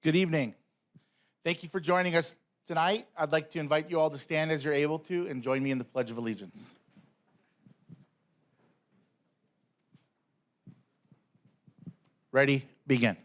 Good evening. Thank you for joining us tonight. I'd like to invite you all to stand as you're able to and join me in the Pledge of Allegiance. Ready? Begin.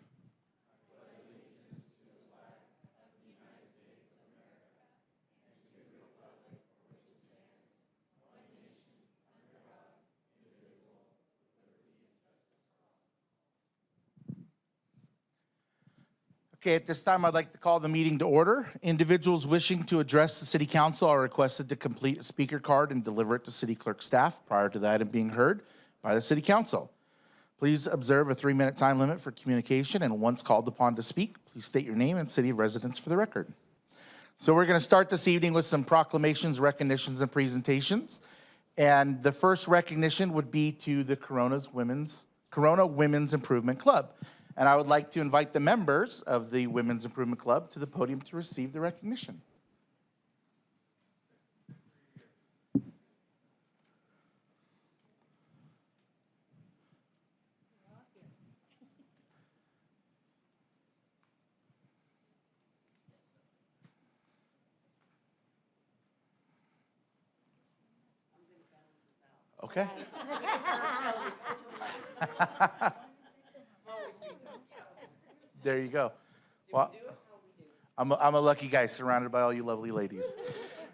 Okay, at this time, I'd like to call the meeting to order. Individuals wishing to address the City Council are requested to complete a speaker card and deliver it to City Clerk staff prior to the item being heard by the City Council. Please observe a 3-minute time limit for communication, and once called upon to speak, please state your name and city of residence for the record. So we're going to start this evening with some proclamations, recognitions, and presentations. And the first recognition would be to the Corona Women's Improvement Club. And I would like to invite the members of the Women's Improvement Club to the podium to receive the recognition. Okay. There you go. Well, I'm a lucky guy surrounded by all you lovely ladies.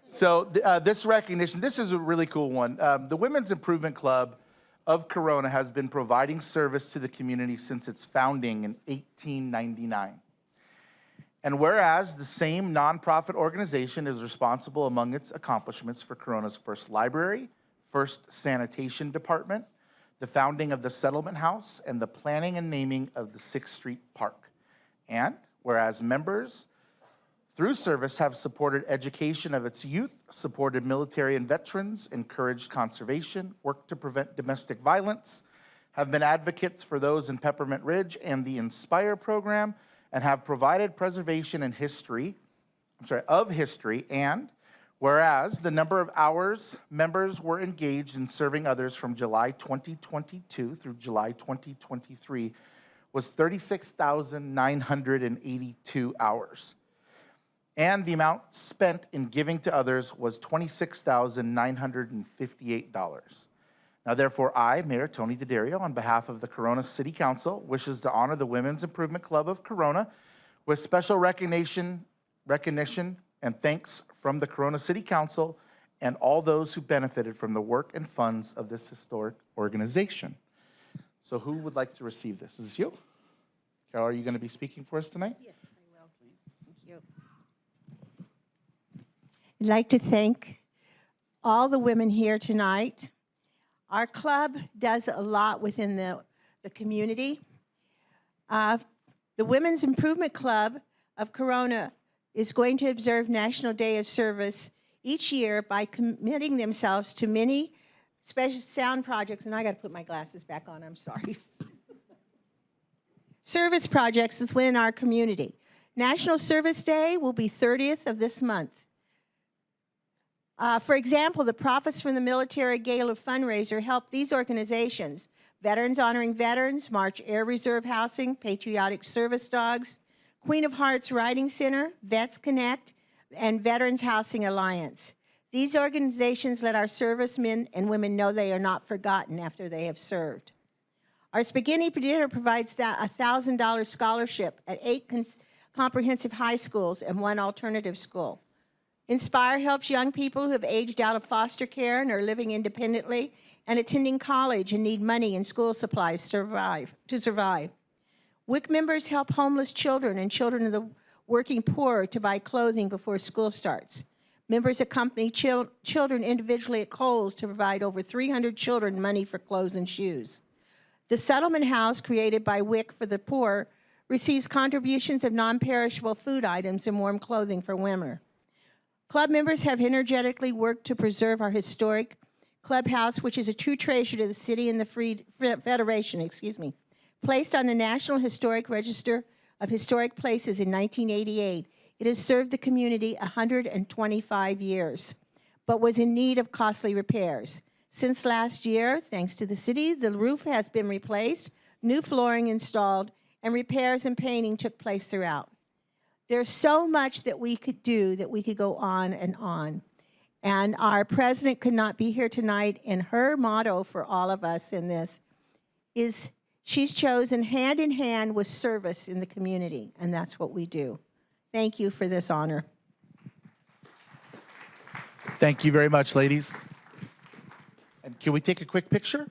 So this recognition, this is a really cool one. The Women's Improvement Club of Corona has been providing service to the community since its founding in 1899. And whereas the same nonprofit organization is responsible among its accomplishments for Corona's first library, first sanitation department, the founding of the Settlement House, and the planning and naming of the 6th Street Park. And whereas members, through service, have supported education of its youth, supported military and veterans, encouraged conservation, worked to prevent domestic violence, have been advocates for those in Peppermint Ridge and the Inspire program, and have provided preservation and of history, and whereas the number of hours members were engaged in serving others from July 2022 through July 2023 was 36,982 hours. And the amount spent in giving to others was $26,958. Now, therefore, I, Mayor Tony Daddario, on behalf of the Corona City Council, wishes to honor the Women's Improvement Club of Corona with special recognition and thanks from the Corona City Council and all those who benefited from the work and funds of this historic organization. So who would like to receive this? Is this you? Carol, are you going to be speaking for us tonight? Yes, I will. Please. Thank you. I'd like to thank all the women here tonight. Our club does a lot within the community. The Women's Improvement Club of Corona is going to observe National Day of Service each year by committing themselves to many special sound projects, and I got to put my glasses back on, I'm sorry. Service projects is within our community. National Service Day will be 30th of this month. For example, the Profits from the Military Gala fundraiser helped these organizations: Veterans Honoring Veterans, March Air Reserve Housing, Patriotic Service Dogs, Queen of Hearts Riding Center, Vets Connect, and Veterans Housing Alliance. These organizations let our servicemen and women know they are not forgotten after they have served. Our Spaghetti Dinner provides a $1,000 scholarship at 8 comprehensive high schools and 1 alternative school. Inspire helps young people who have aged out of foster care and are living independently and attending college and need money and school supplies to survive. WIC members help homeless children and children of the working poor to buy clothing before school starts. Members accompany children individually at Kohl's to provide over 300 children money for clothes and shoes. The Settlement House, created by WIC for the poor, receives contributions of non-perishable food items and warm clothing for women. Club members have energetically worked to preserve our historic clubhouse, which is a true treasure to the city and the Federation, Placed on the National Historic Register of Historic Places in 1988, it has served the community 125 years, but was in need of costly repairs. Since last year, thanks to the city, the roof has been replaced, new flooring installed, and repairs and painting took place throughout. There's so much that we could do, that we could go on and on. And our president could not be here tonight, and her motto for all of us in this is she's chosen hand in hand with service in the community, and that's what we do. Thank you for this honor. Thank you very much, ladies. And can we take a quick picture?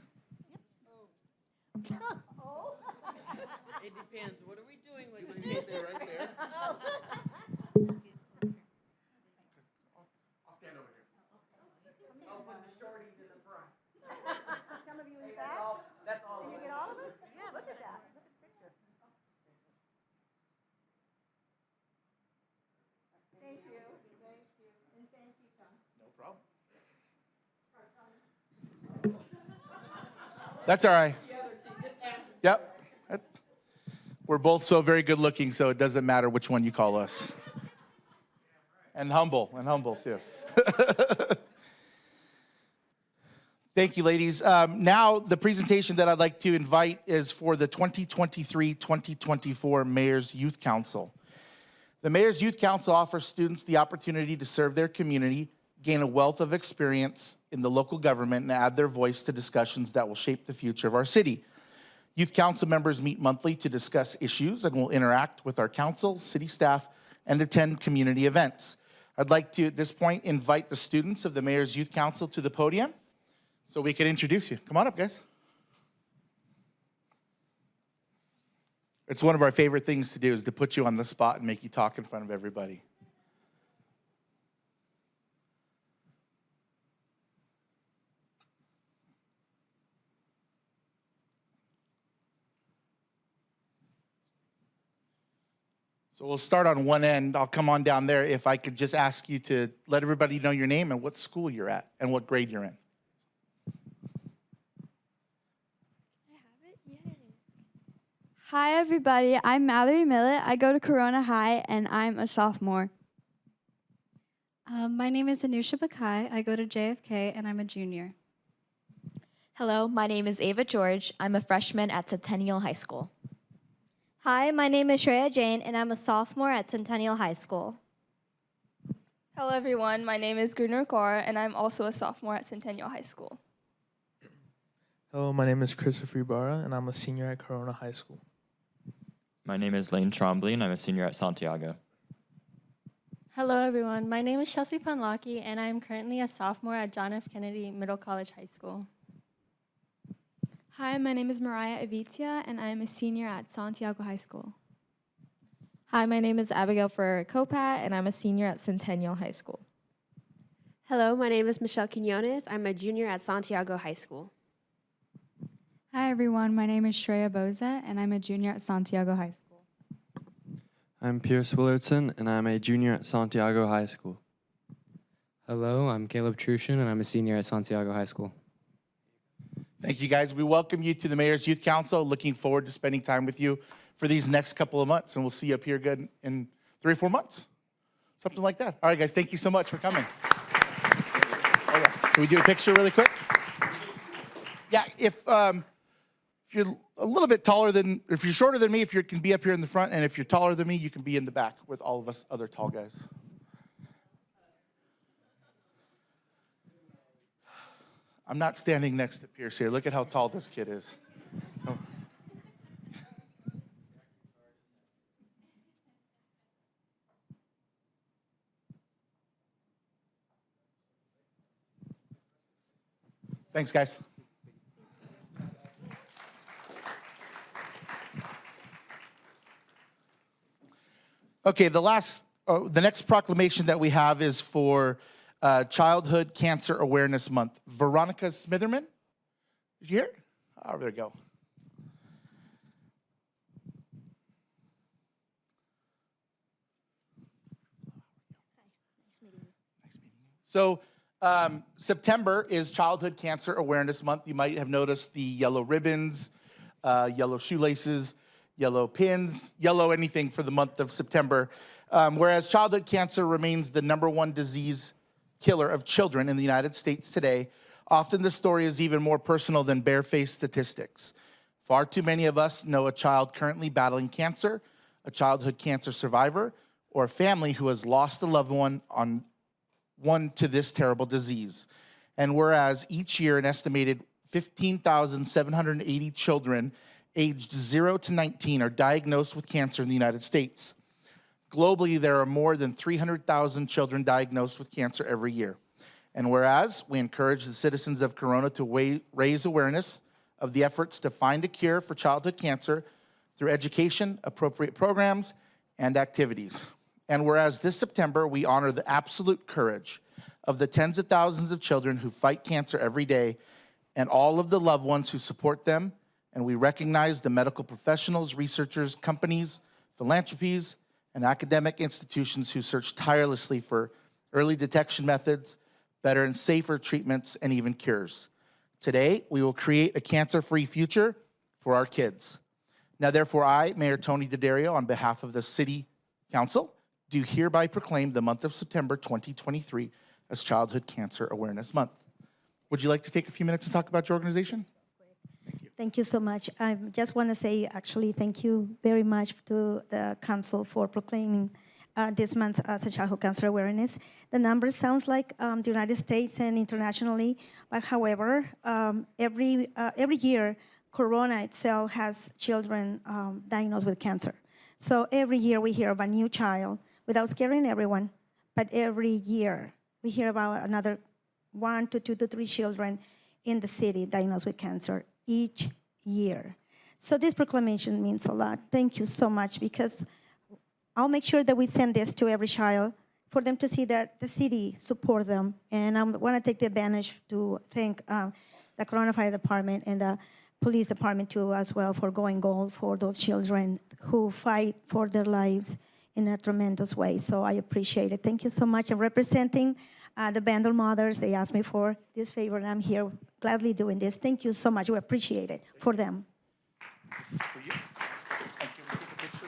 It depends. What are we doing with this? Stay right there. I'll stand over here. I'll put the shorties in the front. Some of you in back? That's all. Did you get all of us? Yeah, look at that. Look at the picture. Thank you. Thank you. And thank you, Tom. No problem. That's all right. Yep. We're both so very good looking, so it doesn't matter which one you call us. And humble too. Thank you, ladies. Now, the presentation that I'd like to invite is for the 2023-2024 Mayor's Youth Council. The Mayor's Youth Council offers students the opportunity to serve their community, gain a wealth of experience in the local government, and add their voice to discussions that will shape the future of our city. Youth Council members meet monthly to discuss issues and will interact with our council, city staff, and attend community events. I'd like to, at this point, invite the students of the Mayor's Youth Council to the podium so we can introduce you. Come on up, guys. It's one of our favorite things to do, is to put you on the spot and make you talk in front of everybody. So we'll start on one end. I'll come on down there. If I could just ask you to let everybody know your name and what school you're at and what grade you're in. Hi, everybody. I'm Mallory Millett. I go to Corona High, and I'm a sophomore. My name is Anusha Bakai. I go to JFK, and I'm a junior. Hello, my name is Ava George. I'm a freshman at Centennial High School. Hi, my name is Shreya Jain, and I'm a sophomore at Centennial High School. Hello, everyone. My name is Gurner Kaur, and I'm also a sophomore at Centennial High School. Hello, my name is Christopher Ibarra, and I'm a senior at Corona High School. My name is Lane Trombley, and I'm a senior at Santiago. Hello, everyone. My name is Chelsea Panlaki, and I am currently a sophomore at John F. Kennedy Middle College High School. Hi, my name is Mariah Avitia, and I am a senior at Santiago High School. Hi, my name is Abigail Ferrer-Copat, and I'm a senior at Centennial High School. Hello, my name is Michelle Quinones. I'm a junior at Santiago High School. Hi, everyone. My name is Shreya Boza, and I'm a junior at Santiago High School. I'm Pierce Willardson, and I'm a junior at Santiago High School. Hello, I'm Caleb Trushin, and I'm a senior at Santiago High School. Thank you, guys. We welcome you to the Mayor's Youth Council. Looking forward to spending time with you for these next couple of months, and we'll see you up here good in 3 or 4 months, something like that. All right, guys, thank you so much for coming. Okay. Can we do a picture really quick? Yeah, if you're a little bit taller than, if you're shorter than me, if you can be up here in the front, and if you're taller than me, you can be in the back with all of us other tall guys. I'm not standing next to Pierce here. Look at how tall this kid is. Oh. Thanks, guys. Okay, the next proclamation that we have is for Childhood Cancer Awareness Month. Veronica Smitherman, did you hear? Oh, there you go. So September is Childhood Cancer Awareness Month. You might have noticed the yellow ribbons, yellow shoelaces, yellow pins, yellow anything for the month of September. Whereas childhood cancer remains the #1 disease killer of children in the United States today, often the story is even more personal than barefaced statistics. Far too many of us know a child currently battling cancer, a childhood cancer survivor, or a family who has lost a loved one to this terrible disease. And whereas each year an estimated 15,780 children aged 0 to 19 are diagnosed with cancer in the United States. Globally, there are more than 300,000 children diagnosed with cancer every year. And whereas we encourage the citizens of Corona to raise awareness of the efforts to find a cure for childhood cancer through education, appropriate programs, and activities. And whereas this September, we honor the absolute courage of the tens of thousands of children who fight cancer every day and all of the loved ones who support them, and we recognize the medical professionals, researchers, companies, philanthropies, and academic institutions who search tirelessly for early detection methods, better and safer treatments, and even cures. Today, we will create a cancer-free future for our kids. Now, therefore, I, Mayor Tony Daddario, on behalf of the City Council, do hereby proclaim the month of September 2023 as Childhood Cancer Awareness Month. Would you like to take a few minutes to talk about your organization? Thank you so much. I just want to say, actually, thank you very much to the council for proclaiming this month as a childhood cancer awareness. The numbers sounds like the United States and internationally, but however, every year, Corona itself has children diagnosed with cancer. So every year we hear of a new child, without scaring everyone, but every year we hear about another 1 to 2 to 3 children in the city diagnosed with cancer each year. So this proclamation means a lot. Thank you so much, because I'll make sure that we send this to every child for them to see that the city support them. And I want to take the advantage to thank the Corona Fire Department and the Police Department too as well for going gold for those children who fight for their lives in a tremendous way. So I appreciate it. Thank you so much. I'm representing the Bandel mothers. They asked me for this favor, and I'm here gladly doing this. Thank you so much. We appreciate it for them. This is for you. Thank you. We'll take a picture.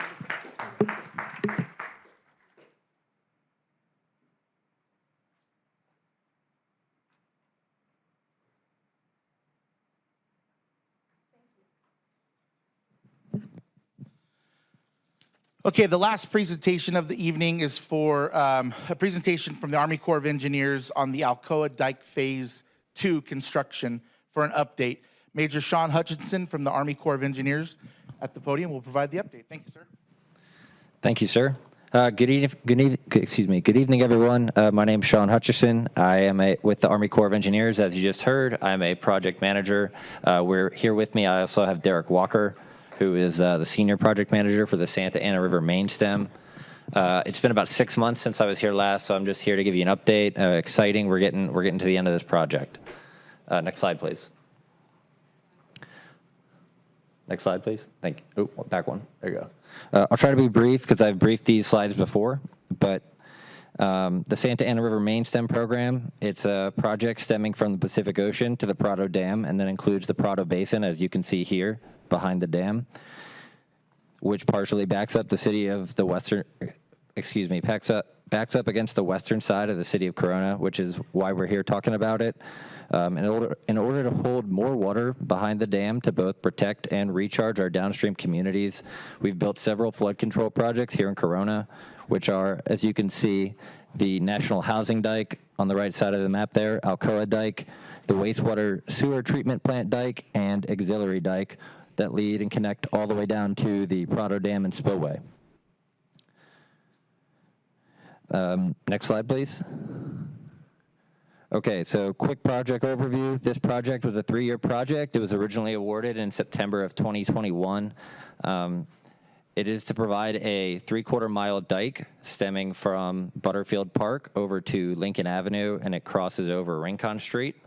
Okay, the last presentation of the evening is for a presentation from the Army Corps of Engineers on the Alcoa Dike Phase 2 construction for an update. Major Sean Hutchinson from the Army Corps of Engineers at the podium will provide the update. Thank you, sir. Thank you, sir. Good evening, everyone. My name is Sean Hutchison. I am with the Army Corps of Engineers. As you just heard, I'm a project manager. We're here with me. I also have Derek Walker, who is the senior project manager for the Santa Ana River main stem. It's been about 6 months since I was here last, so I'm just here to give you an update. Exciting. We're getting to the end of this project. Next slide, please. Next slide, please. Thank you. Oh, back one. There you go. I'll try to be brief because I've briefed these slides before, but the Santa Ana River main stem program, it's a project stemming from the Pacific Ocean to the Prado Dam, and then includes the Prado Basin, as you can see here behind the dam, which partially backs up the city of the western, backs up against the western side of the city of Corona, which is why we're here talking about it. In order to hold more water behind the dam to both protect and recharge our downstream communities, we've built several flood control projects here in Corona, which are, as you can see, the National Housing Dike on the right side of the map there, Alcoa Dike, the Wastewater Sewer Treatment Plant Dike, and Auxiliary Dike that lead and connect all the way down to the Prado Dam and Spillway. Next slide, please. Okay, so quick project overview. This project was a 3-year project. It was originally awarded in September of 2021. It is to provide a 3/4-mile dike stemming from Butterfield Park over to Lincoln Avenue, and it crosses over Rincon Street.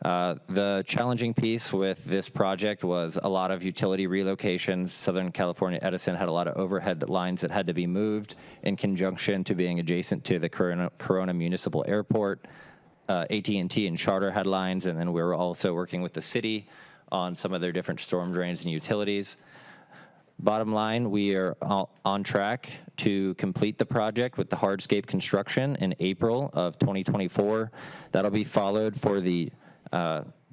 The challenging piece with this project was a lot of utility relocations. Southern California Edison had a lot of overhead lines that had to be moved in conjunction to being adjacent to the Corona Municipal Airport. AT&T and Charter had lines, and then we were also working with the city on some of their different storm drains and utilities. Bottom line, we are on track to complete the project with the hardscape construction in April of 2024. That'll be followed for the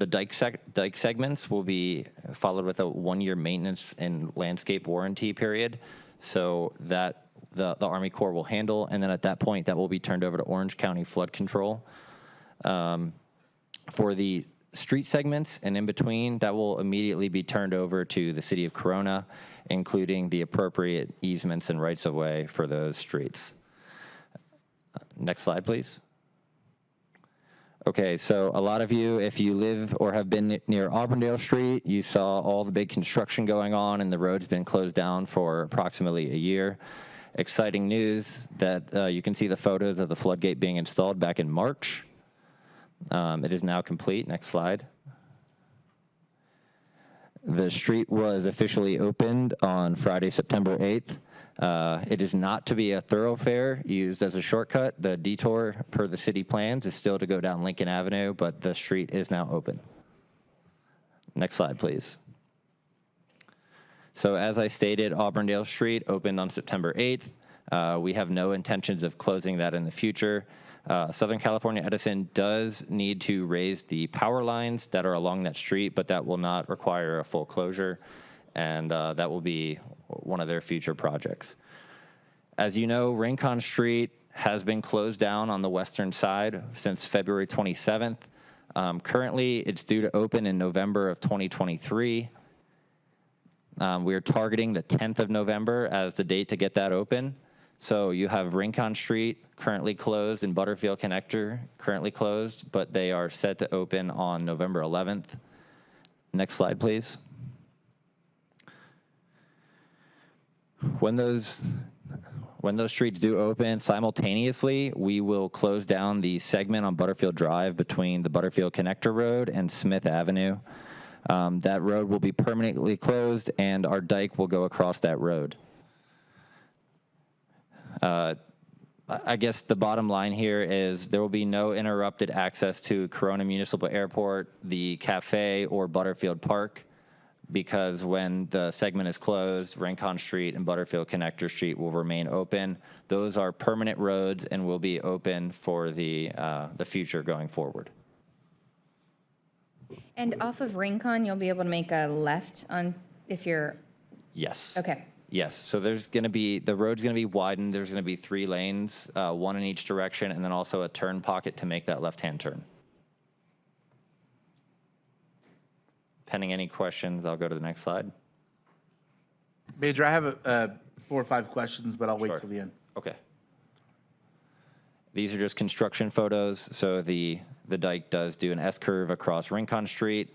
dike segments will be followed with a 1-year maintenance and landscape warranty period. So that the Army Corps will handle. And then at that point, that will be turned over to Orange County Flood Control. For the street segments and in between, that will immediately be turned over to the city of Corona, including the appropriate easements and rights of way for those streets. Next slide, please. Okay, so a lot of you, if you live or have been near Auburndale Street, you saw all the big construction going on and the road's been closed down for approximately a year. Exciting news that you can see the photos of the floodgate being installed back in March. It is now complete. Next slide. The street was officially opened on Friday, September 8th. It is not to be a thoroughfare used as a shortcut. The detour per the city plans is still to go down Lincoln Avenue, but the street is now open. Next slide, please. So as I stated, Auburndale Street opened on September 8th. We have no intentions of closing that in the future. Southern California Edison does need to raise the power lines that are along that street, but that will not require a full closure, and that will be one of their future projects. As you know, Rincon Street has been closed down on the western side since February 27th. Currently, it's due to open in November of 2023. We are targeting the 10th of November as the date to get that open. So you have Rincon Street currently closed and Butterfield Connector currently closed, but they are set to open on November 11th. Next slide, please. When those streets do open simultaneously, we will close down the segment on Butterfield Drive between the Butterfield Connector Road and Smith Avenue. That road will be permanently closed and our dike will go across that road. I guess the bottom line here is there will be no interrupted access to Corona Municipal Airport, the cafe, or Butterfield Park, because when the segment is closed, Rincon Street and Butterfield Connector Street will remain open. Those are permanent roads and will be open for the future going forward. And off of Rincon, you'll be able to make a left on if you're. Yes. Okay. Yes, so there's going to be, the road's going to be widened. There's going to be 3 lanes, one in each direction, and then also a turn pocket to make that left-hand turn. Pending any questions, I'll go to the next slide. Major, I have 4 or 5 questions, but I'll wait till the end. Okay. These are just construction photos. So the dike does do an S-curve across Rincon Street.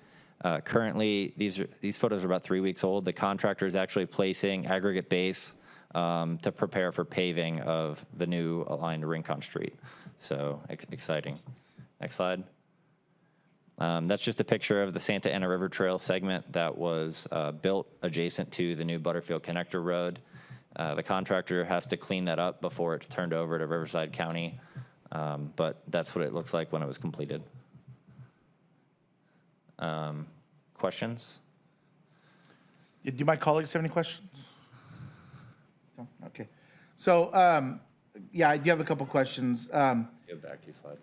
Currently, these photos are about 3 weeks old. The contractor is actually placing aggregate base to prepare for paving of the new aligned Rincon Street. So exciting. Next slide. That's just a picture of the Santa Ana River Trail segment that was built adjacent to the new Butterfield Connector Road. The contractor has to clean that up before it's turned over to Riverside County, but that's what it looks like when it was completed. Questions? Do my colleagues have any questions? No? Okay. So, yeah, I do have a couple questions. Go back 2 slides.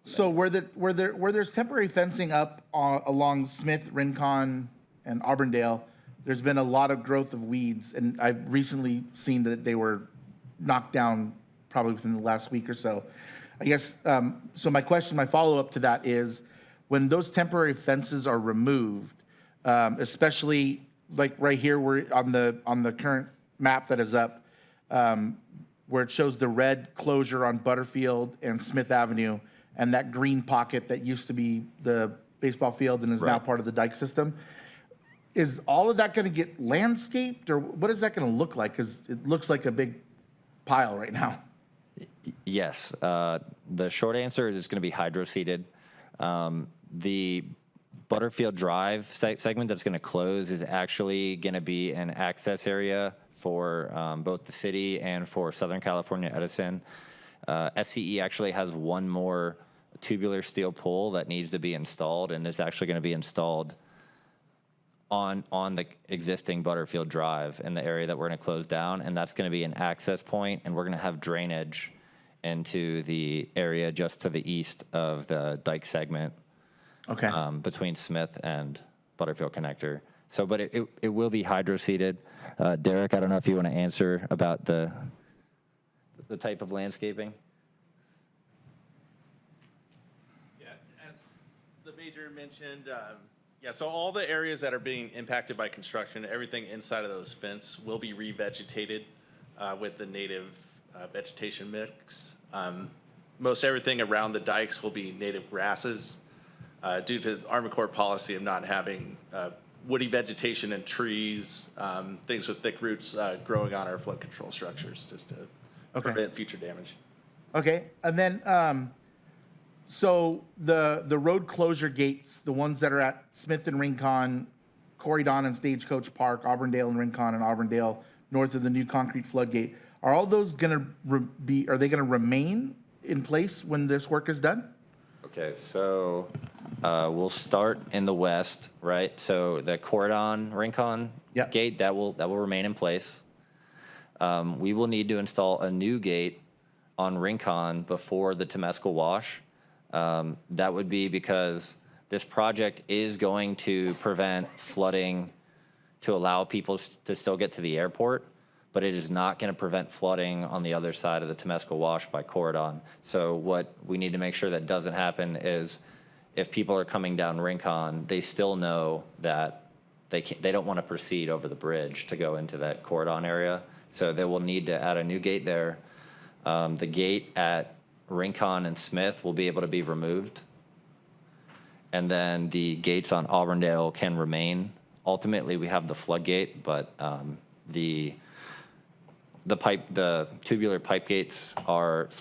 So where there's temporary fencing up along Smith, Rincon, and Auburndale, there's been a lot of growth of weeds, and I've recently seen that they were knocked down probably within the last week or so. I guess, so my follow-up to that is, when those temporary fences are removed, especially like right here, where on the current map that is up, where it shows the red closure on Butterfield and Smith Avenue, and that green pocket that used to be the baseball field and is now part of the dike system, is all of that going to get landscaped, or what is that going to look like? Because it looks like a big pile right now. Yes. The short answer is it's going to be hydro-seeded. The Butterfield Drive segment that's going to close is actually going to be an access area for both the city and for Southern California Edison. SCE actually has one more tubular steel pole that needs to be installed, and it's actually going to be installed on the existing Butterfield Drive in the area that we're going to close down, and that's going to be an access point, and we're going to have drainage into the area just to the east of the dike segment. Okay. Between Smith and Butterfield connector. So, but it will be hydro-seeded. Derek, I don't know if you want to answer about the type of landscaping. Yeah, as the major mentioned, yeah, so all the areas that are being impacted by construction, everything inside of those fence will be revegetated with the native vegetation mix. Most everything around the dikes will be native grasses due to the Army Corps policy of not having woody vegetation and trees, things with thick roots growing on our flood control structures just to prevent future damage. Okay, and then, so the road closure gates, the ones that are at Smith and Rincon, Corydon and Stagecoach Park, Auburndale and Rincon and Auburndale, north of the new concrete floodgate, are all those gonna are they gonna remain in place when this work is done? Okay, so we'll start in the west, right? So the Corydon Rincon gate, that will remain in place. We will need to install a new gate on Rincon before the Temescal Wash. That would be because this project is going to prevent flooding to allow people to still get to the airport, but it is not going to prevent flooding on the other side of the Temescal Wash by Corydon. So what we need to make sure that doesn't happen is if people are coming down Rincon, they still know that they don't want to proceed over the bridge to go into that Corydon area. So they will need to add a new gate there. The gate at Rincon and Smith will be able to be removed. And then the gates on Auburndale can remain. Ultimately, we have the floodgate, but the tubular pipe gates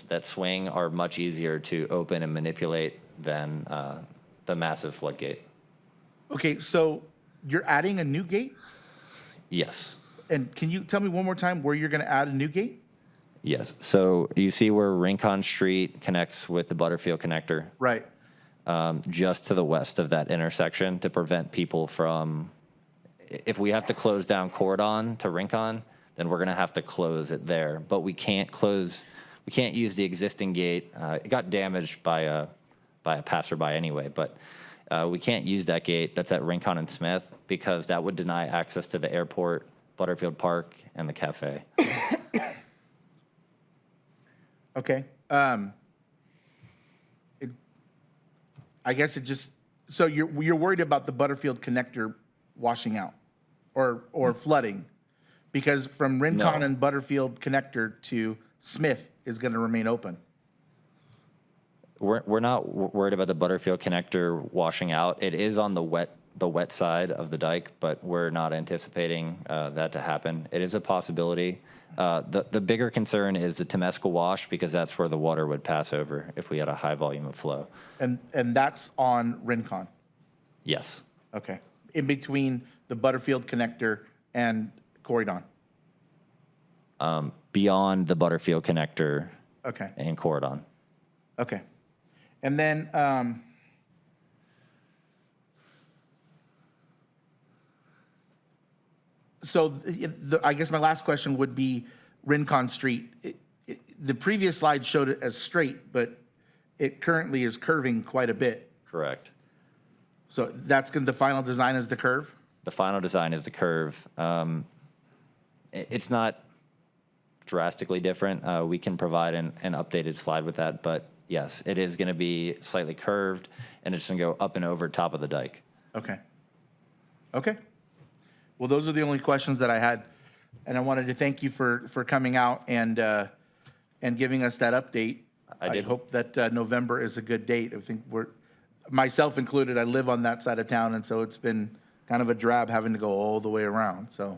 that swing are much easier to open and manipulate than the massive floodgate. Okay, so you're adding a new gate? Yes. And can you tell me one more time where you're gonna add a new gate? Yes. So you see where Rincon Street connects with the Butterfield connector? Right. Just to the west of that intersection to prevent people from, if we have to close down Corydon to Rincon, then we're gonna have to close it there. But we can't use the existing gate. It got damaged by a passerby anyway, but we can't use that gate that's at Rincon and Smith because that would deny access to the airport, Butterfield Park, and the cafe. Okay. I guess it just, so you're worried about the Butterfield connector washing out or flooding because from Rincon No. and Butterfield connector to Smith is going to remain open. We're not worried about the Butterfield connector washing out. It is on the wet side of the dike, but we're not anticipating that to happen. It is a possibility. The bigger concern is the Temescal Wash because that's where the water would pass over if we had a high volume of flow. And that's on Rincon. Yes. Okay. In between the Butterfield connector and Corydon. Beyond the Butterfield connector Okay. and Corydon. Okay. And then, so I guess my last question would be Rincon Street. The previous slide showed it as straight, but it currently is curving quite a bit. Correct. So that's going to, the final design is the curve? The final design is the curve. It's not drastically different. We can provide an updated slide with that, but yes, it is going to be slightly curved, and it's going to go up and over top of the dike. Okay. Okay. Well, those are the only questions that I had, and I wanted to thank you for coming out and giving us that update. I hope that November is a good date. I think myself included, I live on that side of town, and so it's been kind of a drab having to go all the way around. So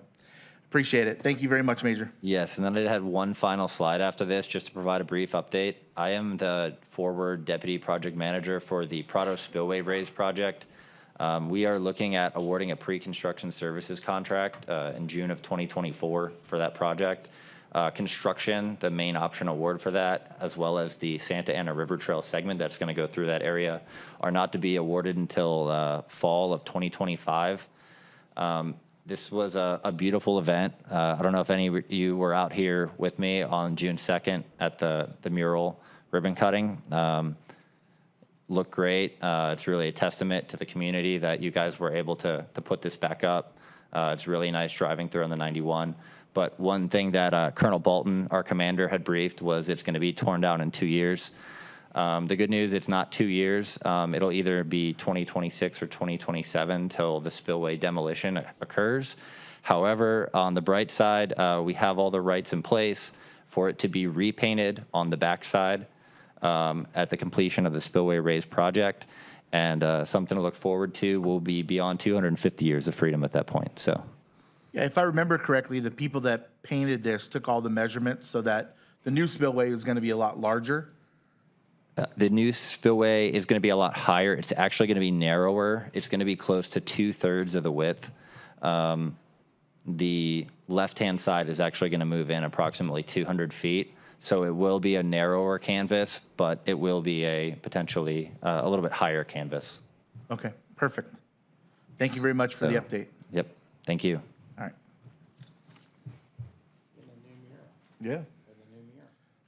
appreciate it. Thank you very much, Major. Yes, and then I had one final slide after this, just to provide a brief update. I am the Forward Deputy Project Manager for the Prado Spillway Raise project. We are looking at awarding a pre-construction services contract in June of 2024 for that project. Construction, the main option award for that, as well as the Santa Ana River Trail segment that's going to go through that area, are not to be awarded until fall of 2025. This was a beautiful event. I don't know if any of you were out here with me on June 2nd at the mural ribbon cutting. look great. It's really a testament to the community that you guys were able to put this back up. It's really nice driving through on the 91. But one thing that Colonel Bolton, our commander, had briefed was it's going to be torn down in 2 years. The good news, it's not 2 years. It'll either be 2026 or 2027 till the spillway demolition occurs. However, on the bright side, we have all the rights in place for it to be repainted on the backside at the completion of the spillway raise project. And something to look forward to. Will be beyond 250 years of freedom at that point. So, Yeah, if I remember correctly, the people that painted this took all the measurements so that the new spillway is going to be a lot larger. the new spillway is going to be a lot higher. It's actually going to be narrower. It's going to be close to 2/3 of the width. The left-hand side is actually going to move in approximately 200 feet. So it will be a narrower canvas, but it will be a potentially a little bit higher canvas. Okay, perfect. Thank you very much for the update. Yep, thank you. All right. Yeah.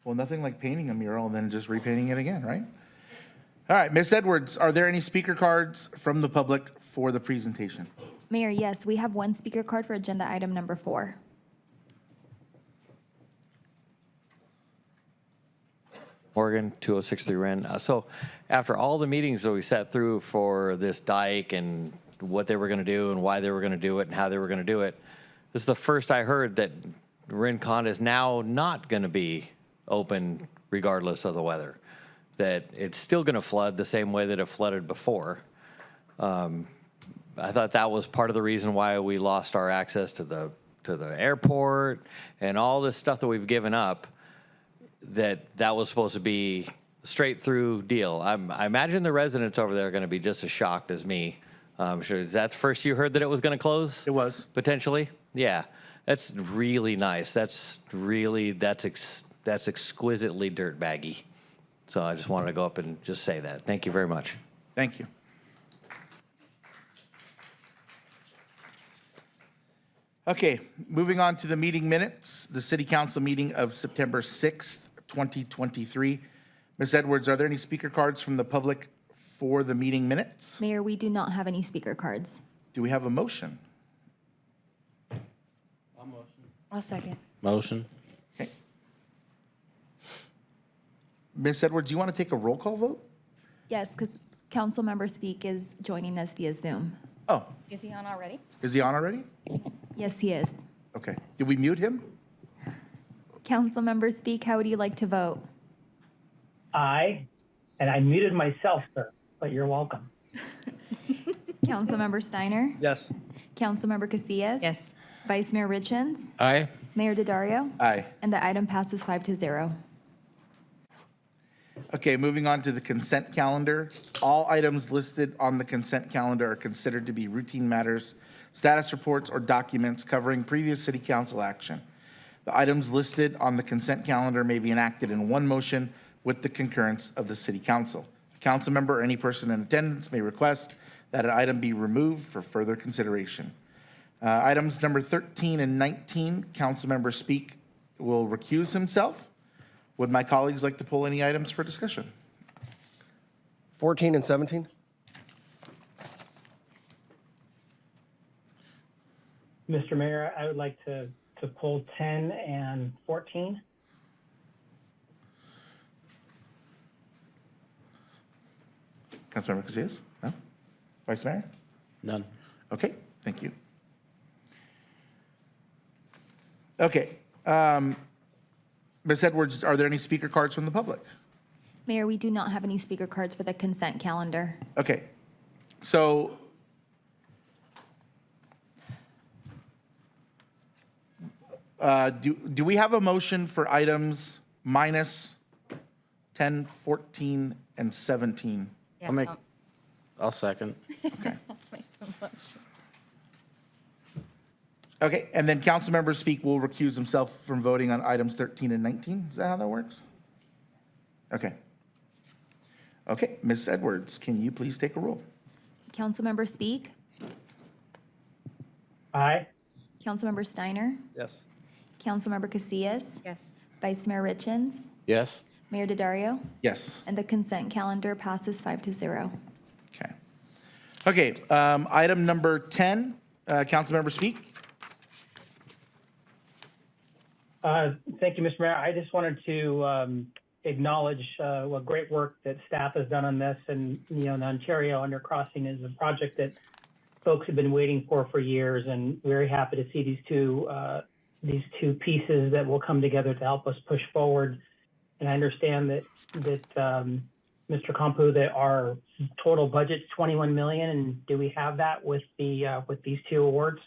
Well, nothing like painting a mural and then just repainting it again, right? All right, Ms. Edwards, are there any speaker cards from the public for the presentation? Mayor, yes, we have one speaker card for agenda item number 4. Morgan, 2063 Wren. So after all the meetings that we sat through for this dike and what they were going to do and why they were going to do it and how they were going to do it, this is the first I heard that Rincon is now not going to be open regardless of the weather, that it's still going to flood the same way that it flooded before. I thought that was part of the reason why we lost our access to the airport and all this stuff that we've given up, that was supposed to be a straight through deal. I imagine the residents over there are going to be just as shocked as me. Sure, is that the first you heard that it was going to close? It was. Potentially? Yeah. That's really nice. That's exquisitely dirtbaggy. So I just wanted to go up and just say that. Thank you very much. Thank you. Okay, moving on to the meeting minutes, the city council meeting of September 6th, 2023. Ms. Edwards, are there any speaker cards from the public for the meeting minutes? Mayor, we do not have any speaker cards. Do we have a motion? I'll second. Motion. Okay. Ms. Edwards, do you want to take a roll call vote? Yes, because Councilmember Speak is joining us via Zoom. Oh, Is he on already? is he on already? Yes, he is. Okay. Did we mute him? Councilmember Speak, how would you like to vote? Aye, and I muted myself, sir, but you're welcome. Councilmember Steiner? Yes. Councilmember Casillas? Yes. Vice Mayor Richens? Aye. Mayor Daddario? Aye. And the item passes 5-0. Okay, moving on to the consent calendar. All items listed on the consent calendar are considered to be routine matters, status reports, or documents covering previous city council action. The items listed on the consent calendar may be enacted in one motion with the concurrence of the city council. A council member or any person in attendance may request that an item be removed for further consideration. Items number 13 and 19, Councilmember Speak will recuse himself. Would my colleagues like to pull any items for discussion? 14 and 17? Mr. Mayor, I would like to pull 10 and 14. Councilmember Casillas? No? Vice Mayor? None. Okay, thank you. Okay. Ms. Edwards, are there any speaker cards from the public? Mayor, we do not have any speaker cards for the consent calendar. Okay. So do we have a motion for items minus 10, 14, and 17? Yes, I'll second. Okay, and then Councilmember Speak will recuse himself from voting on items 13 and 19? Is that how that works? Okay. Okay, Ms. Edwards, can you please take a roll? Councilmember Speak? Aye. Councilmember Steiner? Yes. Councilmember Casillas? Yes. Vice Mayor Richens? Yes. Mayor Daddario, Yes. and the consent calendar passes 5-0. Okay. Okay, item number 10, Councilmember Speak. Thank you, Mr. Mayor. I just wanted to acknowledge what great work that staff has done on this. And, you know, the Ontario Undercrossing is a project that folks have been waiting for years, and very happy to see these two pieces that will come together to help us push forward. And I understand that Mr. Kampu, that our total budget's $21 million, and do we have that with these two awards?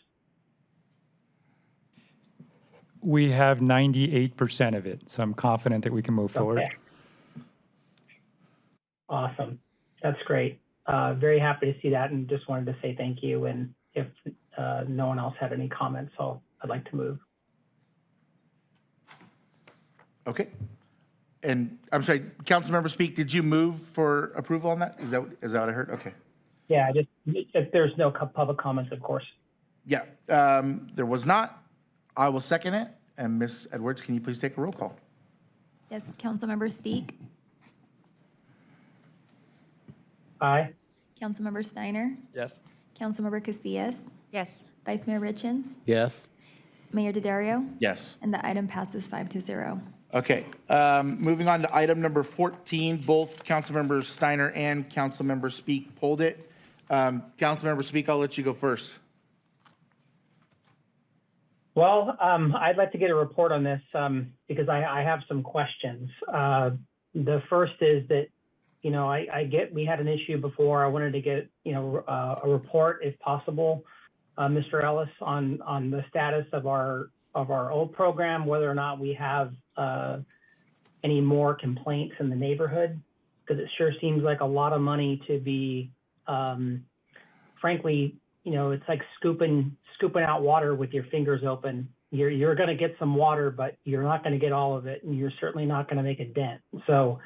We have 98% of it, so I'm confident that we can move forward. Okay. Awesome. That's great. Very happy to see that, and just wanted to say thank you. And if no one else had any comments, I'd like to move. Okay. And I'm sorry, Councilmember Speak, did you move for approval on that? Is that what I heard? Okay. Yeah, just if there's no public comments, of course. Yeah, there was not. I will second it. And Ms. Edwards, can you please take a roll call? Yes, Councilmember Speak, Aye. Councilmember Steiner, Yes. Councilmember Casillas, Yes. Vice Mayor Richens, Yes. Mayor Daddario, Yes. and the item passes 5-0. Okay, moving on to item number 14, both Councilmembers Steiner and Councilmember Speak pulled it. Councilmember Speak, I'll let you go first. Well, I'd like to get a report on this because I have some questions. The first is that, you know, we had an issue before. I wanted to get, you know, a report, if possible, Mr. Ellis, on the status of our old program, whether or not we have any more complaints in the neighborhood, because it sure seems like a lot of money to be, frankly, you know, it's like scooping out water with your fingers open. You're going to get some water, but you're not going to get all of it, and you're certainly not going to make a dent. So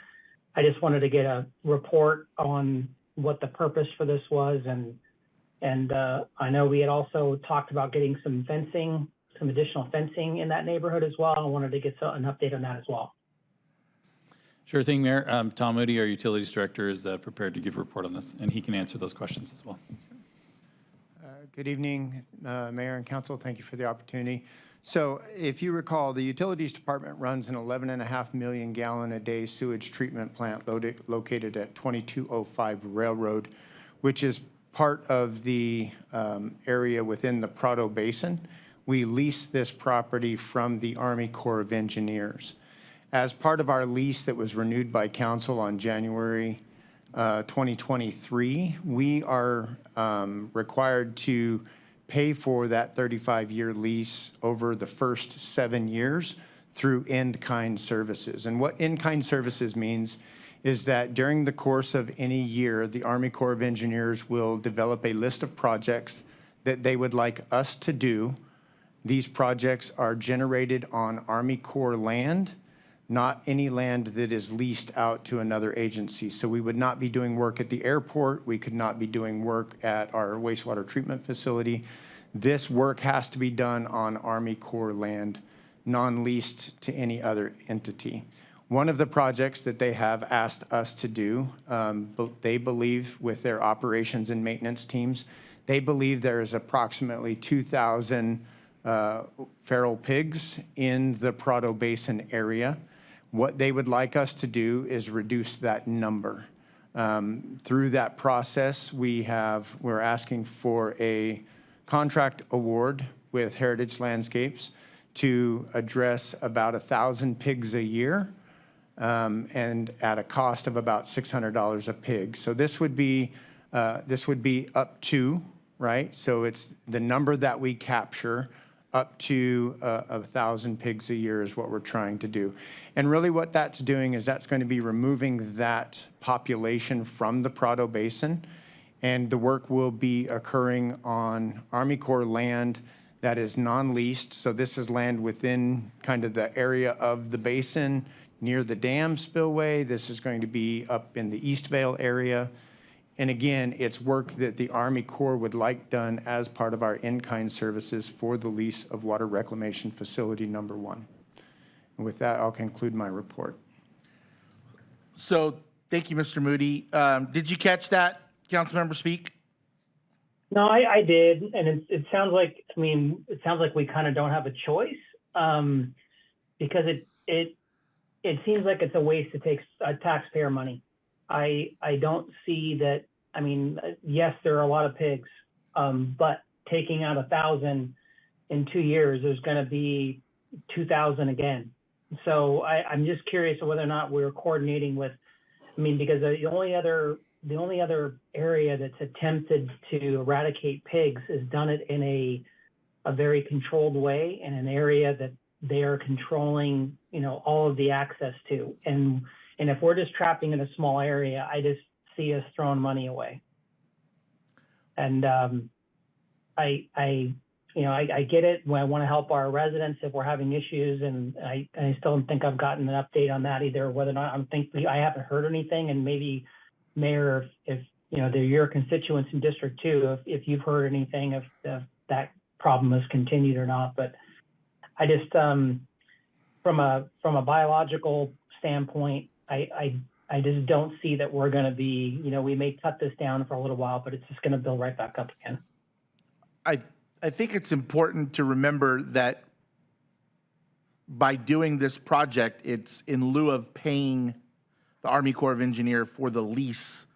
I just wanted to get a report on what the purpose for this was, and I know we had also talked about getting some additional fencing in that neighborhood as well. I wanted to get an update on that as well. Sure thing, Mayor. Tom Moody, our Utilities Director, is prepared to give a report on this, and he can answer those questions as well. Good evening, Mayor and Council. Thank you for the opportunity. So if you recall, the Utilities Department runs an 11.5 million gallon a day sewage treatment plant located at 2205 Railroad, which is part of the area within the Prado Basin. We lease this property from the Army Corps of Engineers. As part of our lease that was renewed by Council on January 2023, we are required to pay for that 35-year lease over the first 7 years through in-kind services. And what in-kind services means is that during the course of any year, the Army Corps of Engineers will develop a list of projects that they would like us to do. These projects are generated on Army Corps land, not any land that is leased out to another agency. So we would not be doing work at the airport. We could not be doing work at our wastewater treatment facility. This work has to be done on Army Corps land, non-leased to any other entity. One of the projects that they have asked us to do, they believe with their operations and maintenance teams, they believe there is approximately 2,000 feral pigs in the Prado Basin area. What they would like us to do is reduce that number. Through that process, we're asking for a contract award with Heritage Landscapes to address about 1,000 pigs a year, and at a cost of about $600 a pig. So this would be up to, right? So it's the number that we capture. Up to 1,000 pigs a year is what we're trying to do. And really what that's doing is that's going to be removing that population from the Prado Basin, and the work will be occurring on Army Corps land that is non-leased. So this is land within kind of the area of the basin near the dam spillway. This is going to be up in the Eastvale area. And again, it's work that the Army Corps would like done as part of our in-kind services for the lease of Water Reclamation Facility number 1. And with that, I'll conclude my report. So thank you, Mr. Moody. Did you catch that, Councilmember Speak? No, I did, and it sounds like, I mean, it sounds like we kind of don't have a choice, because it seems like it's a waste to take taxpayer money. I don't see that. I mean, yes, there are a lot of pigs, but taking out 1,000 in 2 years, there's going to be 2,000 again. So I'm just curious whether or not we're coordinating with. I mean, because the only other area that's attempted to eradicate pigs has done it in a very controlled way in an area that they are controlling, all of the access to. And if we're just trapping in a small area, I just see us throwing money away. And I get it. I want to help our residents if we're having issues, and I still don't think I've gotten an update on that either. Whether or not I haven't heard anything, and maybe Mayor, if they're your constituents in District 2, if you've heard anything, if that problem has continued or not. But I just from a biological standpoint, I just don't see that we're going to be, we may cut this down for a little while, but it's just going to build right back up again. I think it's important to remember that by doing this project, it's in lieu of paying the Army Corps of Engineers for the lease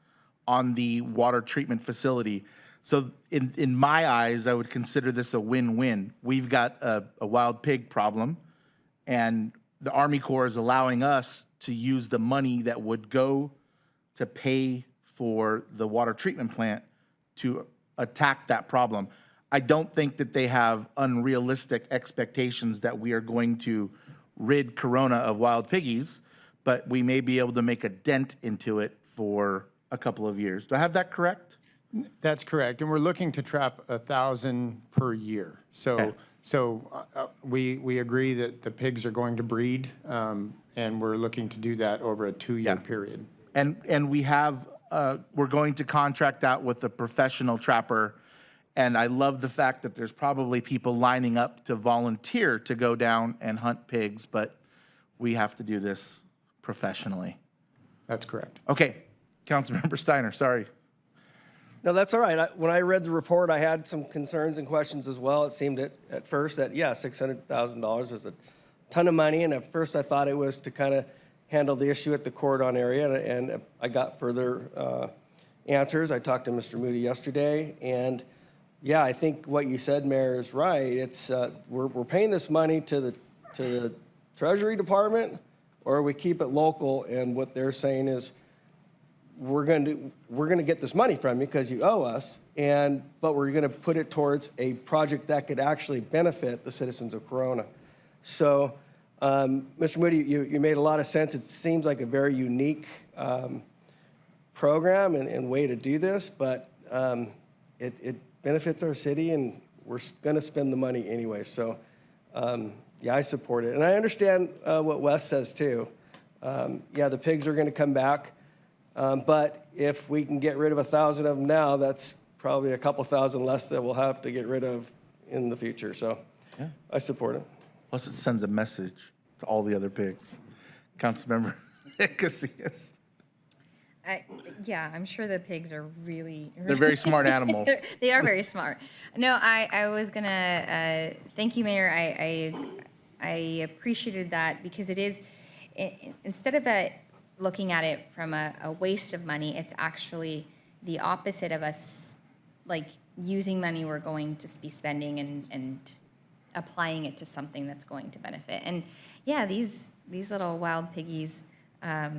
on the water treatment facility. So in my eyes, I would consider this a win-win. We've got a wild pig problem, and the Army Corps is allowing us to use the money that would go to pay for the water treatment plant to attack that problem. I don't think that they have unrealistic expectations that we are going to rid Corona of wild piggies, but we may be able to make a dent into it for a couple of years. Do I have that correct? That's correct. And we're looking to trap 1,000 per year. So we agree that the pigs are going to breed, and we're looking to do that over a 2-year period. And we have, we're going to contract out with a professional trapper. And I love the fact that there's probably people lining up to volunteer to go down and hunt pigs, but we have to do this professionally. That's correct. Okay, Councilmember Steiner, sorry. No, that's all right. When I read the report, I had some concerns and questions as well. It seemed at first that, yeah, $600,000 is a ton of money. And at first I thought it was to kind of handle the issue at the Cordon area. And I got further answers. I talked to Mr. Moody yesterday. And yeah, I think what you said, Mayor, is right. It's we're paying this money to the Treasury Department, or we keep it local. And what they're saying is, we're going to get this money from you because you owe us, but we're going to put it towards a project that could actually benefit the citizens of Corona. So, Mr. Moody, you made a lot of sense. It seems like a very unique program and way to do this, but it benefits our city, and we're going to spend the money anyway. So, yeah, I support it. And I understand what Wes says, too. Yeah, the pigs are going to come back. But if we can get rid of 1,000 of them now, that's probably a couple thousand less that we'll have to get rid of in the future. So yeah, I support it. Plus, it sends a message to all the other pigs. Councilmember Casillas. Yeah, I'm sure the pigs are really They're very smart animals. They are very smart. No, I was gonna thank you, Mayor. I appreciated that because it is instead of looking at it from a waste of money, it's actually the opposite of us, like using money we're going to be spending and applying it to something that's going to benefit. And yeah, these little wild piggies are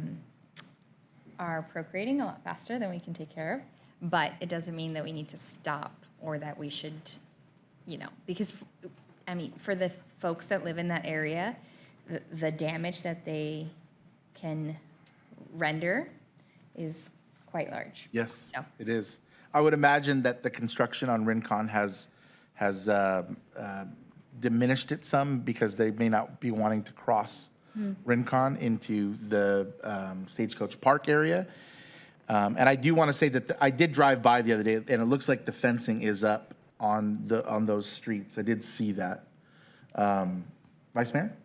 procreating a lot faster than we can take care of, but it doesn't mean that we need to stop or that we should, because I mean, for the folks that live in that area, the damage that they can render is quite large. Yes, So. it is. I would imagine that the construction on Rincon has diminished it some because they may not be wanting to cross Rincon into the Stagecoach Park area. And I do want to say that I did drive by the other day, and it looks like the fencing is up on those streets. I did see that. Vice Mayor?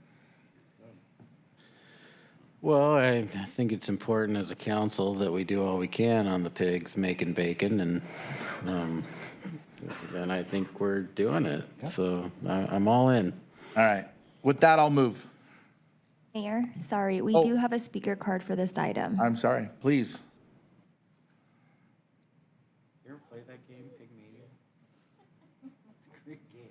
Well, I think it's important as a council that we do all we can on the pigs making bacon, and I think we're doing it. So I'm all in. All right. With that, I'll move. Mayor, sorry, we Oh. do have a speaker card for this item. I'm sorry. Please. You ever play that game, Pigmania? It's a great game.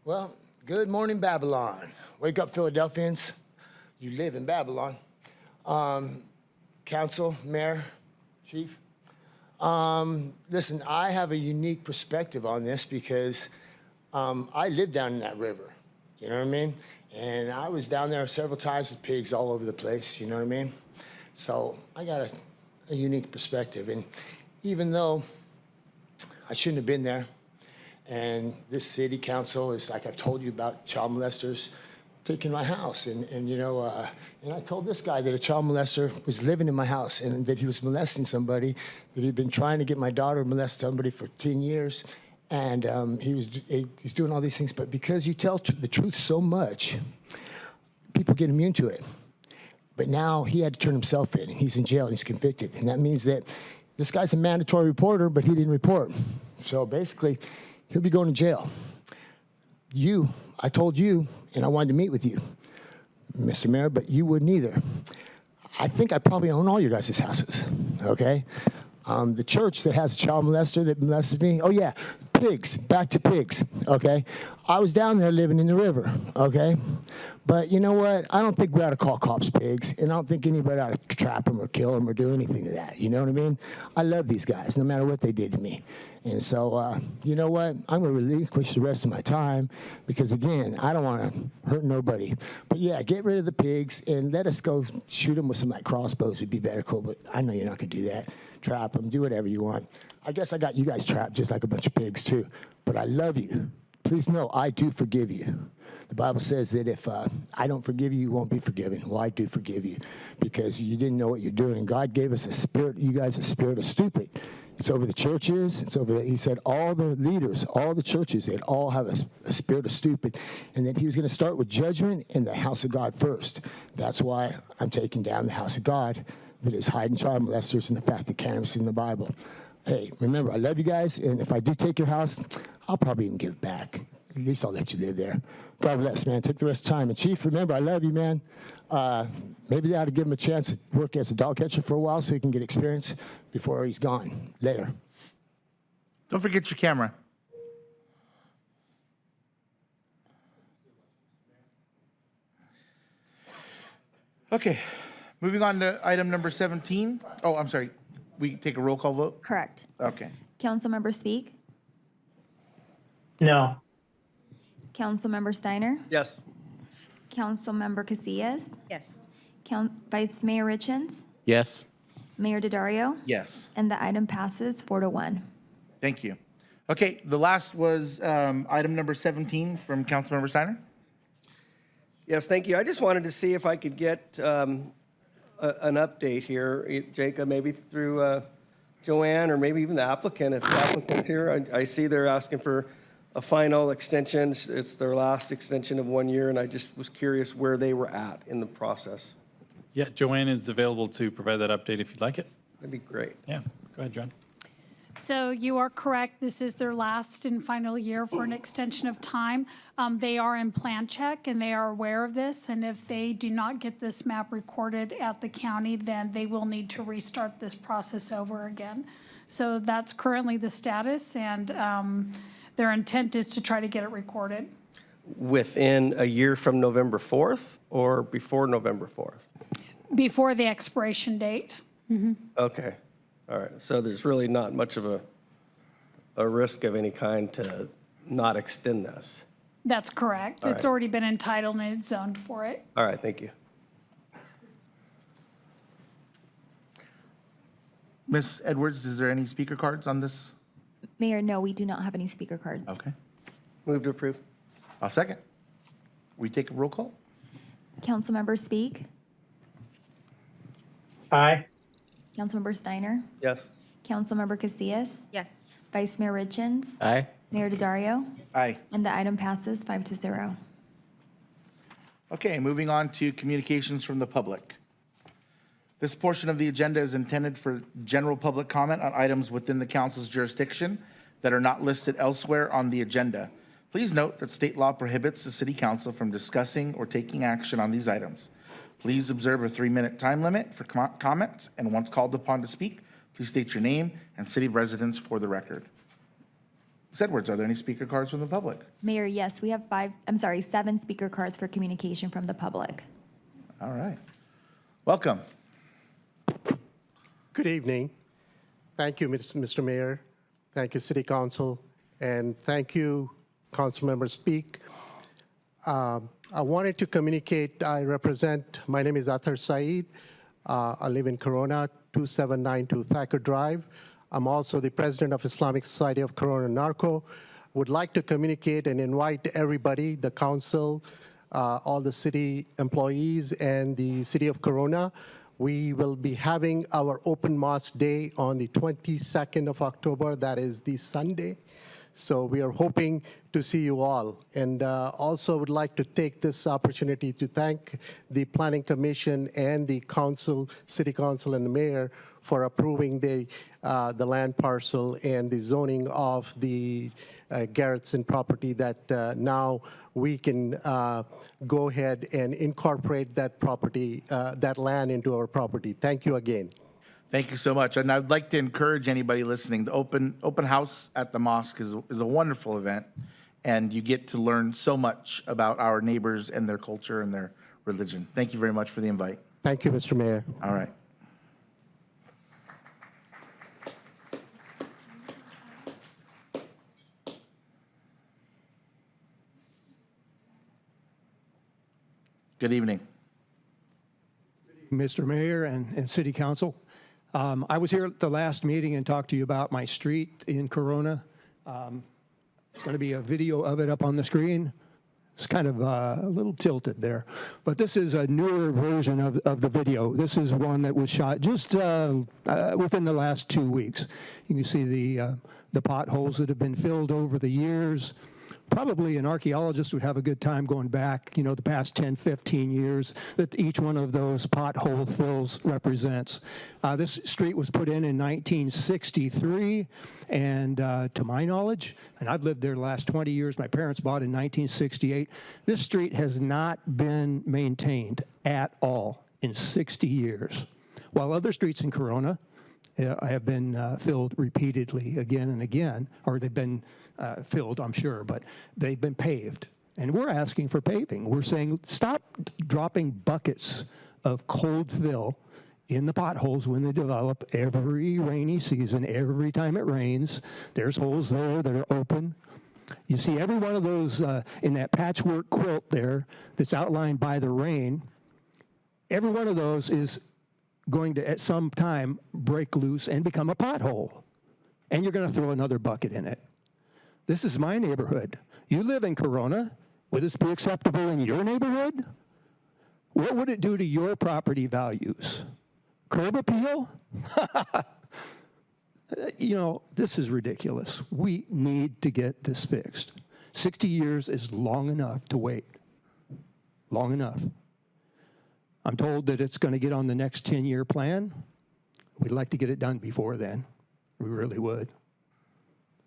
Well, good morning, Babylon. Wake up, Philadelphians. You live in Babylon. Council, Mayor, Chief. Listen, I have a unique perspective on this because I live down in that river. You know what I mean? And I was down there several times with pigs all over the place. You know what I mean? So I got a unique perspective. And even though I shouldn't have been there, and this city council is, like I've told you about, child molesters taking my house. And I told this guy that a child molester was living in my house and that he was molesting somebody, that he'd been trying to get my daughter to molest somebody for 10 years. And he's doing all these things. But because you tell the truth so much, people get immune to it. But now he had to turn himself in. He's in jail and he's convicted. And that means that this guy's a mandatory reporter, but he didn't report. So basically, he'll be going to jail. I told you, and I wanted to meet with you, Mr. Mayor, but you wouldn't either. I think I probably own all your guys' houses, okay? The church that has a child molester that molested me, oh yeah, pigs, back to pigs, okay? I was down there living in the river, okay? But you know what? I don't think we ought to call cops pigs, and I don't think anybody ought to trap them or kill them or do anything to that, you know what I mean? I love these guys, no matter what they did to me. And so, you know what? I'm going to relinquish the rest of my time because, again, I don't want to hurt nobody. But, yeah, get rid of the pigs and let us go shoot them with some, like, crossbows would be better cool. But I know you're not going to do that. Trap them. Do whatever you want. I guess I got you guys trapped just like a bunch of pigs, too. But I love you. Please know I do forgive you. The Bible says that if I don't forgive you, you won't be forgiven. Well, I do forgive you because you didn't know what you're doing. And God gave us a spirit, you guys, a spirit of stupid. It's over the churches. It's over he said all the leaders, all the churches, they'd all have a spirit of stupid. And then he was going to start with judgment in the house of God first. That's why I'm taking down the house of God that is hiding child molesters and the fact that cannabis is in the Bible. Hey, remember, I love you guys. And if I do take your house, I'll probably even give it back. At least I'll let you live there. God bless, man. Take the rest of the time. And Chief, remember, I love you, man. Maybe they ought to give him a chance to work as a dog catcher for a while so he can get experience before he's gone. Later. Don't forget your camera. Okay, moving on to item number 17. Oh, I'm sorry. We take a roll call vote? Correct. Okay. Councilmember Speak, No. Councilmember Steiner, Yes. Councilmember Casillas, Yes. Vice Mayor Richens, Yes. Mayor Daddario, Yes. and the item passes 4-1. Thank you. Okay, the last was item number 17 from Councilmember Steiner. Yes, thank you. I just wanted to see if I could get an update here, Jacob, maybe through Joanne or maybe even the applicant, if the applicant's here. I see they're asking for a final extension. It's their last extension of 1 year, and I just was curious where they were at in the process. Yeah, Joanne is available to provide that update if you'd like it. That'd be great. Yeah, go ahead, John. So you are correct. This is their last and final year for an extension of time. They are in plan check and they are aware of this. And if they do not get this map recorded at the county, then they will need to restart this process over again. So that's currently the status, and their intent is to try to get it recorded. Within a year from November 4th or before November 4th? Before the expiration date. Okay, all right. So there's really not much of a risk of any kind to not extend this. That's correct. All It's right. already been entitled and it's zoned for it. All right, thank you. Ms. Edwards, is there any speaker cards on this? Mayor, no, we do not have any speaker cards. Okay. Move to approve. I'll second. We take a roll call? Councilmember Speak, Aye. Councilmember Steiner, Yes. Councilmember Casillas, Yes. Vice Mayor Richens, Aye. Mayor Daddario, Aye. and the item passes 5-0. Okay, moving on to communications from the public. This portion of the agenda is intended for general public comment on items within the council's jurisdiction that are not listed elsewhere on the agenda. Please note that state law prohibits the city council from discussing or taking action on these items. Please observe a 3-minute time limit for comments, and once called upon to speak, please state your name and city of residence for the record. Ms. Edwards, are there any speaker cards from the public? Mayor, yes, we have 7 speaker cards for communication from the public. All right. Welcome. Good evening. Thank you, Mr. Mayor. Thank you, City Council, and thank you, Councilmember Speak. I wanted to communicate, my name is Athar Saeed. I live in Corona, 2792 Thacker Drive. I'm also the president of Islamic Society of Corona Narco. Would like to communicate and invite everybody, the council, all the city employees, and the city of Corona. We will be having our open mosque day on the 22nd of October. That is the Sunday. So we are hoping to see you all. And also would like to take this opportunity to thank the Planning Commission and the council, City Council and the mayor for approving the land parcel and the zoning of the Garrettson property that now we can go ahead and incorporate that property, that land into our property. Thank you again. Thank you so much. And I'd like to encourage anybody listening, the open house at the mosque is a wonderful event, and you get to learn so much about our neighbors and their culture and their religion. Thank you very much for the invite. Thank you, Mr. Mayor. All right. Good evening. Mr. Mayor and City Council. I was here at the last meeting and talked to you about my street in Corona. There's going to be a video of it up on the screen. It's kind of a little tilted there. But this is a newer version of the video. This is one that was shot just within the last 2 weeks. You can see the potholes that have been filled over the years. Probably an archaeologist would have a good time going back, the past 10, 15 years that each one of those pothole fills represents. This street was put in 1963, and to my knowledge, and I've lived there the last 20 years, my parents bought in 1968, this street has not been maintained at all in 60 years. While other streets in Corona have been filled repeatedly again and again, or they've been filled, I'm sure, but they've been paved. And we're asking for paving. We're saying stop dropping buckets of cold fill in the potholes when they develop every rainy season. Every time it rains, there's holes there that are open. You see every one of those in that patchwork quilt there that's outlined by the rain, every one of those is going to at some time break loose and become a pothole. And you're going to throw another bucket in it. This is my neighborhood. You live in Corona. Would this be acceptable in your neighborhood? What would it do to your property values? Curb appeal? This is ridiculous. We need to get this fixed. 60 years is long enough to wait. Long enough. I'm told that it's going to get on the next 10-year plan. We'd like to get it done before then. We really would.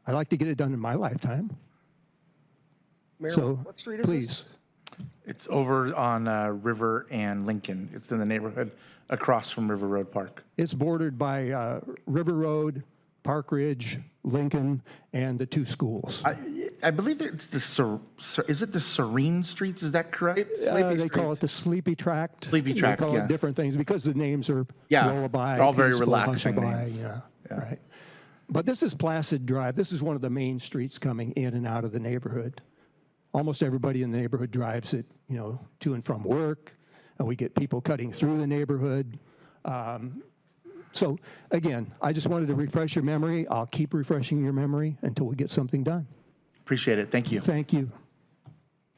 I'd like to get it done in my lifetime. Mayor, So, what street is please. this? It's over on River and Lincoln. It's in the neighborhood across from River Road Park. It's bordered by River Road, Park Ridge, Lincoln, and the 2 schools. I believe that it's is it the Serene Streets? Is that correct? They call it the Sleepy Tract. Sleepy Tract, They call yeah. it different things because the names are Yeah, lullaby. they're all very peaceful, relaxing hushaby, names. Right. But this is Placid Drive. This is one of the main streets coming in and out of the neighborhood. Almost everybody in the neighborhood drives it, to and from work. And we get people cutting through the neighborhood. So again, I just wanted to refresh your memory. I'll keep refreshing your memory until we get something done. Appreciate it. Thank you. Thank you.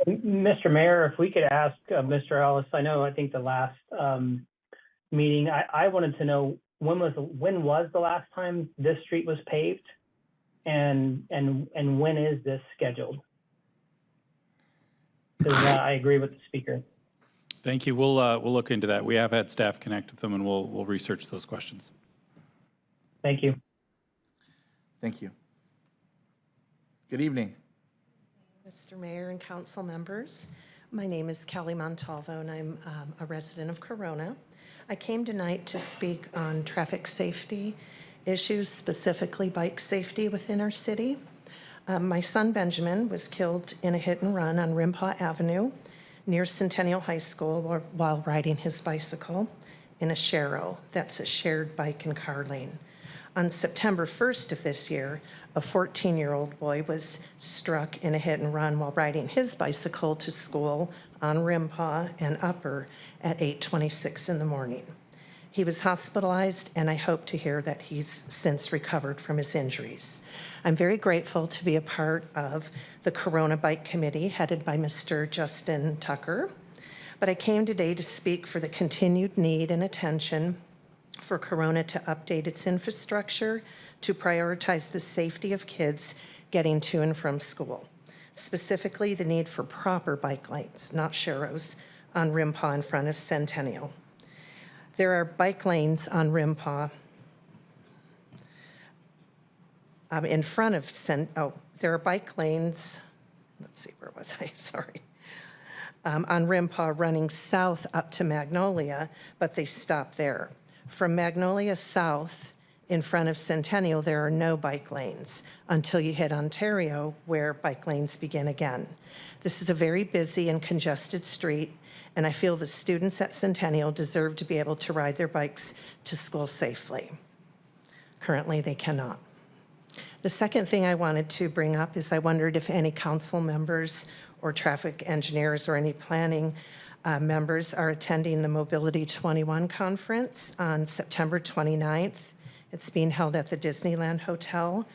Mr. Mayor, if we could ask Mr. Ellis, I think the last meeting, I wanted to know when was the last time this street was paved, and when is this scheduled? Because I agree with the speaker. Thank you. We'll look into that. We have had staff connect with them, and we'll research those questions. Thank you. Thank you. Good evening. Mr. Mayor and council members, my name is Kelly Montalvo, and I'm a resident of Corona. I came tonight to speak on traffic safety issues, specifically bike safety within our city. My son Benjamin was killed in a hit and run on Rimpaw Avenue near Centennial High School while riding his bicycle in a Sharrow. That's a shared bike and car lane. On September 1st of this year, a 14-year-old boy was struck in a hit and run while riding his bicycle to school on Rimpaw and Upper at 8:26 in the morning. He was hospitalized, and I hope to hear that he's since recovered from his injuries. I'm very grateful to be a part of the Corona Bike Committee headed by Mr. Justin Tucker, but I came today to speak for the continued need and attention for Corona to update its infrastructure to prioritize the safety of kids getting to and from school, specifically the need for proper bike lanes, not Sharrows, on Rimpaw in front of Centennial. There are bike lanes on Rimpaw in front of there are bike lanes, let's see, where was I? Sorry. On Rimpaw running south up to Magnolia, but they stop there. From Magnolia south in front of Centennial, there are no bike lanes until you hit Ontario, where bike lanes begin again. This is a very busy and congested street, and I feel the students at Centennial deserve to be able to ride their bikes to school safely. Currently, they cannot. The second thing I wanted to bring up is I wondered if any council members or traffic engineers or any planning members are attending the Mobility 21 conference on September 29th. It's being held at the Disneyland Hotel.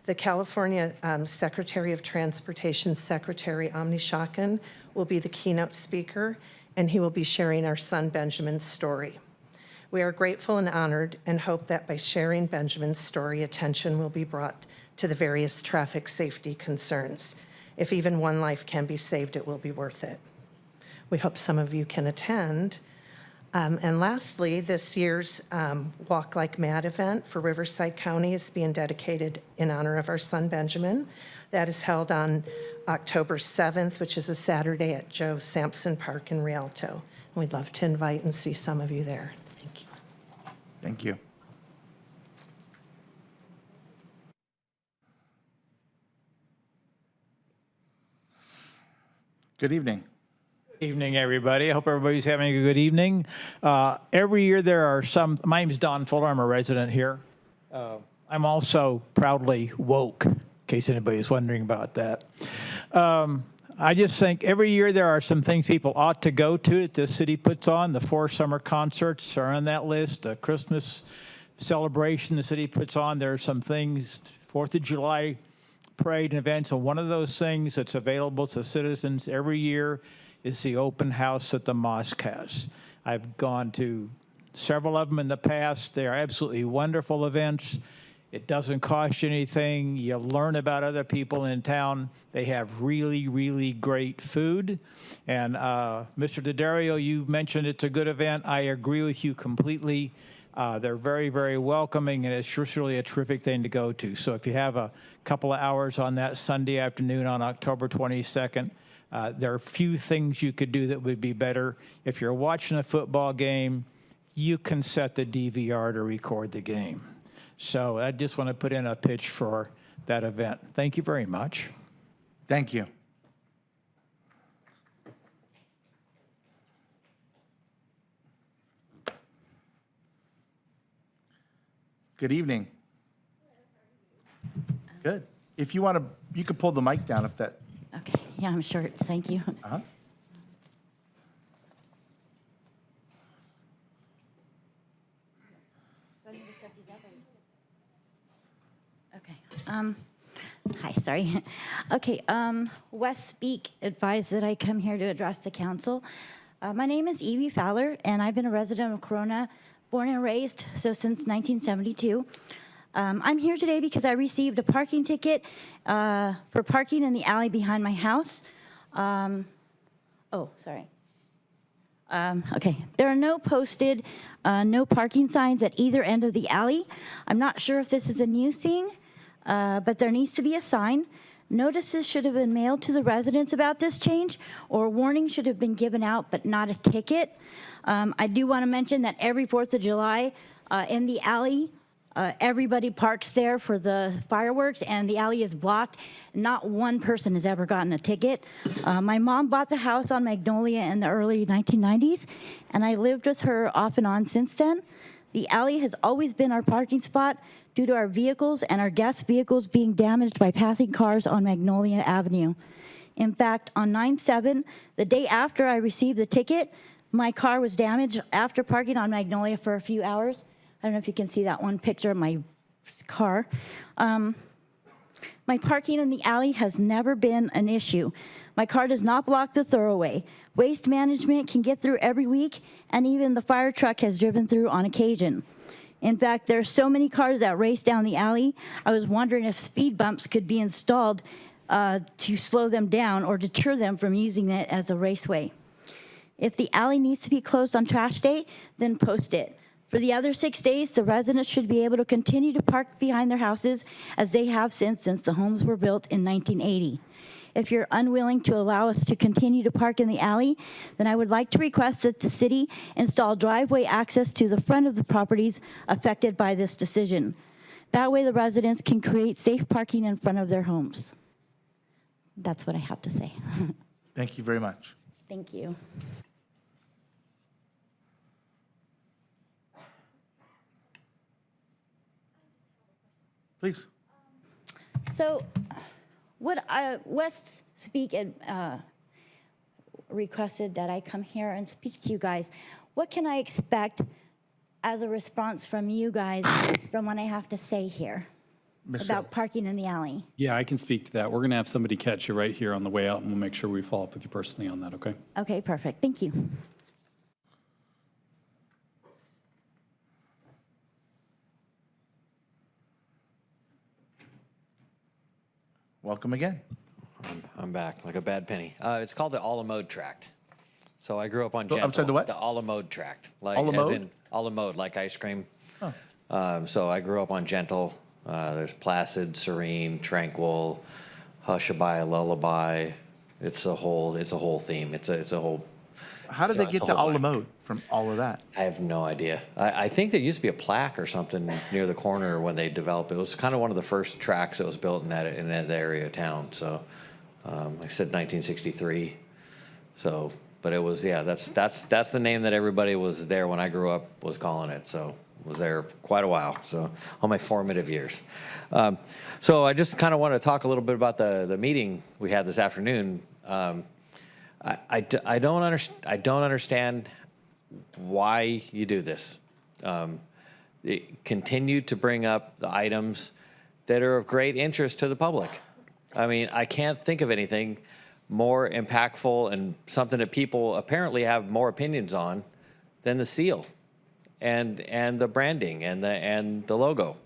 The California Secretary of Transportation, Secretary Omni Shakan, will be the keynote speaker, and he will be sharing our son Benjamin's story. We are grateful and honored and hope that by sharing Benjamin's story, attention will be brought to the various traffic safety concerns. If even one life can be saved, it will be worth it. We hope some of you can attend. And lastly, this year's Walk Like Mad event for Riverside County is being dedicated in honor of our son Benjamin. That is held on October 7th, which is a Saturday at Joe Sampson Park in Rialto. And we'd love to invite and see some of you there. Thank you. Thank you. Good evening. Evening, everybody. I hope everybody's having a good evening. Every year there are some, my name is Don Fuller, I'm a resident here. I'm also proudly woke, in case anybody's wondering about that. I just think every year there are some things people ought to go to that the city puts on. The 4 summer concerts are on that list. The Christmas celebration the city puts on. There are some things, 4th of July parade and events. And one of those things that's available to citizens every year is the open house that the mosque has. I've gone to several of them in the past. They are absolutely wonderful events. It doesn't cost you anything. You learn about other people in town. They have really, really great food. And Mr. Daddario, you mentioned it's a good event. I agree with you completely. They're very, very welcoming, and it's just really a terrific thing to go to. So if you have a couple of hours on that Sunday afternoon on October 22nd, there are few things you could do that would be better. If you're watching a football game, you can set the DVR to record the game. So I just want to put in a pitch for that event. Thank you very much. Thank you. Good evening. Good. If you want to, you could pull the mic down if that. Okay, yeah, I'm short. Thank you. Uh-huh. Okay. Hi, sorry. Okay, West Speak advised that I come here to address the council. My name is Evie Fowler, and I've been a resident of Corona, born and raised, so since 1972. I'm here today because I received a parking ticket for parking in the alley behind my house. Sorry. Okay, there are no posted, no parking signs at either end of the alley. I'm not sure if this is a new thing, but there needs to be a sign. Notices should have been mailed to the residents about this change, or a warning should have been given out, but not a ticket. I do want to mention that every 4th of July in the alley, everybody parks there for the fireworks, and the alley is blocked. Not one person has ever gotten a ticket. My mom bought the house on Magnolia in the early 1990s, and I lived with her off and on since then. The alley has always been our parking spot due to our vehicles and our guests' vehicles being damaged by passing cars on Magnolia Avenue. In fact, on 9/7, the day after I received the ticket, my car was damaged after parking on Magnolia for a few hours. I don't know if you can see that one picture of my car. My parking in the alley has never been an issue. My car does not block the thoroughway. Waste management can get through every week, and even the fire truck has driven through on occasion. In fact, there are so many cars that race down the alley, I was wondering if speed bumps could be installed to slow them down or deter them from using it as a raceway. If the alley needs to be closed on trash day, then post it. For the other 6 days, the residents should be able to continue to park behind their houses as they have since the homes were built in 1980. If you're unwilling to allow us to continue to park in the alley, then I would like to request that the city install driveway access to the front of the properties affected by this decision. That way the residents can create safe parking in front of their homes. That's what I have to say. Thank you very much. Thank you. Please. So, what West Speak requested that I come here and speak to you guys. What can I expect as a response from you guys from what I have to say here about parking in the alley? Yeah, I can speak to that. We're going to have somebody catch you right here on the way out, and we'll make sure we follow up with you personally on that, okay? Okay, perfect. Thank you. Welcome again. I'm back like a bad penny. It's called the a la mode tract. So I grew up on Oh, Gentle. I'm sorry, the what? The a la mode tract. Like, A la as mode? in a la mode, like ice cream. Oh. So I grew up on Gentle. There's Placid, Serene, Tranquil, Hushabye, Lullaby. It's a whole theme. It's a whole. How did so they it's get a to whole a la vibe. mode from all of that? I have no idea. I think there used to be a plaque or something near the corner when they developed it. It was kind of one of the first tracks that was built in that area of town. So, like I said, 1963. So, but it was, yeah, that's the name that everybody was there when I grew up was calling it. So was there quite a while. So all my formative years. So I just kind of want to talk a little bit about the meeting we had this afternoon. I don't understand why you do this. Continue to bring up the items that are of great interest to the public. I mean, I can't think of anything more impactful and something that people apparently have more opinions on than the seal and the branding and the logo.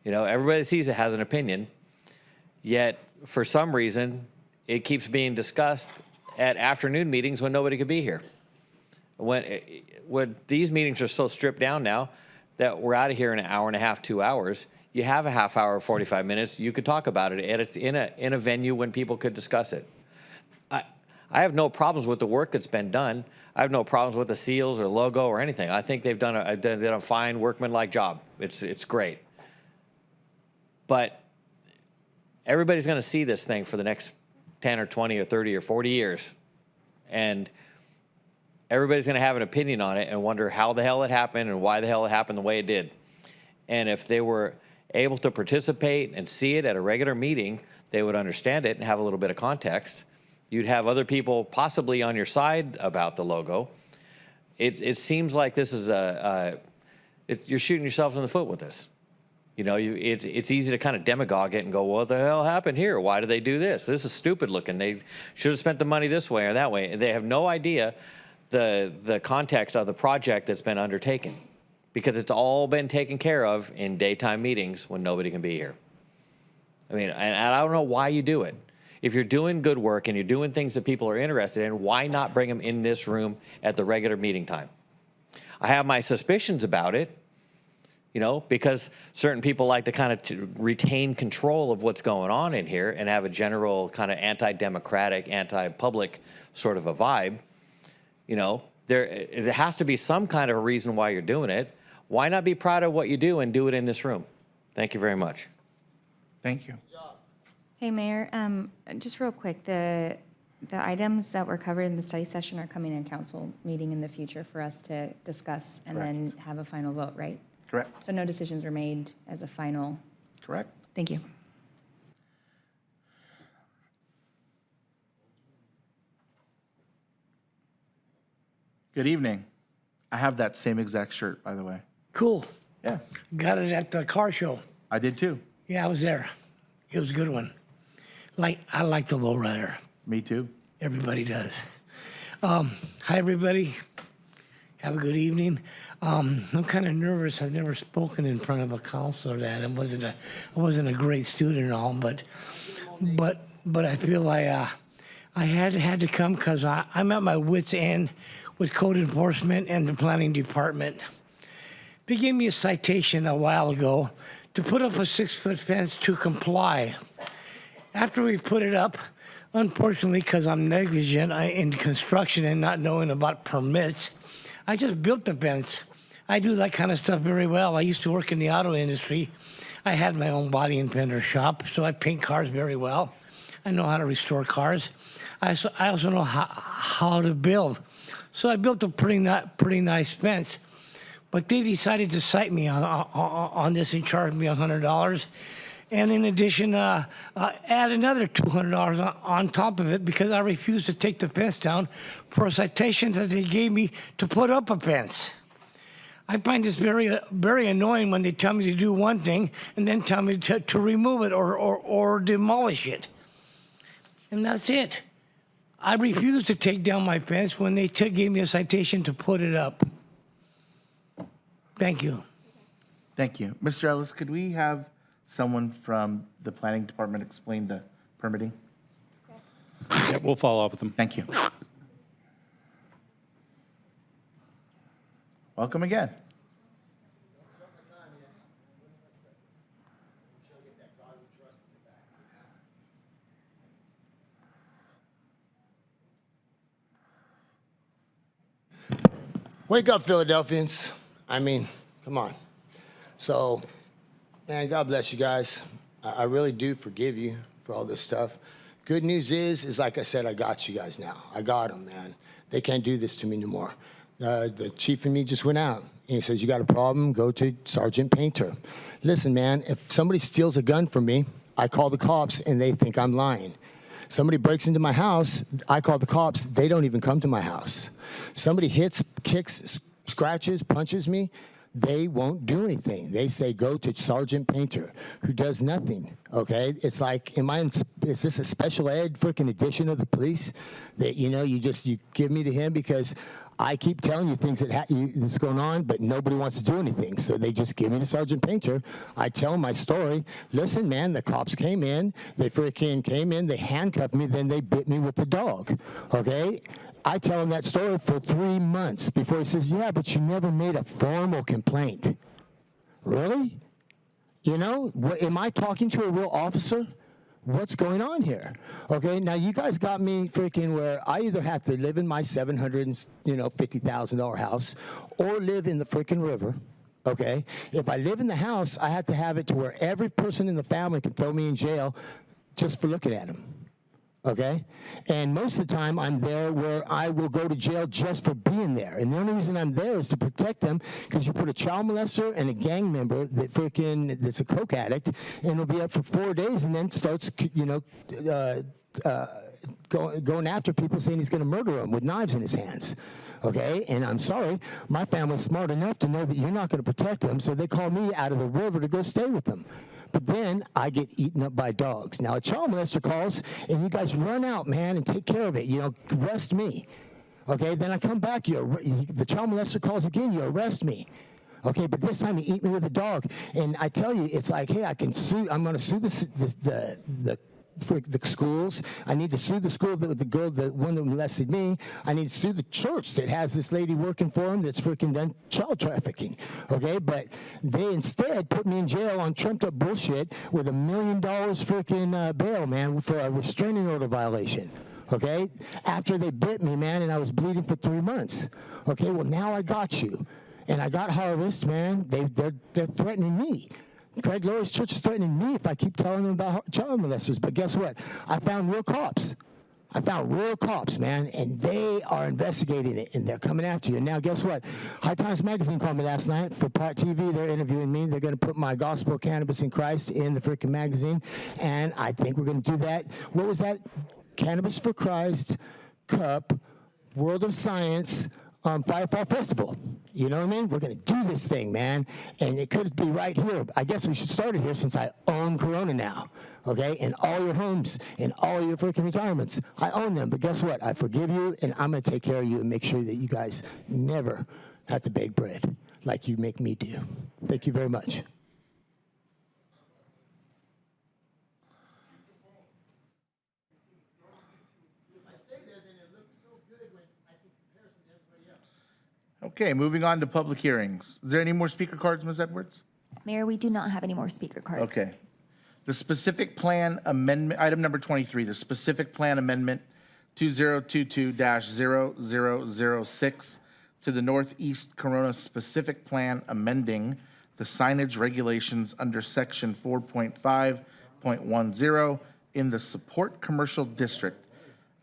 You know, everybody that sees it has an opinion, yet for some reason it keeps being discussed at afternoon meetings when nobody could be here. When these meetings are so stripped down now that we're out of here in an hour and a half, 2 hours, you have a half hour, 45 minutes, you could talk about it, and it's in a venue when people could discuss it. I have no problems with the work that's been done. I have no problems with the seals or logo or anything. I think they've done a fine workmanlike job. It's great. But everybody's going to see this thing for the next 10 or 20 or 30 or 40 years. And everybody's going to have an opinion on it and wonder how the hell it happened and why the hell it happened the way it did. And if they were able to participate and see it at a regular meeting, they would understand it and have a little bit of context. You'd have other people possibly on your side about the logo. It seems like this is you're shooting yourself in the foot with this. You know, it's easy to kind of demagogue it and go, what the hell happened here? Why did they do this? This is stupid looking. They should have spent the money this way or that way. And they have no idea the context of the project that's been undertaken, because it's all been taken care of in daytime meetings when nobody can be here. I mean, and I don't know why you do it. If you're doing good work and you're doing things that people are interested in, why not bring them in this room at the regular meeting time? I have my suspicions about it, you know, because certain people like to kind of retain control of what's going on in here and have a general kind of anti-democratic, anti-public sort of a vibe. You know, there has to be some kind of a reason why you're doing it. Why not be proud of what you do and do it in this room? Thank you very much. Thank you. Hey, Mayor, just real quick, the items that were covered in the study session are coming in council meeting in the future for us to discuss and then have a final vote, right? Correct. So no decisions were made as a final. Correct. Thank you. Good evening. I have that same exact shirt, by the way. Cool. Yeah. Got it at the car show. I did too. Yeah, I was there. It was a good one. I like the lowrider. Me too. Everybody does. Hi, everybody. Have a good evening. I'm kind of nervous. I've never spoken in front of a counselor. That I wasn't a great student and all, but I feel I had to come because I'm at my wit's end with code enforcement and the planning department. They gave me a citation a while ago to put up a 6-foot fence to comply. After we put it up, unfortunately, because I'm negligent in construction and not knowing about permits, I just built the fence. I do that kind of stuff very well. I used to work in the auto industry. I had my own body and fender shop, so I paint cars very well. I know how to restore cars. I also know how to build. So I built a pretty nice fence. But they decided to cite me on this and charge me $100. And in addition, add another $200 on top of it because I refused to take the fence down for a citation that they gave me to put up a fence. I find this very, very annoying when they tell me to do one thing and then tell me to remove it or demolish it. And that's it. I refused to take down my fence when they gave me a citation to put it up. Thank you. Thank you. Mr. Ellis, could we have someone from the planning department explain the permitting? Yeah, we'll follow up with them. Thank you. Welcome again. Wake up, Philadelphians. I mean, come on. So, man, God bless you guys. I really do forgive you for all this stuff. Good news is like I said, I got you guys now. I got them, man. They can't do this to me anymore. The chief and me just went out. And he says, you got a problem, go to Sergeant Painter. Listen, man, if somebody steals a gun from me, I call the cops and they think I'm lying. Somebody breaks into my house, I call the cops, they don't even come to my house. Somebody hits, kicks, scratches, punches me, they won't do anything. They say, go to Sergeant Painter, who does nothing, okay? It's like, is this a special ed freaking edition of the police that, you know, you give me to him because I keep telling you things that's going on, but nobody wants to do anything. So they just give me to Sergeant Painter. I tell my story. Listen, man, the cops came in. They freaking came in. They handcuffed me. Then they bit me with the dog, okay? I tell him that story for 3 months before he says, yeah, but you never made a formal complaint. Really? You know, am I talking to a real officer? What's going on here? Okay, now you guys got me freaking where I either have to live in my $750,000 house or live in the freaking river. Okay, if I live in the house, I have to have it to where every person in the family can throw me in jail just for looking at them. Okay? And most of the time, I'm there where I will go to jail just for being there. And the only reason I'm there is to protect them because you put a child molester and a gang member that's a coke addict and will be up for 4 days and then starts, going after people saying he's going to murder them with knives in his hands. Okay, and I'm sorry, my family's smart enough to know that you're not going to protect them, so they call me out of the river to go stay with them. But then I get eaten up by dogs. Now a child molester calls, and you guys run out, man, and take care of it. You know, arrest me. Okay, then I come back, the child molester calls again, you arrest me. Okay, but this time you eat me with a dog. And I tell you, it's like, hey, I'm going to sue the schools. I need to sue the school, the one that molested me. I need to sue the church that has this lady working for him that's freaking done child trafficking. Okay, but they instead put me in jail on trumped up bullshit with $1 million freaking bail, man, for a restraining order violation. Okay, after they bit me, man, and I was bleeding for 3 months. Okay, well now I got you, and I got Harvest, man. They're threatening me. Craig Lowry's church is threatening me if I keep telling them about child molesters. But guess what? I found real cops. I found real cops, man, and they are investigating it, and they're coming after you. And now guess what? High Times Magazine called me last night for Part TV. They're interviewing me. They're going to put my Gospel Cannabis in Christ in the freaking magazine, and I think we're going to do that. What was that? Cannabis for Christ Cup, World of Science, Firefall Festival. You know what I mean? We're going to do this thing, man. And it could be right here. I guess we should start it here since I own Corona now. Okay? And all your homes and all your freaking retirements. I own them. But guess what? I forgive you, and I'm going to take care of you and make sure that you guys never have to bake bread like you make me do. Thank you very much. Okay, moving on to public hearings. Is there any more speaker cards, Ms. Edwards? Mayor, we do not have any more speaker cards. Okay. The specific plan amendment, item number 23, the specific plan amendment 2022-0006 to the Northeast Corona specific plan amending the signage regulations under section 4.5.10 in the support commercial district.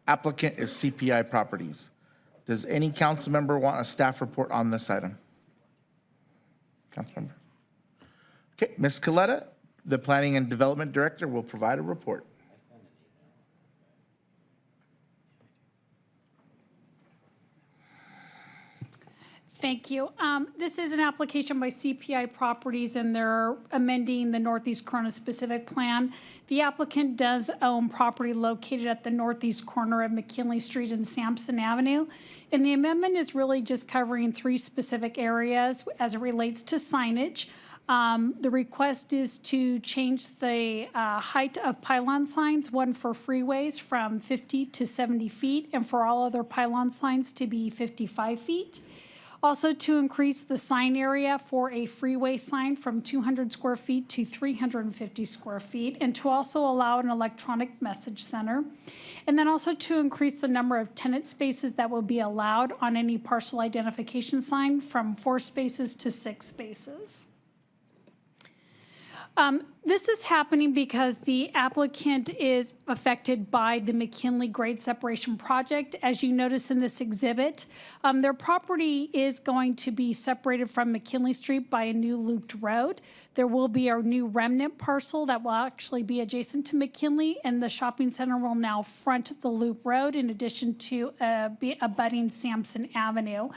Applicant is CPI Properties. Does any council member want a staff report on this item? Council member. Okay, Ms. Coletta, the Planning and Development Director, will provide a report. Thank you. This is an application by CPI Properties, and they're amending the Northeast Corona specific plan. The applicant does own property located at the northeast corner of McKinley Street and Sampson Avenue. And the amendment is really just covering 3 specific areas as it relates to signage. The request is to change the height of pylon signs, one for freeways from 50 to 70 feet, and for all other pylon signs to be 55 feet. Also to increase the sign area for a freeway sign from 200 square feet to 350 square feet, and to also allow an electronic message center. And then also to increase the number of tenant spaces that will be allowed on any parcel identification sign from 4 spaces to 6 spaces. This is happening because the applicant is affected by the McKinley Grade Separation Project. As you notice in this exhibit, their property is going to be separated from McKinley Street by a new looped road. There will be a new remnant parcel that will actually be adjacent to McKinley, and the shopping center will now front the loop road in addition to abutting Sampson Avenue.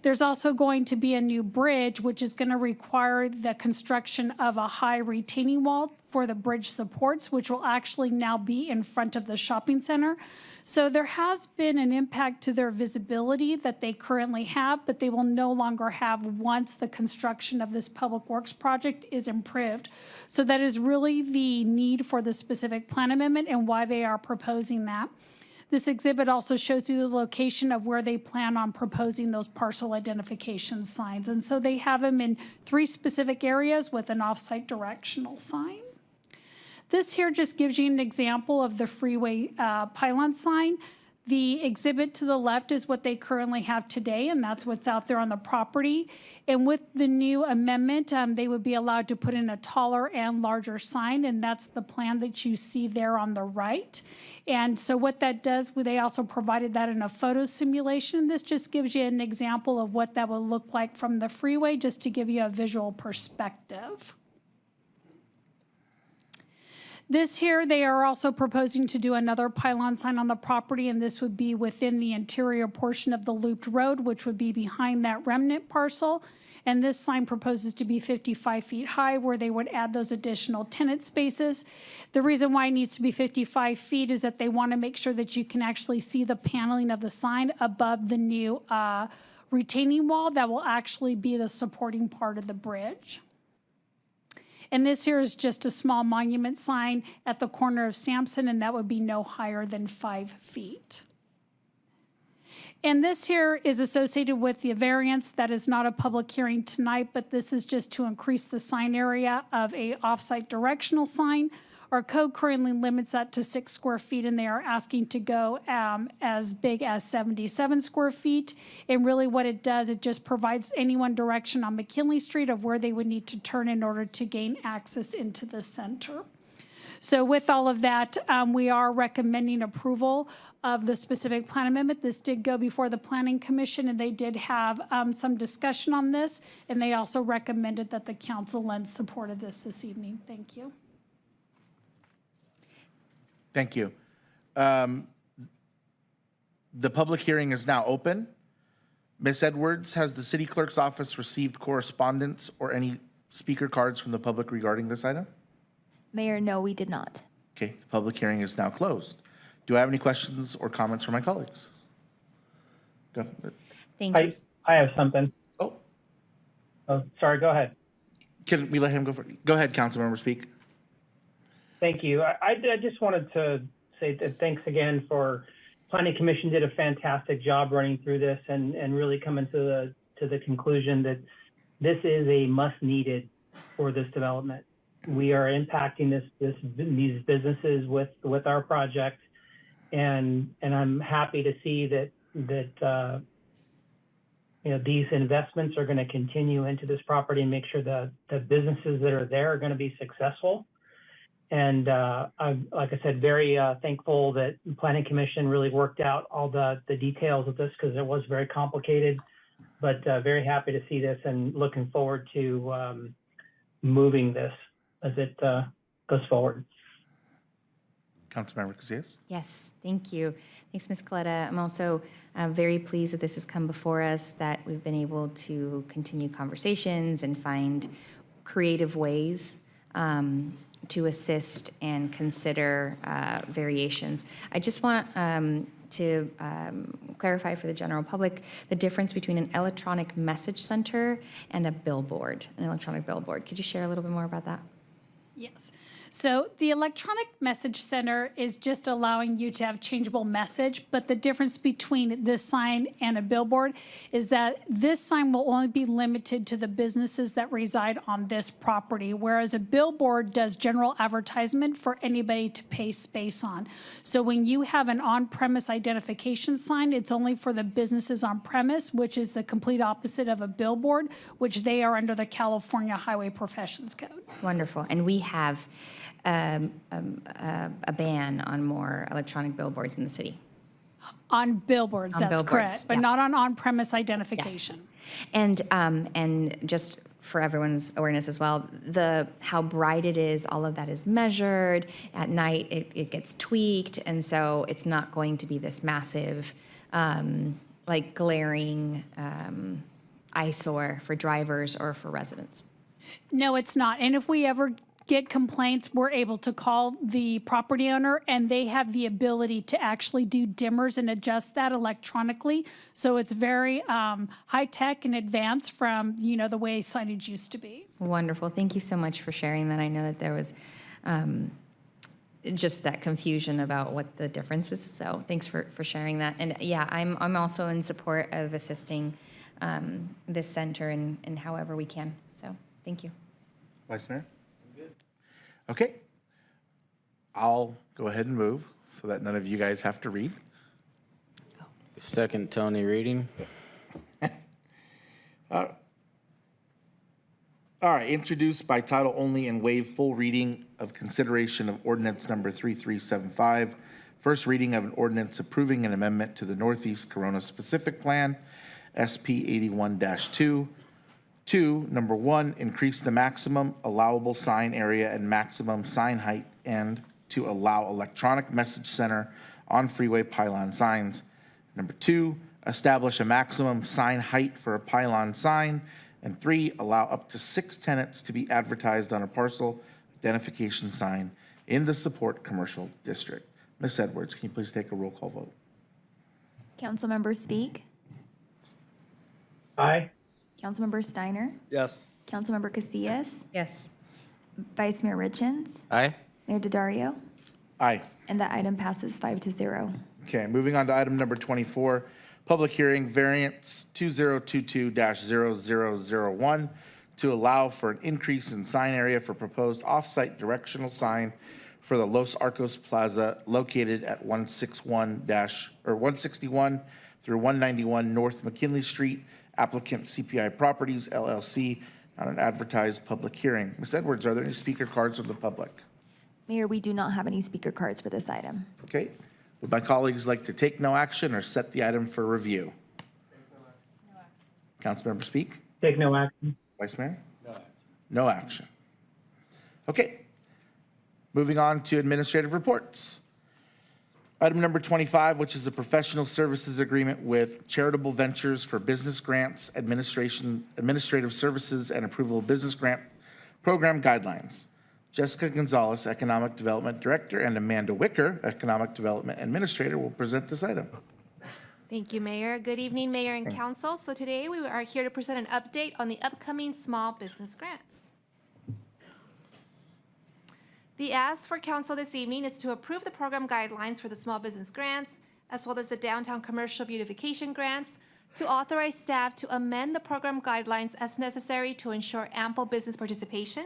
There's also going to be a new bridge, which is going to require the construction of a high retaining wall for the bridge supports, which will actually now be in front of the shopping center. So there has been an impact to their visibility that they currently have, but they will no longer have once the construction of this public works project is improved. So that is really the need for the specific plan amendment and why they are proposing that. This exhibit also shows you the location of where they plan on proposing those parcel identification signs. And so they have them in 3 specific areas with an off-site directional sign. This here just gives you an example of the freeway pylon sign. The exhibit to the left is what they currently have today, and that's what's out there on the property. And with the new amendment, they would be allowed to put in a taller and larger sign, and that's the plan that you see there on the right. And so what that does, they also provided that in a photo simulation. This just gives you an example of what that would look like from the freeway, just to give you a visual perspective. This here, they are also proposing to do another pylon sign on the property, and this would be within the interior portion of the looped road, which would be behind that remnant parcel. And this sign proposes to be 55 feet high, where they would add those additional tenant spaces. The reason why it needs to be 55 feet is that they want to make sure that you can actually see the paneling of the sign above the new retaining wall that will actually be the supporting part of the bridge. And this here is just a small monument sign at the corner of Sampson, and that would be no higher than 5 feet. And this here is associated with the variance. That is not a public hearing tonight, but this is just to increase the sign area of a off-site directional sign. Our code currently limits that to 6 square feet, and they are asking to go as big as 77 square feet. And really what it does, it just provides anyone direction on McKinley Street of where they would need to turn in order to gain access into the center. So with all of that, we are recommending approval of the specific plan amendment. This did go before the Planning Commission, and they did have some discussion on this, and they also recommended that the council lend support of this evening. Thank you. Thank you. The public hearing is now open. Ms. Edwards, has the city clerk's office received correspondence or any speaker cards from the public regarding this item? Mayor, no, we did not. Okay, the public hearing is now closed. Do I have any questions or comments from my colleagues? Go. Thank you. I have something. Oh, sorry, go ahead. Can we let him go first? Go ahead, Councilmember, speak. Thank you. I just wanted to say that thanks again for Planning Commission did a fantastic job running through this and really coming to the conclusion that this is a must needed for this development. We are impacting these businesses with our project, and I'm happy to see that these investments are going to continue into this property and make sure the businesses that are there are going to be successful. And I'm, like I said, very thankful that the Planning Commission really worked out all the details of this because it was very complicated, but very happy to see this and looking forward to moving this as it goes forward. Councilmember Casillas? Yes, thank you. Thanks, Ms. Coletta. I'm also very pleased that this has come before us, that we've been able to continue conversations and find creative ways to assist and consider variations. I just want to clarify for the general public the difference between an electronic message center and a billboard, an electronic billboard. Could you share a little bit more about that? Yes. So the electronic message center is just allowing you to have changeable message, but the difference between this sign and a billboard is that this sign will only be limited to the businesses that reside on this property, whereas a billboard does general advertisement for anybody to pay space on. So when you have an on-premise identification sign, it's only for the businesses on premise, which is the complete opposite of a billboard, which they are under the California Highway Professions Code. Wonderful. And we have a ban on more electronic billboards in the city. On billboards, On that's billboards, correct, but yeah. not on on-premise identification. And just for everyone's awareness as well, how bright it is, all of that is measured. At night, it gets tweaked, and so it's not going to be this massive, like glaring eyesore for drivers or for residents. No, it's not. And if we ever get complaints, we're able to call the property owner, and they have the ability to actually do dimmers and adjust that electronically. So it's very high tech and advanced from, the way signage used to be. Wonderful. Thank you so much for sharing that. I know that there was just that confusion about what the difference was. So thanks for sharing that. And yeah, I'm also in support of assisting this center in however we can. So thank you. Vice Mayor? Okay. I'll go ahead and move so that none of you guys have to read. Second, Tony reading. All right, introduced by title only and waive full reading of consideration of ordinance number 3375, first reading of an ordinance approving an amendment to the Northeast Corona Specific Plan, SP 81-2. 2, number 1, increase the maximum allowable sign area and maximum sign height and to allow electronic message center on freeway pylon signs. Number 2, establish a maximum sign height for a pylon sign. And 3, allow up to 6 tenants to be advertised on a parcel identification sign in the support commercial district. Ms. Edwards, can you please take a roll call vote? Councilmember Speak. Aye. Councilmember Steiner. Yes. Councilmember Casillas. Yes. Vice Mayor Richens. Aye. Mayor Daddario. Aye. And that item passes 5-0. Okay, moving on to item number 24, public hearing variance 2022-0001 to allow for an increase in sign area for proposed off-site directional sign for the Los Arcos Plaza located at 161 through 191 North McKinley Street, applicant CPI Properties LLC, on an advertised public hearing. Ms. Edwards, are there any speaker cards from the public? Mayor, we do not have any speaker cards for this item. Okay, would my colleagues like to take no action or set the item for review? Councilmember Speak? Take no action. Vice Mayor? No action. Okay. Moving on to administrative reports. Item number 25, which is a professional services agreement with Charitable Ventures for business grants, administrative services, and approval of business grant program guidelines. Jessica Gonzalez, Economic Development Director, and Amanda Wicker, Economic Development Administrator, will present this item. Thank you, Mayor. Good evening, Mayor and Council. So today we are here to present an update on the upcoming small business grants. The ask for Council this evening is to approve the program guidelines for the small business grants, as well as the downtown commercial beautification grants, to authorize staff to amend the program guidelines as necessary to ensure ample business participation,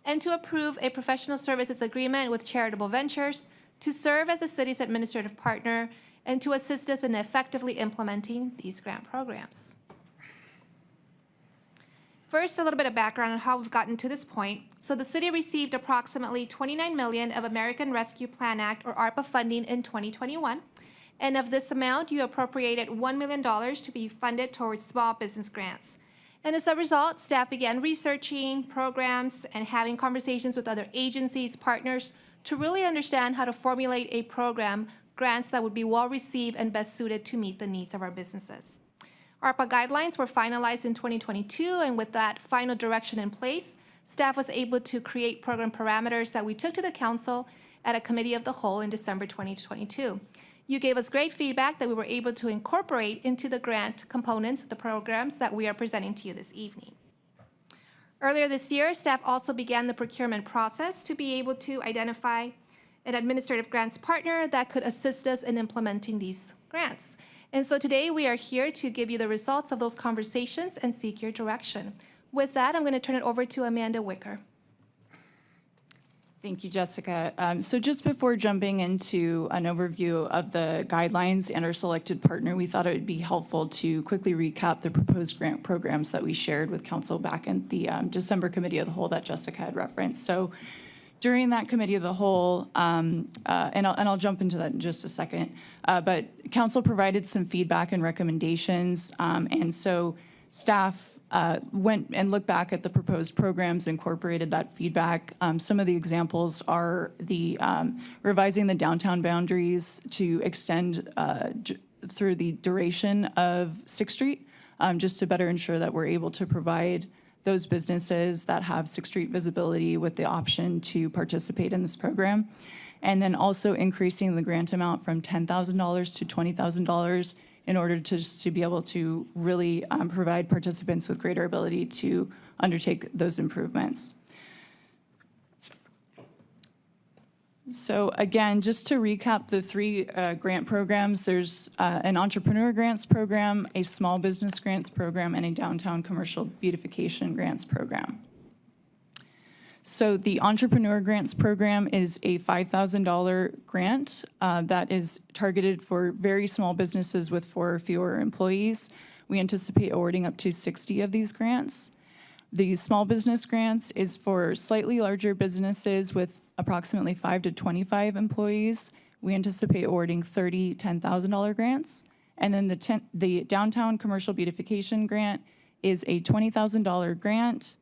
and to approve a professional services agreement with Charitable Ventures to serve as the city's administrative partner and to assist us in effectively implementing these grant programs. First, a little bit of background on how we've gotten to this point. So the city received approximately $29 million of American Rescue Plan Act, or ARPA, funding in 2021. And of this amount, you appropriated $1 million to be funded towards small business grants. And as a result, staff began researching programs and having conversations with other agencies, partners, to really understand how to formulate a program, grants that would be well received and best suited to meet the needs of our businesses. ARPA guidelines were finalized in 2022, and with that final direction in place, staff was able to create program parameters that we took to the council at a committee of the whole in December 2022. You gave us great feedback that we were able to incorporate into the grant components, the programs that we are presenting to you this evening. Earlier this year, staff also began the procurement process to be able to identify an administrative grants partner that could assist us in implementing these grants. And so today we are here to give you the results of those conversations and seek your direction. With that, I'm going to turn it over to Amanda Wicker. Thank you, Jessica. So just before jumping into an overview of the guidelines and our selected partner, we thought it would be helpful to quickly recap the proposed grant programs that we shared with council back in the December Committee of the Whole that Jessica had referenced. So during that Committee of the Whole, and I'll jump into that in just a second, but council provided some feedback and recommendations, and so staff went and looked back at the proposed programs, incorporated that feedback. Some of the examples are the revising the downtown boundaries to extend through the duration of 6th Street, just to better ensure that we're able to provide those businesses that have 6th Street visibility with the option to participate in this program. And then also increasing the grant amount from $10,000 to $20,000 in order to be able to really provide participants with greater ability to undertake those improvements. So again, just to recap the three grant programs, there's an entrepreneur grants program, a small business grants program, and a downtown commercial beautification grants program. So the entrepreneur grants program is a $5,000 grant that is targeted for very small businesses with 4 or fewer employees. We anticipate awarding up to 60 of these grants. The small business grants is for slightly larger businesses with approximately 5 to 25 employees. We anticipate awarding 30 $10,000 grants. And then the downtown commercial beautification grant is a $20,000 grant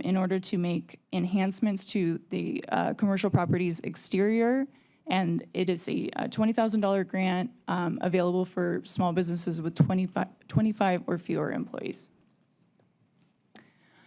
in order to make enhancements to the commercial property's exterior. And it is a $20,000 grant available for small businesses with 25 or fewer employees.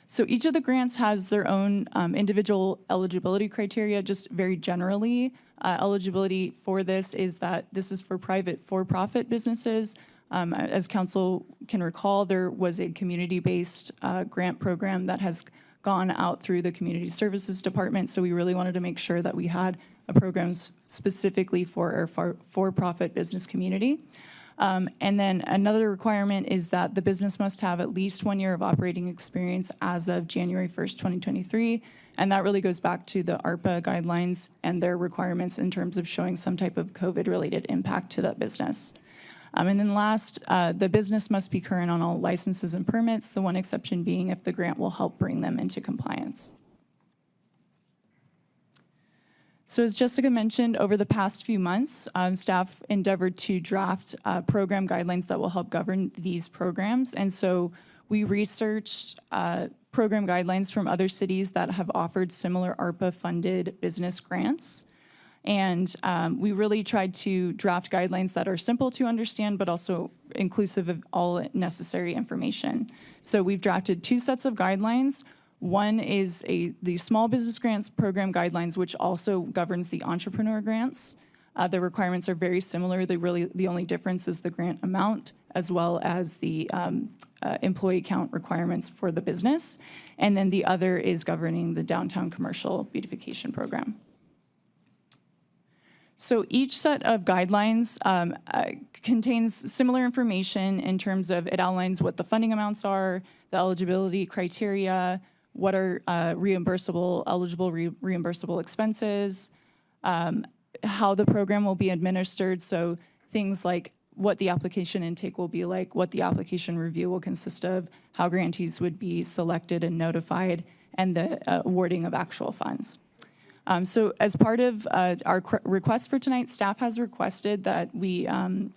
So each of the grants has their own individual eligibility criteria. Just very generally, eligibility for this is that this is for private for-profit businesses. As council can recall, there was a community-based grant program that has gone out through the Community Services Department. So we really wanted to make sure that we had a program specifically for our for-profit business community. And then another requirement is that the business must have at least 1 year of operating experience as of January 1st, 2023. And that really goes back to the ARPA guidelines and their requirements in terms of showing some type of COVID-related impact to that business. And then last, the business must be current on all licenses and permits, the one exception being if the grant will help bring them into compliance. So as Jessica mentioned, over the past few months, staff endeavored to draft program guidelines that will help govern these programs. And so we researched program guidelines from other cities that have offered similar ARPA-funded business grants. And we really tried to draft guidelines that are simple to understand, but also inclusive of all necessary information. So we've drafted 2 sets of guidelines. One is the Small Business Grants Program Guidelines, which also governs the entrepreneur grants. The requirements are very similar. The only difference is the grant amount, as well as the employee count requirements for the business. And then the other is governing the Downtown Commercial Beautification Program. So each set of guidelines contains similar information in terms of it outlines what the funding amounts are, the eligibility criteria, what are eligible reimbursable expenses, how the program will be administered, so things like what the application intake will be like, what the application review will consist of, how grantees would be selected and notified, and the awarding of actual funds. So as part of our request for tonight, staff has requested that we,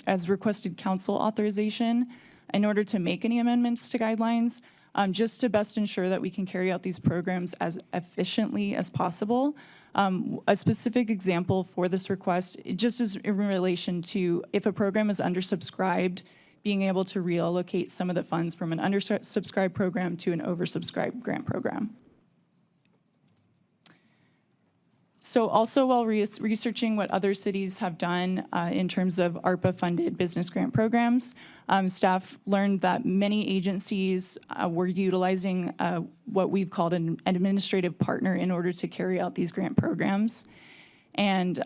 as requested council authorization in order to make any amendments to guidelines, just to best ensure that we can carry out these programs as efficiently as possible. A specific example for this request, just is in relation to if a program is undersubscribed, being able to reallocate some of the funds from an undersubscribed program to an oversubscribed grant program. So also while researching what other cities have done in terms of ARPA-funded business grant programs, staff learned that many agencies were utilizing what we've called an administrative partner in order to carry out these grant programs. And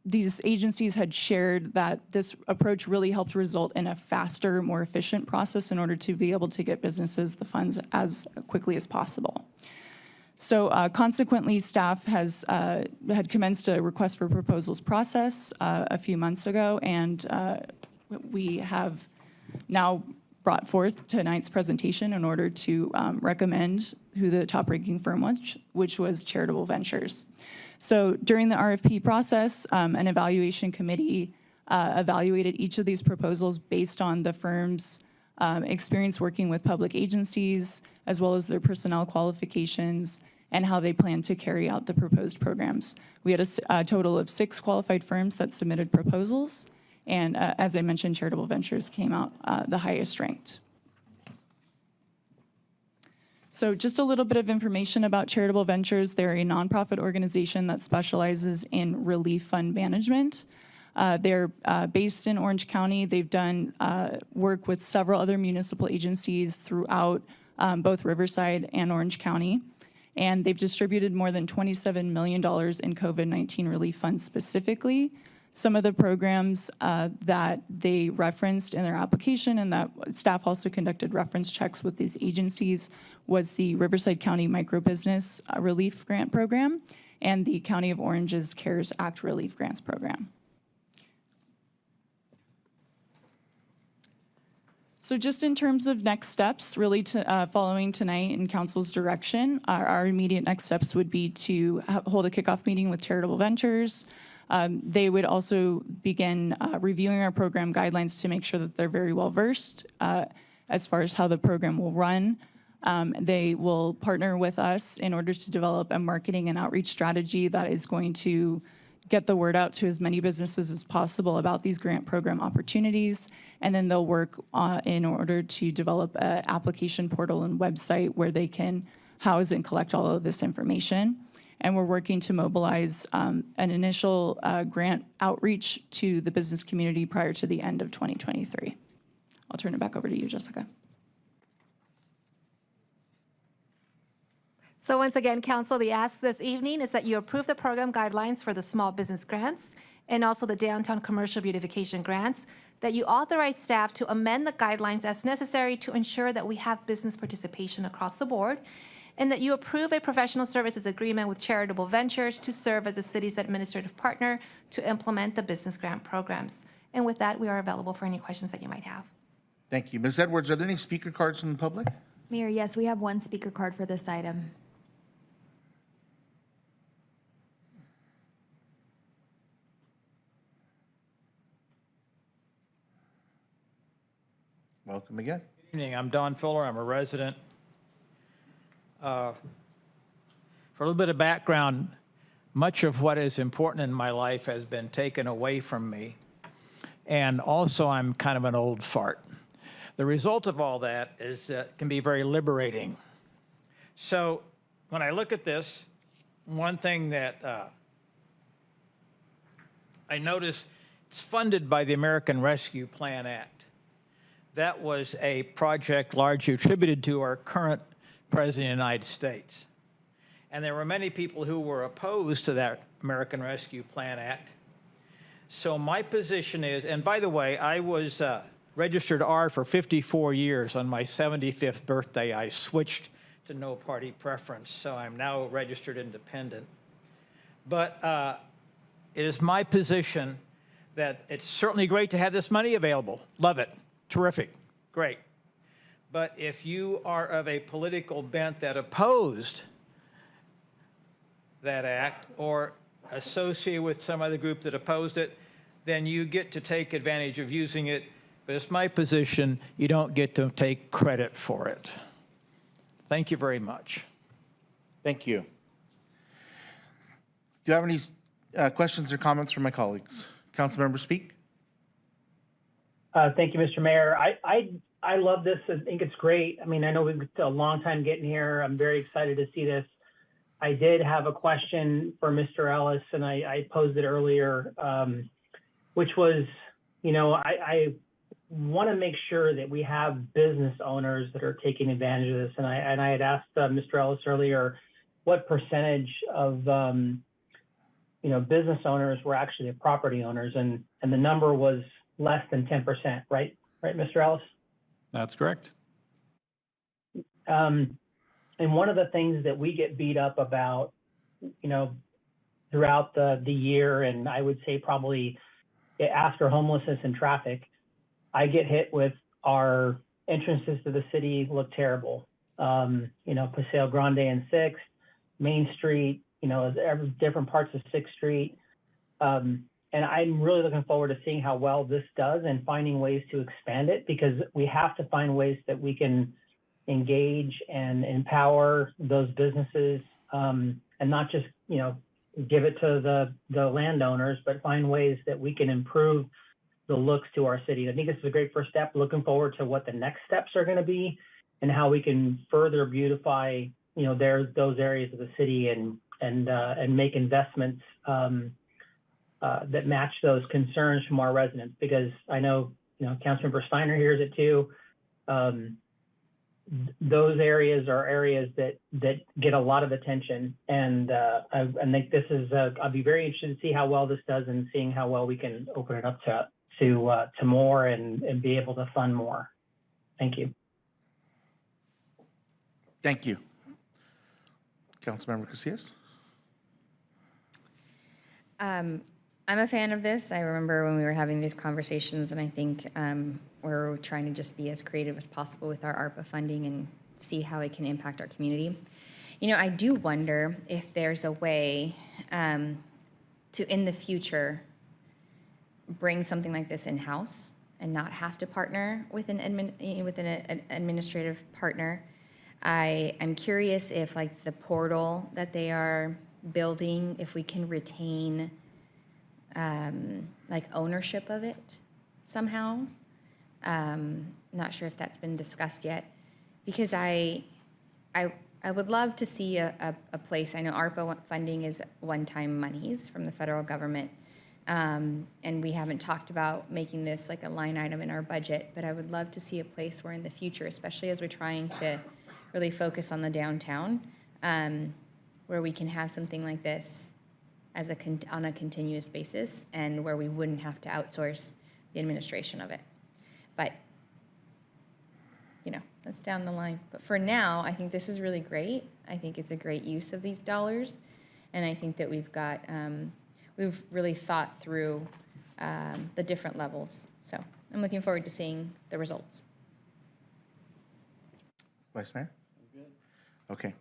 these agencies had shared that this approach really helped result in a faster, more efficient process in order to be able to get businesses the funds as quickly as possible. So consequently, staff has had commenced a request for proposals process a few months ago, and we have now brought forth tonight's presentation in order to recommend who the top-ranking firm was, which was Charitable Ventures. So during the RFP process, an evaluation committee evaluated each of these proposals based on the firm's experience working with public agencies, as well as their personnel qualifications, and how they plan to carry out the proposed programs. We had a total of 6 qualified firms that submitted proposals, and as I mentioned, Charitable Ventures came out the highest ranked. So just a little bit of information about Charitable Ventures. They're a nonprofit organization that specializes in relief fund management. They're based in Orange County. They've done work with several other municipal agencies throughout both Riverside and Orange County. And they've distributed more than $27 million in COVID-19 relief funds specifically. Some of the programs that they referenced in their application and that staff also conducted reference checks with these agencies was the Riverside County Microbusiness Relief Grant Program and the County of Orange's CARES Act Relief Grants Program. So just in terms of next steps, really following tonight in council's direction, our immediate next steps would be to hold a kickoff meeting with Charitable Ventures. They would also begin reviewing our program guidelines to make sure that they're very well versed as far as how the program will run. They will partner with us in order to develop a marketing and outreach strategy that is going to get the word out to as many businesses as possible about these grant program opportunities. And then they'll work in order to develop an application portal and website where they can house and collect all of this information. And we're working to mobilize an initial grant outreach to the business community prior to the end of 2023. I'll turn it back over to you, Jessica. So once again, Council, the ask this evening is that you approve the program guidelines for the small business grants and also the downtown commercial beautification grants, that you authorize staff to amend the guidelines as necessary to ensure that we have business participation across the board, and that you approve a professional services agreement with Charitable Ventures to serve as the city's administrative partner to implement the business grant programs. And with that, we are available for any questions that you might have. Thank you. Ms. Edwards, are there any speaker cards from the public? Mayor, yes, we have one speaker card for this item. Welcome again. Good evening. I'm Don Fuller. I'm a resident. For a little bit of background, much of what is important in my life has been taken away from me. And also, I'm kind of an old fart. The result of all that is that it can be very liberating. So when I look at this, one thing that I notice, it's funded by the American Rescue Plan Act. That was a project largely attributed to our current President of the United States. And there were many people who were opposed to that American Rescue Plan Act. So my position is, and by the way, I was registered R for 54 years. On my 75th birthday, I switched to no party preference, so I'm now registered independent. But it is my position that it's certainly great to have this money available. Love it. Terrific. Great. But if you are of a political bent that opposed that act or associated with some other group that opposed it, then you get to take advantage of using it. But it's my position, you don't get to take credit for it. Thank you very much. Thank you. Do you have any questions or comments from my colleagues? Councilmember Speak. Thank you, Mr. Mayor. I love this. I think it's great. I mean, I know we've got a long time getting here. I'm very excited to see this. I did have a question for Mr. Ellis, and I posed it earlier, which was, you know, I want to make sure that we have business owners that are taking advantage of this. And I had asked Mr. Ellis earlier, what percentage of, you know, business owners were actually the property owners, and the number was less than 10%, right? Right, Mr. Ellis? That's correct. And one of the things that we get beat up about, you know, throughout the year, and I would say probably after homelessness and traffic, I get hit with our entrances to the city look terrible. You know, Paseo Grande and 6th, Main Street, you know, different parts of 6th Street. And I'm really looking forward to seeing how well this does and finding ways to expand it, because we have to find ways that we can engage and empower those businesses, and not just, you know, give it to the landowners, but find ways that we can improve the looks to our city. I think this is a great first step. Looking forward to what the next steps are going to be and how we can further beautify, you know, those areas of the city and make investments that match those concerns from our residents, because I know, you know, Councilmember Steiner hears it too. Those areas are areas that get a lot of attention, and I think this is. I'll be very interested to see how well this does and seeing how well we can open it up to more and be able to fund more. Thank you. Thank you. Councilmember Casillas. I'm a fan of this. I remember when we were having these conversations, and I think we're trying to just be as creative as possible with our ARPA funding and see how it can impact our community. You know, I do wonder if there's a way to, in the future, bring something like this in-house and not have to partner with an administrative partner. I'm curious if like the portal that they are building, if we can retain like ownership of it somehow. Not sure if that's been discussed yet, because I would love to see a place. I know ARPA funding is one-time monies from the federal government, and we haven't talked about making this like a line item in our budget, but I would love to see a place where in the future, especially as we're trying to really focus on the downtown, where we can have something like this as on a continuous basis, and where we wouldn't have to outsource the administration of it. But, you know, that's down the line. But for now, I think this is really great. I think it's a great use of these dollars. And I think that we've got, we've really thought through the different levels. So I'm looking forward to seeing the results. Vice Mayor? Okay.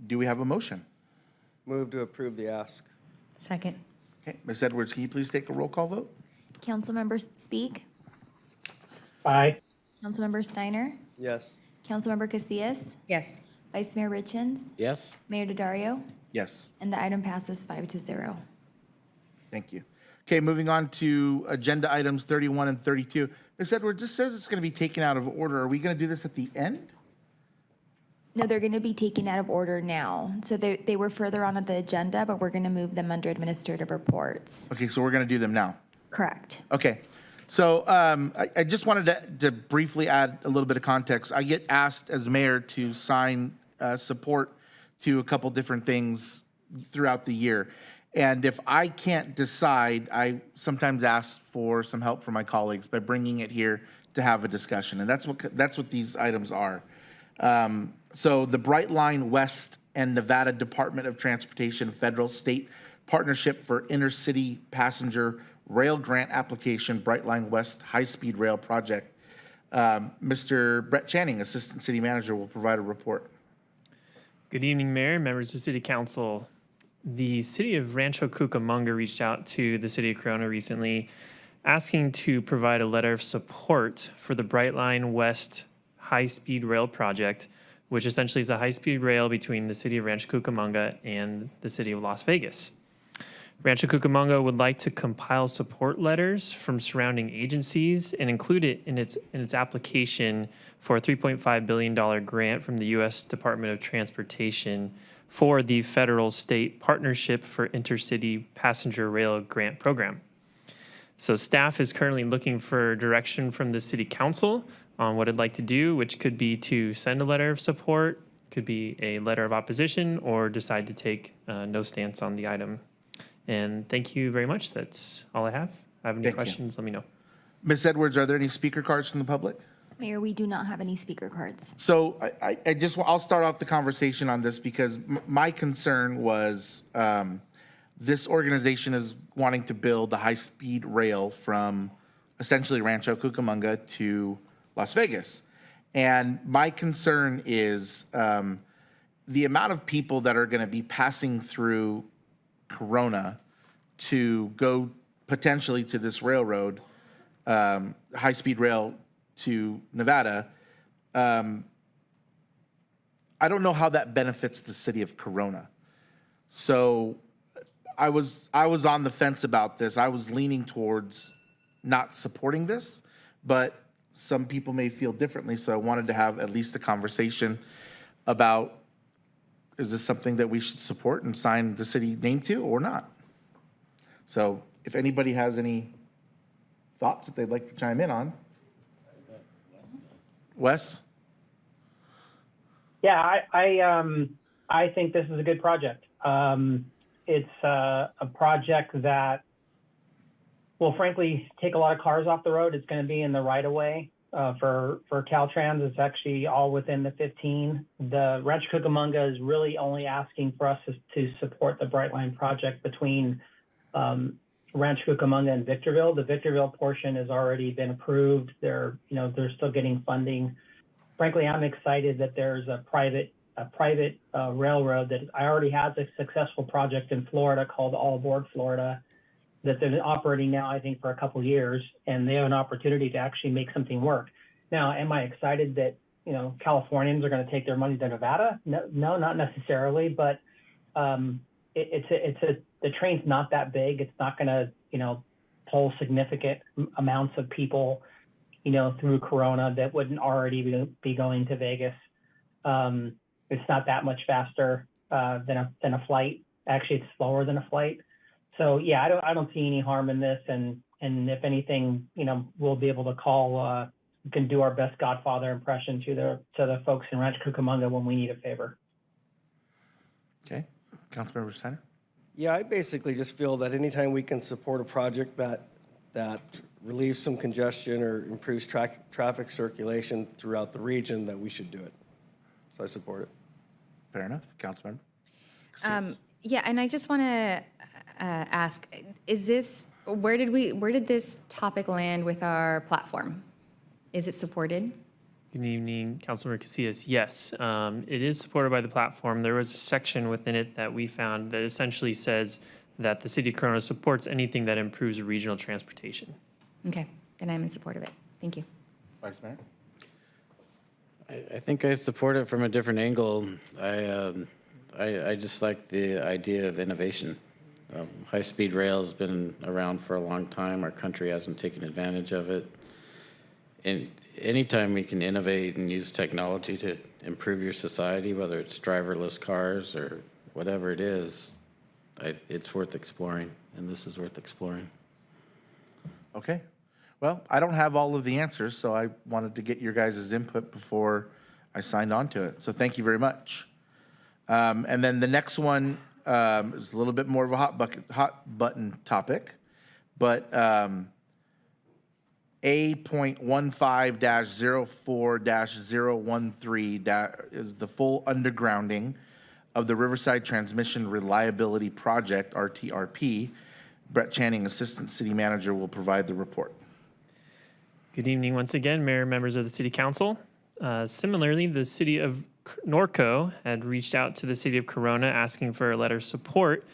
Do we have a motion? Move to approve the ask. Second. Okay, Ms. Edwards, can you please take a roll call vote? Councilmember Speak, Aye. Councilmember Steiner, Yes. Councilmember Casillas, Yes. Vice Mayor Richens, Yes? Mayor Daddario, Yes. and the item passes 5-0. Thank you. Okay, moving on to agenda items 31 and 32. Ms. Edwards, this says it's going to be taken out of order. Are we going to do this at the end? No, they're going to be taken out of order now. So they were further on the agenda, but we're going to move them under administrative reports. Okay, so we're going to do them now. Correct. Okay. So I just wanted to briefly add a little bit of context. I get asked as mayor to sign support to a couple different things throughout the year. And if I can't decide, I sometimes ask for some help from my colleagues by bringing it here to have a discussion. And that's what these items are. So the Brightline West and Nevada Department of Transportation Federal State Partnership for Intercity Passenger Rail Grant Application, Brightline West High-Speed Rail Project. Mr. Brett Channing, Assistant City Manager, will provide a report. Good evening, Mayor, members of City Council. The City of Rancho Cucamonga reached out to the City of Corona recently, asking to provide a letter of support for the Brightline West High-Speed Rail Project, which essentially is a high-speed rail between the City of Rancho Cucamonga and the City of Las Vegas. Rancho Cucamonga would like to compile support letters from surrounding agencies and include it in its application for a $3.5 billion grant from the U.S. Department of Transportation for the Federal State Partnership for Intercity Passenger Rail Grant Program. So staff is currently looking for direction from the City Council on what I'd like to do, which could be to send a letter of support, could be a letter of opposition, or decide to take no stance on the item. And thank you very much. That's all I have. If I have any questions, let me know. Ms. Edwards, are there any speaker cards from the public? Mayor, we do not have any speaker cards. So I'll start off the conversation on this because my concern was this organization is wanting to build a high-speed rail from essentially Rancho Cucamonga to Las Vegas. And my concern is the amount of people that are going to be passing through Corona to go potentially to this railroad, high-speed rail to Nevada. I don't know how that benefits the city of Corona. So I was on the fence about this. I was leaning towards not supporting this, but some people may feel differently. So I wanted to have at least a conversation about, is this something that we should support and sign the city name to or not? So if anybody has any thoughts that they'd like to chime in on. Wes? Yeah, I think this is a good project. It's a project that will frankly take a lot of cars off the road. It's going to be in the right of way for Caltrans. It's actually all within the 15. The Rancho Cucamonga is really only asking for us to support the Brightline project between Rancho Cucamonga and Victorville. The Victorville portion has already been approved. They're still getting funding. Frankly, I'm excited that there's a private railroad that already has a successful project in Florida called All Aboard Florida that they've been operating now, I think, for a couple of years, and they have an opportunity to actually make something work. Now, am I excited that Californians are going to take their money to Nevada. No, not necessarily, but the train's not that big. It's not going to, pull significant amounts of people, through Corona that wouldn't already be going to Vegas. It's not that much faster than a flight. Actually, it's slower than a flight. So yeah, I don't see any harm in this, and if anything, we'll be able to call. We can do our best Godfather impression to the folks in Rancho Cucamonga when we need a favor. Okay, Councilmember Steiner. Yeah, I basically just feel that anytime we can support a project that relieves some congestion or improves traffic circulation throughout the region, that we should do it. So I support it. Fair enough, Councilmember. Yeah, and I just want to ask, where did this topic land with our platform? Is it supported? Good evening, Councilmember Casillas. Yes, it is supported by the platform. There was a section within it that we found that essentially says that the city of Corona supports anything that improves regional transportation. Okay, then I'm in support of it. Thank you. Vice Mayor. I think I support it from a different angle. I just like the idea of innovation. High-speed rail has been around for a long time. Our country hasn't taken advantage of it. And anytime we can innovate and use technology to improve your society, whether it's driverless cars or whatever it is, it's worth exploring, and this is worth exploring. Okay. Well, I don't have all of the answers, so I wanted to get your guys' input before I signed on to it. So thank you very much. And then the next one is a little bit more of a hot button topic, but A.15-04-013 is the full undergrounding of the Riverside Transmission Reliability Project, RTRP. Brett Channing, Assistant City Manager, will provide the report. Good evening once again, Mayor, members of the City Council. Similarly, the City of Norco had reached out to the City of Corona asking for a letter of support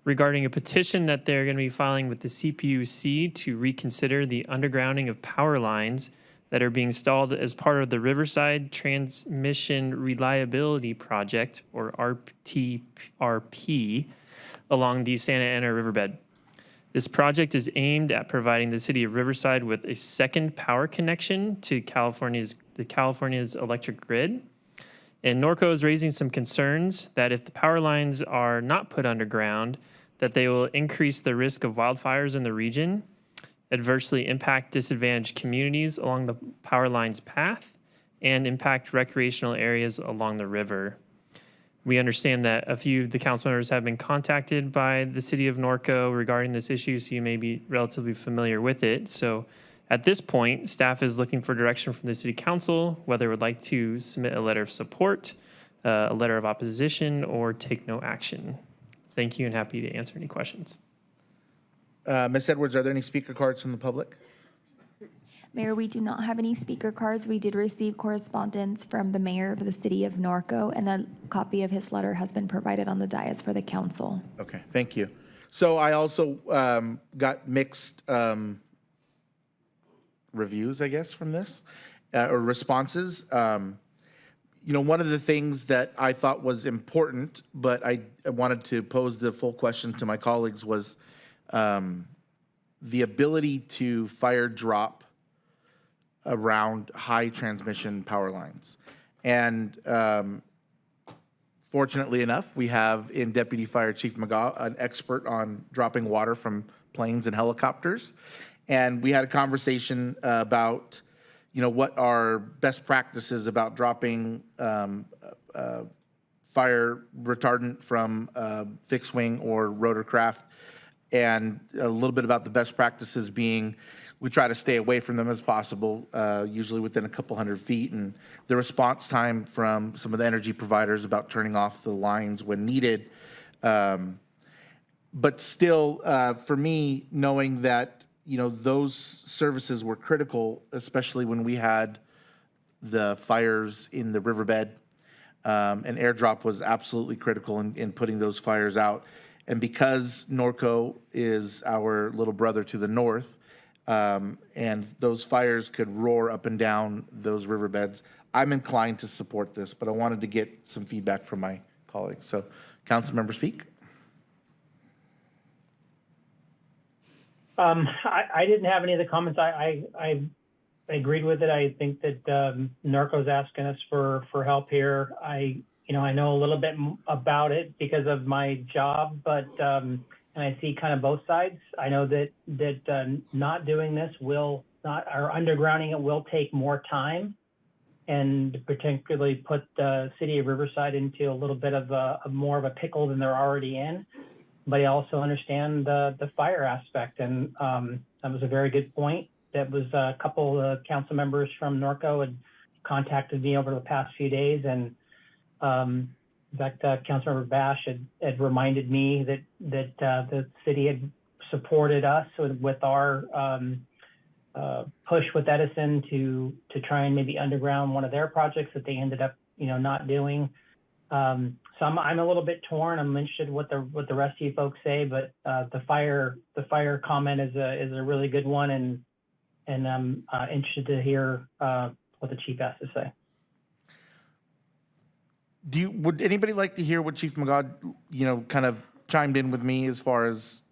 regarding a petition that they're going to be filing with the CPUC to reconsider the undergrounding of power lines that are being installed as part of the Riverside Transmission Reliability Project, or RTRP, along the Santa Ana Riverbed. This project is aimed at providing the city of Riverside with a second power connection to California's electric grid. And Norco is raising some concerns that if the power lines are not put underground, that they will increase the risk of wildfires in the region, adversely impact disadvantaged communities along the power line's path, and impact recreational areas along the river. We understand that a few of the council members have been contacted by the city of Norco regarding this issue, so you may be relatively familiar with it. So at this point, staff is looking for direction from the city council, whether it would like to submit a letter of support, a letter of opposition, or take no action. Thank you, and happy to answer any questions. Ms. Edwards, are there any speaker cards from the public? Mayor, we do not have any speaker cards. We did receive correspondence from the mayor of the city of Norco, and a copy of his letter has been provided on the dais for the council. Okay, thank you. So I also got mixed reviews, I guess, from this, or responses. One of the things that I thought was important, but I wanted to pose the full question to my colleagues, was the ability to fire drop around high transmission power lines. And fortunately enough, we have in Deputy Fire Chief McGaw an expert on dropping water from planes and helicopters. And we had a conversation about, what are best practices about dropping fire retardant from fixed wing or rotorcraft, and a little bit about the best practices being we try to stay away from them as possible, usually within a couple hundred feet, and the response time from some of the energy providers about turning off the lines when needed. But still, for me, knowing that those services were critical, especially when we had the fires in the riverbed, and airdrop was absolutely critical in putting those fires out. And because Norco is our little brother to the north, and those fires could roar up and down those riverbeds, I'm inclined to support this, but I wanted to get some feedback from my colleagues. So, Councilmember Speak. I didn't have any of the comments. I agreed with it. I think that NORCO's asking us for help here. I know a little bit about it because of my job, but and I see kind of both sides. I know that not doing this or undergrounding it will take more time, and particularly put the city of Riverside into a little bit of more of a pickle than they're already in. But I also understand the fire aspect, and that was a very good point. That was a couple of council members from NORCO had contacted me over the past few days, and in fact, Councilmember Bash had reminded me that the city had supported us with our push with Edison to try and maybe underground one of their projects that they ended up not doing. So I'm a little bit torn. I'm interested what the rest of you folks say, but the fire comment is a really good one, and I'm interested to hear what the chief has to say. Would anybody like to hear what Chief Magad, kind of chimed in with me as far as,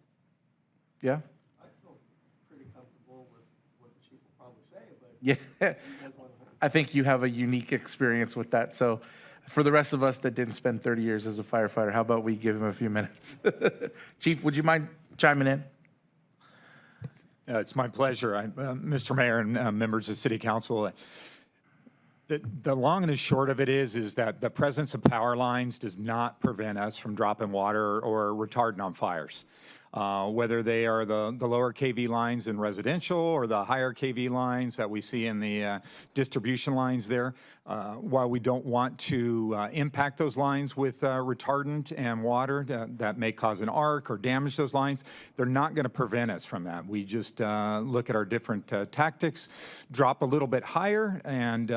yeah? I feel pretty comfortable with what the chief will probably say, but. Yeah, I think you have a unique experience with that. So for the rest of us that didn't spend 30 years as a firefighter, how about we give him a few minutes? Chief, would you mind chiming in? It's my pleasure. Mr. Mayor and members of City Council, the long and the short of it is that the presence of power lines does not prevent us from dropping water or retardant on fires. Whether they are the lower KV lines in residential or the higher KV lines that we see in the distribution lines there. While we don't want to impact those lines with retardant and water that may cause an arc or damage those lines, they're not going to prevent us from that. We just look at our different tactics, drop a little bit higher, and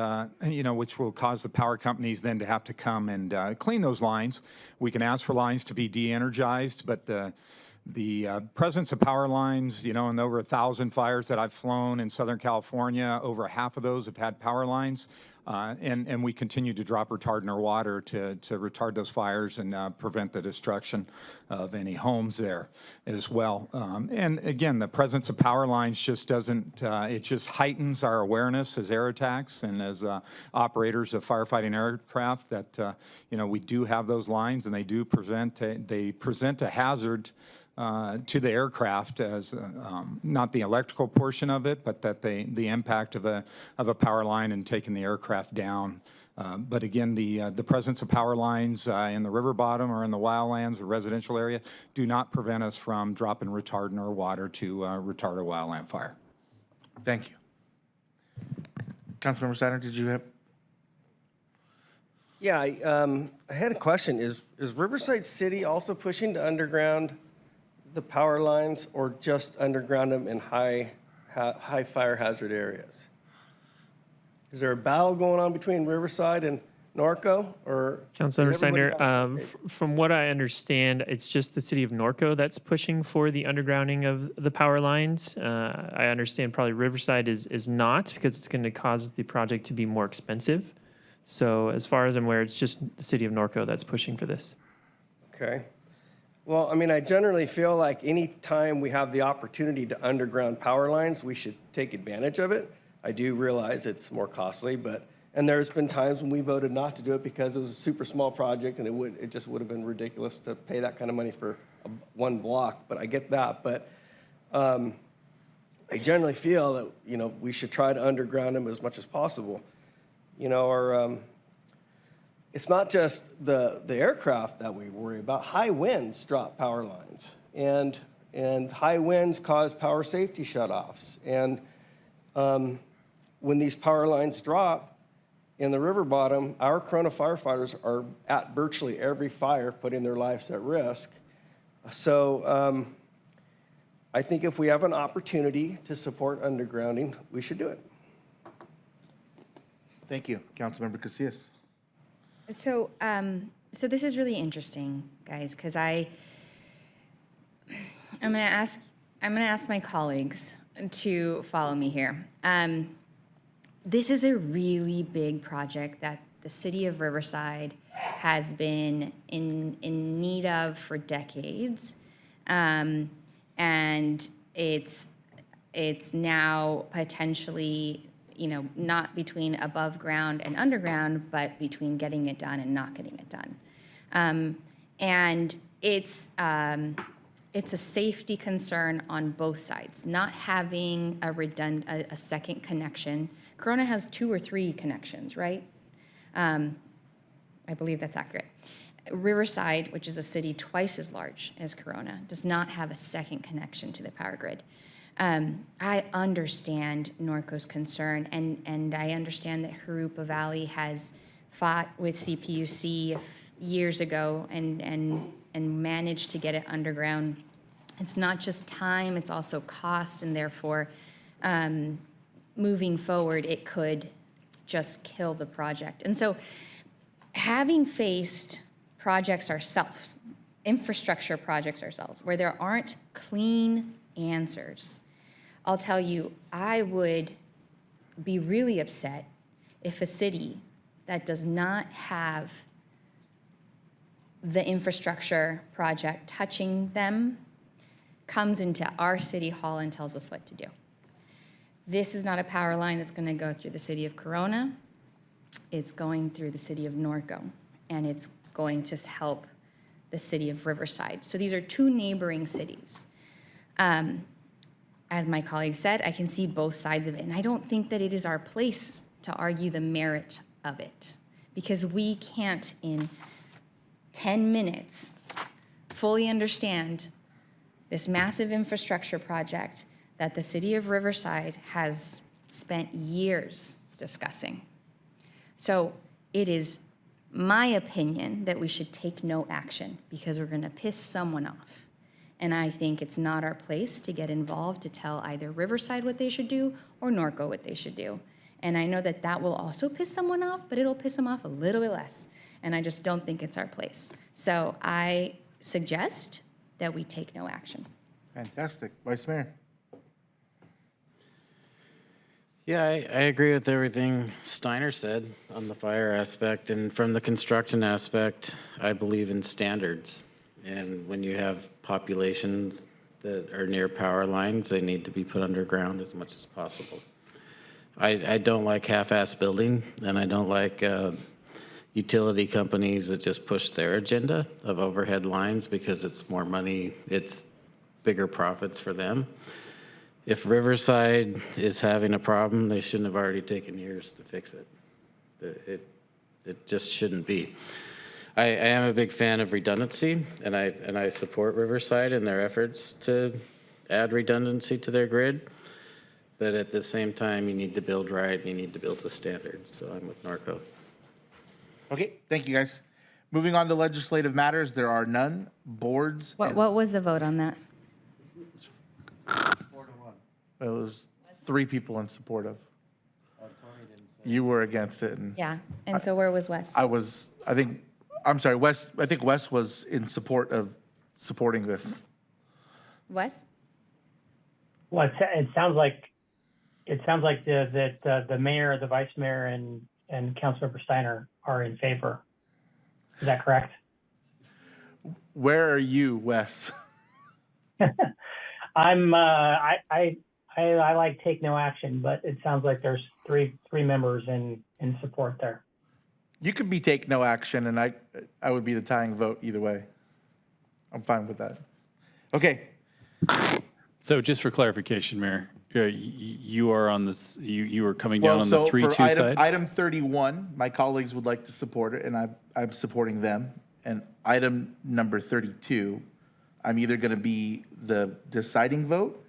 which will cause the power companies then to have to come and clean those lines. We can ask for lines to be de-energized, but the presence of power lines, in over 1,000 fires that I've flown in Southern California, over half of those have had power lines. And we continue to drop retardant or water to retard those fires and prevent the destruction of any homes there as well. And again, the presence of power lines just doesn't, it just heightens our awareness as air attacks and as operators of firefighting aircraft that, we do have those lines, and they do present a hazard to the aircraft as not the electrical portion of it, but that the impact of a power line and taking the aircraft down. But again, the presence of power lines in the river bottom or in the wildlands or residential area do not prevent us from dropping retardant or water to retard a wildland fire. Thank you. Councilmember Steiner, did you have? Yeah, I had a question. Is Riverside City also pushing to underground the power lines, or just underground them in high fire hazard areas? Is there a battle going on between Riverside and Norco, or? Councilmember Steiner, Steiner, from what I understand, it's just the city of Norco that's pushing for the undergrounding of the power lines. I understand probably Riverside is not, because it's going to cause the project to be more expensive. So as far as I'm aware, it's just the city of Norco that's pushing for this. Okay. Well, I mean, I generally feel like any time we have the opportunity to underground power lines, we should take advantage of it. I do realize it's more costly, and there's been times when we voted not to do it because it was a super small project and it just would have been ridiculous to pay that kind of money for one block, but I get that. But I generally feel that, we should try to underground them as much as possible. It's not just the aircraft that we worry about. High winds drop power lines, and high winds cause power safety shutoffs. And when these power lines drop in the river bottom, our Corona firefighters are at virtually every fire, putting their lives at risk. So I think if we have an opportunity to support undergrounding, we should do it. Thank you. Councilmember Casillas. So, so this is really interesting, guys, because I'm gonna ask my colleagues to follow me here. this is a really big project that the city of Riverside has been in need of for decades. And it's now potentially, not between above ground and underground, but between getting it done and not getting it done. And it's a safety concern on both sides, not having a second connection. Corona has 2 or 3 connections, right? I believe that's accurate. Riverside, which is a city twice as large as Corona, does not have a second connection to the power grid. I understand Norco's concern, and I understand that Jurupa Valley has fought with CPUC years ago and managed to get it underground. It's not just time, it's also cost, and therefore, moving forward, it could just kill the project. And so, having faced projects ourselves, infrastructure projects ourselves, where there aren't clean answers, I'll tell you, I would be really upset if a city that does not have the infrastructure project touching them comes into our city hall and tells us what to do. This is not a power line that's going to go through the city of Corona. It's going through the city of Norco, and it's going to help the city of Riverside. So these are 2 neighboring cities. As my colleague said, I can see both sides of it, and I don't think that it is our place to argue the merit of it, because we can't in 10 minutes fully understand this massive infrastructure project that the city of Riverside has spent years discussing. So it is my opinion that we should take no action because we're going to piss someone off. And I think it's not our place to get involved to tell either Riverside what they should do or Norco what they should do. And I know that that will also piss someone off, but it'll piss them off a little bit less. And I just don't think it's our place. So I suggest that we take no action. Fantastic. Vice Mayor? Yeah, I agree with everything Steiner said on the fire aspect. And from the construction aspect, I believe in standards. And when you have populations that are near power lines, they need to be put underground as much as possible. I don't like half-ass building, and I don't like utility companies that just push their agenda of overhead lines because it's more money, it's bigger profits for them. If Riverside is having a problem, they shouldn't have already taken years to fix it. It just shouldn't be. I am a big fan of redundancy, and I support Riverside in their efforts to add redundancy to their grid. But at the same time, you need to build right, and you need to build with standards. So I'm with Norco. Okay, thank you, guys. Moving on to legislative matters, there are none. Boards. What was the vote on that? It was 3 people in support of. You were against it, and Yeah, and so where was Wes? I think Wes was in support of supporting this. Wes? Well, it sounds like the mayor, the vice mayor, and Councilmember Steiner are in favor. Is that correct? Where are you, Wes? I like take no action, but it sounds like there's three members in support there. You could be take no action, and I would be the tying vote either way. I'm fine with that. Okay. So just for clarification, Mayor, you are on this, you are coming down on the so 3-2 for side? item 31, my colleagues would like to support it, and I'm supporting them. And item number 32, I'm either going to be the deciding vote,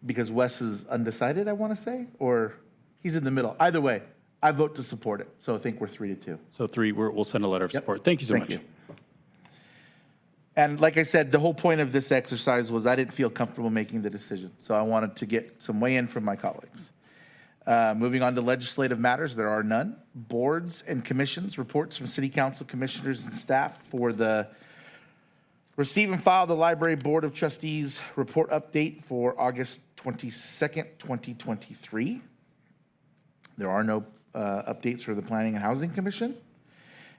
because Wes is undecided, I want to say, or he's in the middle. Either way, I vote to support it, so I think we're 3-2. So 3, we'll send a letter of support. Thank you so much. Thank you. And like I said, the whole point of this exercise was I didn't feel comfortable making the decision, so I wanted to get some weigh-in from my colleagues. Moving on to legislative matters, there are none. Boards and commissions, reports from city council commissioners and staff for the receive and file the Library Board of Trustees report update for August 22nd, 2023. There are no updates for the Planning and Housing Commission.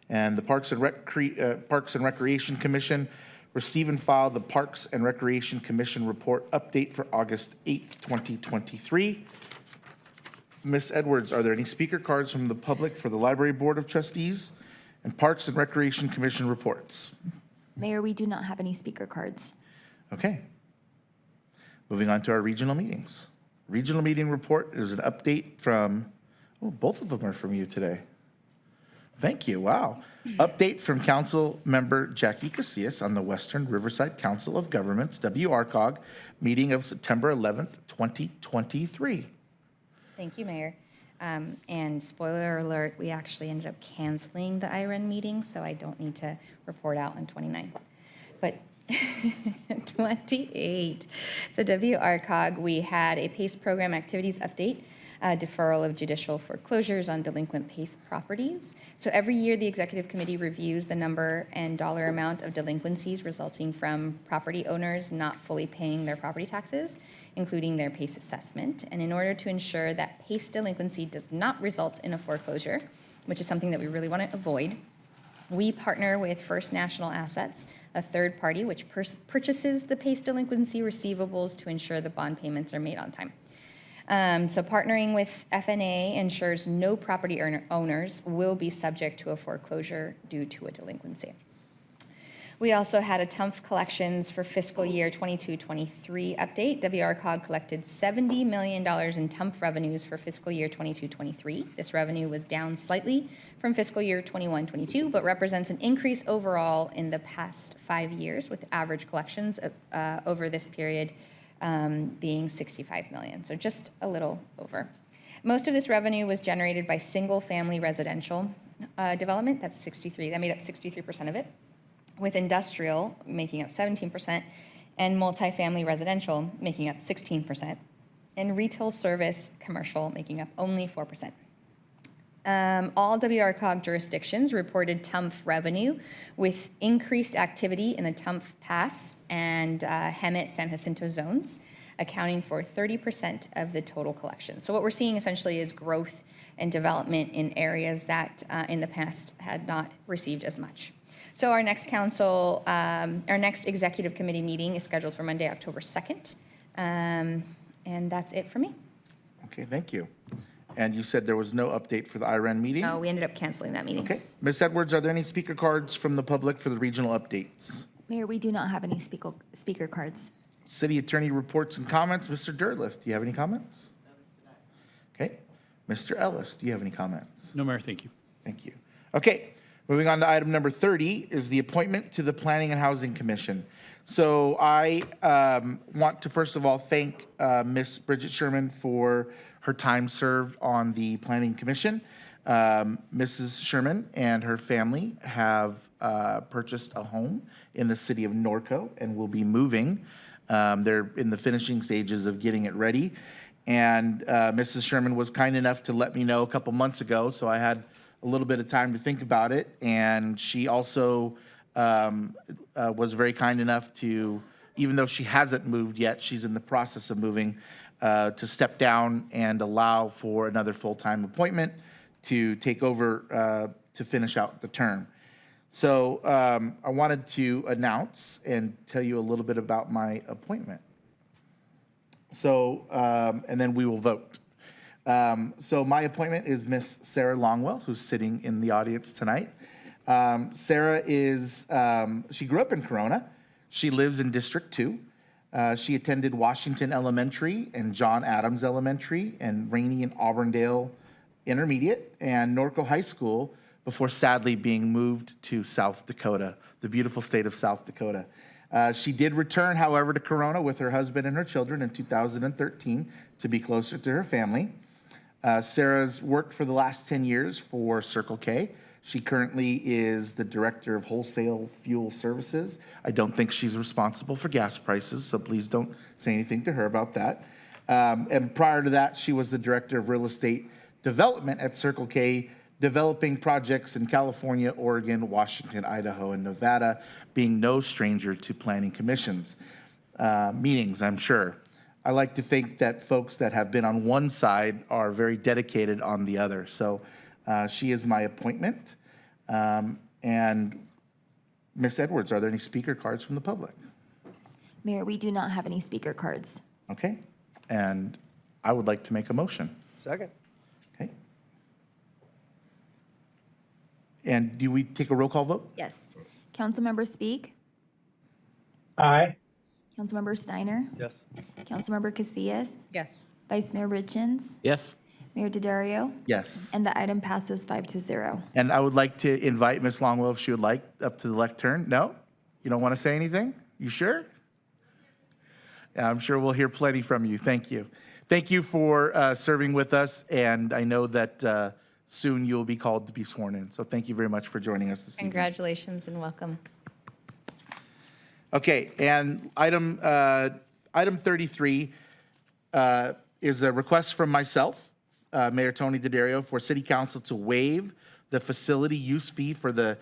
And the Parks and Recreation Commission, receive and file the Parks and Recreation Commission report update for August 8th, 2023. Ms. Edwards, are there any speaker cards from the public for the Library Board of Trustees and Parks and Recreation Commission reports? Mayor, we do not have any speaker cards. Okay. Moving on to our regional meetings. Regional meeting report is an update from, oh, both of them are from you today. Thank you, wow. Update from Council Member Jackie Casillas on the Western Riverside Council of Governments, WRCOG, meeting of September 11th, 2023. Thank you, Mayor. And spoiler alert, we actually ended up canceling the IREN meeting, so I don't need to report out on 29. But 28. So WRCOG, we had a PACE program activities update, deferral of judicial foreclosures on delinquent PACE properties. So every year, the executive committee reviews the number and dollar amount of delinquencies resulting from property owners not fully paying their property taxes, including their PACE assessment. And in order to ensure that PACE delinquency does not result in a foreclosure, which is something that we really want to avoid, we partner with First National Assets, a third party which purchases the PACE delinquency receivables to ensure the bond payments are made on time. So partnering with FNA ensures no property owners will be subject to a foreclosure due to a delinquency. We also had a TUMF collections for fiscal year 22-23 update. WRCOG collected $70 million in TUMF revenues for fiscal year 22-23. This revenue was down slightly from fiscal year 21-22, but represents an increase overall in the past 5 years, with average collections over this period being $65 million, so just a little over. Most of this revenue was generated by single-family residential development. That made up 63% of it, with industrial making up 17%, and multifamily residential making up 16%, and retail service commercial making up only 4%. All WRCOG jurisdictions reported TUMF revenue, with increased activity in the TUMF Pass and Hemet San Jacinto zones, accounting for 30% of the total collection. So what we're seeing essentially is growth and development in areas that in the past had not received as much. So our next executive committee meeting is scheduled for Monday, October 2nd. And that's it for me. Okay, thank you. And you said there was no update for the IREN meeting? No, we ended up canceling that meeting. Okay. Ms. Edwards, are there any speaker cards from the public for the regional updates? Mayor, we do not have any speaker cards. City Attorney reports and comments. Mr. Derleth, do you have any comments? Okay. Mr. Ellis, do you have any comments? No, Mayor, thank you. Thank you. Okay, moving on to item number 30 is the appointment to the Planning and Housing Commission. So I want to first of all thank Ms. Bridget Sherman for her time served on the Planning Commission. Mrs. Sherman and her family have purchased a home in the city of Norco and will be moving. They're in the finishing stages of getting it ready. And Mrs. Sherman was kind enough to let me know a couple months ago, so I had a little bit of time to think about it. And she also was very kind enough to, even though she hasn't moved yet, she's in the process of moving, to step down and allow for another full-time appointment to take over to finish out the term. So I wanted to announce and tell you a little bit about my appointment. So, and then we will vote. So my appointment is Miss Sarah Longwell, who's sitting in the audience tonight. Sarah is, she grew up in Corona. She lives in District 2. She attended Washington Elementary and John Adams Elementary and Rainey and Auburndale Intermediate and Norco High School before sadly being moved to South Dakota, the beautiful state of South Dakota. She did return, however, to Corona with her husband and her children in 2013 to be closer to her family. Sarah's worked for the last 10 years for Circle K. She currently is the Director of Wholesale Fuel Services. I don't think she's responsible for gas prices, so please don't say anything to her about that. And prior to that, she was the Director of Real Estate Development at Circle K, developing projects in California, Oregon, Washington, Idaho, and Nevada, being no stranger to planning commissions meetings, I'm sure. I like to think that folks that have been on one side are very dedicated on the other. So she is my appointment. And Ms. Edwards, are there any speaker cards from the public? Mayor, we do not have any speaker cards. Okay. And I would like to make a motion. Second. Okay. And do we take a roll call vote? Yes. Councilmember Speak, Aye. Councilmember Steiner, Yes. Councilmember Casillas, Yes. Vice Mayor Richens, Yes. Mayor Daddario, Yes. and the item passes 5-0. And I would like to invite Ms. Longwell, if she would like, up to the lectern. No? You don't want to say anything? You sure? Yeah, I'm sure we'll hear plenty from you. Thank you. Thank you for serving with us, and I know that soon you'll be called to be sworn in. So thank you very much for joining us this evening. Congratulations and welcome. Okay, and item 33 is a request from myself, Mayor Tony Daddario, for City Council to waive the facility use fee for the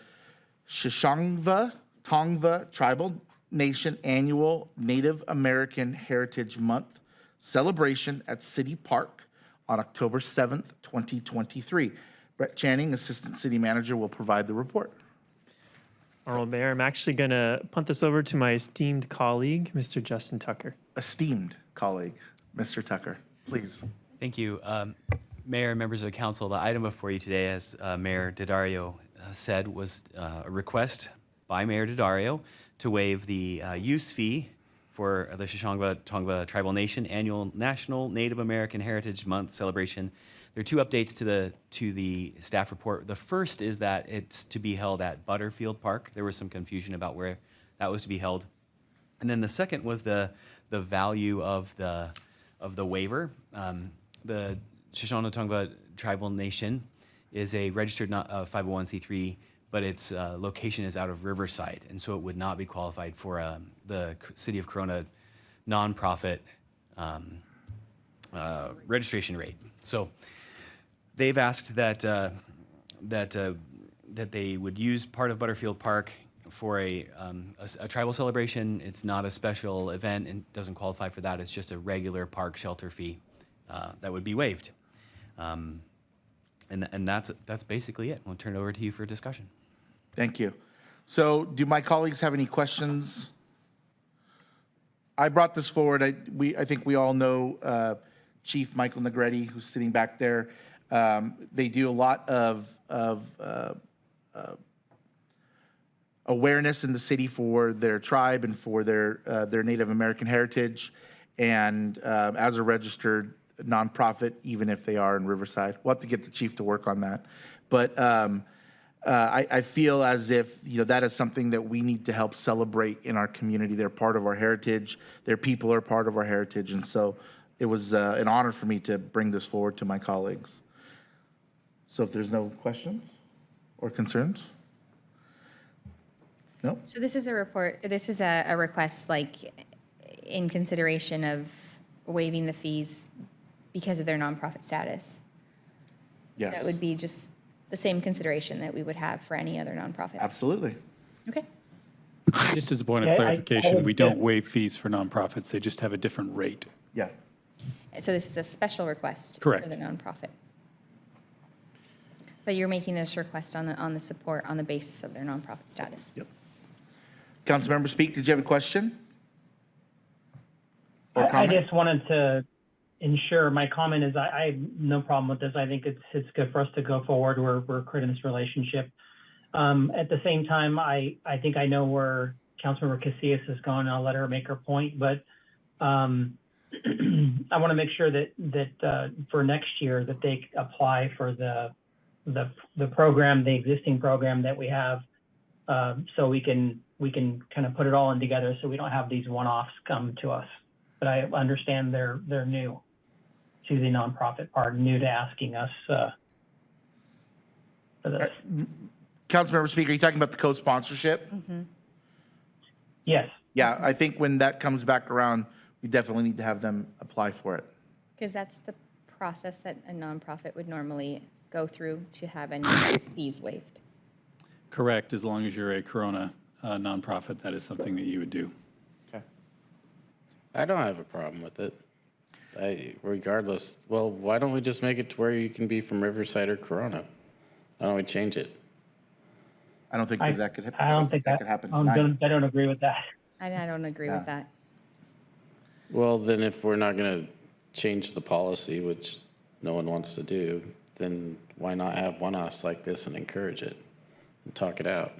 Shishangva Tongva Tribal Nation Annual Native American Heritage Month celebration at City Park on October 7th, 2023. Brett Channing, Assistant City Manager, will provide the report. Honorable Mayor, I'm actually going to punt this over to my esteemed colleague, Mr. Justin Tucker. Esteemed colleague, Mr. Tucker, please. Thank you. Mayor and members of the council, the item before you today, as Mayor Daddario said, was a request by Mayor Daddario to waive the use fee for the Shishangva Tongva Tribal Nation Annual National Native American Heritage Month celebration. There are two updates to the staff report. The first is that it's to be held at Butterfield Park. There was some confusion about where that was to be held. And then the second was the value of the waiver. The Shoshone Tongva Tribal Nation is a registered 501c3, but its location is out of Riverside, and so it would not be qualified for the City of Corona nonprofit registration rate. So they've asked that they would use part of Butterfield Park for a tribal celebration. It's not a special event and doesn't qualify for that. It's just a regular park shelter fee that would be waived. And that's basically it. I'll turn it over to you for discussion. Thank you. So do my colleagues have any questions? I brought this forward. I think we all know Chief Michael Negretti, who's sitting back there. They do a lot of awareness in the city for their tribe and for their Native American heritage, and as a registered nonprofit, even if they are in Riverside. We'll have to get the chief to work on that. But I feel as if that is something that we need to help celebrate in our community. They're part of our heritage. Their people are part of our heritage, and so it was an honor for me to bring this forward to my colleagues. So if there's no questions or concerns? No? So this is a report, this is a request like in consideration of waiving the fees because of their nonprofit status. Yes. So it would be just the same consideration that we would have for any other nonprofit. Absolutely. Okay. Just as a point of clarification, we don't waive fees for nonprofits. They just have a different rate. Yeah. So this is a special request Correct. for the nonprofit. But you're making this request on the support on the basis of their nonprofit status. Yep. Councilmember Speak, did you have a question? Or I comment? just wanted to ensure, my comment is I have no problem with this. I think it's good for us to go forward. We're creating this relationship. At the same time, I think I know where Councilmember Casillas is going. I'll let her make her point, but I want to make sure that for next year that they apply for the program, the existing program that we have, so we can kind of put it all in together so we don't have these one-offs come to us. But I understand they're new to the nonprofit part, new to asking us for this. Councilmember Speaker, are you talking about the co-sponsorship? Yes. Yeah, I think when that comes back around, we definitely need to have them apply for it. Because that's the process that a nonprofit would normally go through to have any fees waived. Correct, as long as you're a Corona nonprofit, that is something that you would do. Okay. I don't have a problem with it. regardless, well, why don't we just make it to where you can be from Riverside or Corona? Why don't we change it? I don't think that could happen. I don't think that could happen I tonight. don't agree with that. I don't agree with that. Well, then if we're not going to change the policy, which no one wants to do, then why not have one-offs like this and encourage it and talk it out?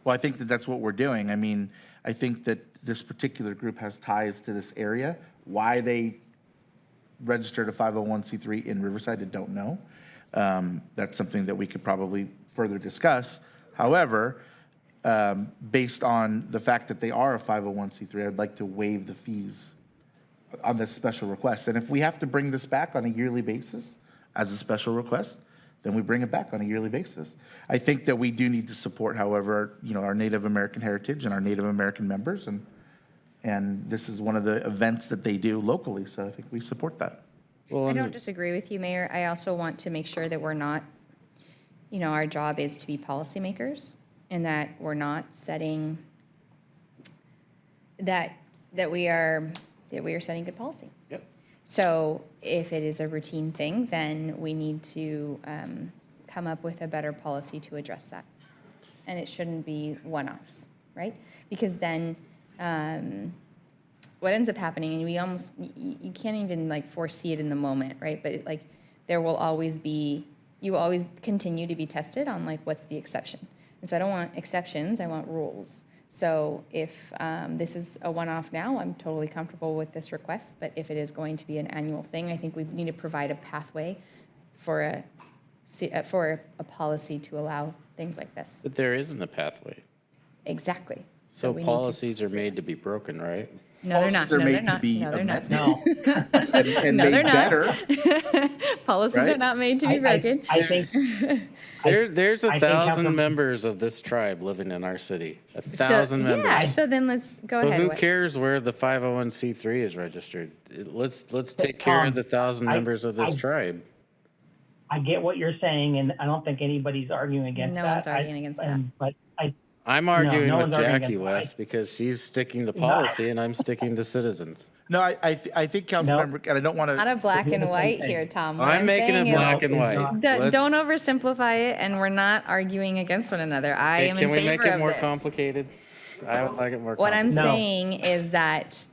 Well, I think that that's what we're doing. I mean, I think that this particular group has ties to this area. Why they registered a 501c3 in Riverside, I don't know. That's something that we could probably further discuss. However, based on the fact that they are a 501c3, I'd like to waive the fees on this special request. And if we have to bring this back on a yearly basis as a special request, then we bring it back on a yearly basis. I think that we do need to support, however, our Native American heritage and our Native American members, and this is one of the events that they do locally, so I think we support that. Well, I don't disagree with you, Mayor. I also want to make sure that we're not, our job is to be policymakers, and that we're not setting, that we are setting good policy. Yep. So if it is a routine thing, then we need to come up with a better policy to address that. And it shouldn't be one-offs, right? Because then what ends up happening, and you can't even foresee it in the moment, right? But there will always be, you will always continue to be tested on what's the exception. And so I don't want exceptions, I want rules. So if this is a one-off now, I'm totally comfortable with this request, but if it is going to be an annual thing, I think we need to provide a pathway for a policy to allow things like this. But there isn't a pathway. Exactly. So we need policies are made to be broken, right? No, they're not. Policies are No, made they're to not. be No, they're not. amended. and No, made they're not. better. Policies are Right? not made to be broken. I think There's I think 1,000 Councilman- members of this tribe living in our city. 1,000 members. Yeah, so then let's go So ahead. who What- cares where the 501c3 is registered? Let's take care of the 1,000 members of this tribe. I get what you're saying, and I don't think anybody's arguing against that. No one's arguing against that. But I'm arguing no with one's arguing Jackie against that. West because she's sticking to policy and I'm sticking to citizens. No, I think Councilmember, and I don't want Not a to, black and white here, Tom. What I'm making saying it is- black and white. Don't oversimplify it, and we're not arguing against one another. I am in Can we favor make it of more this. complicated? I would like it more What I'm complicated. saying is that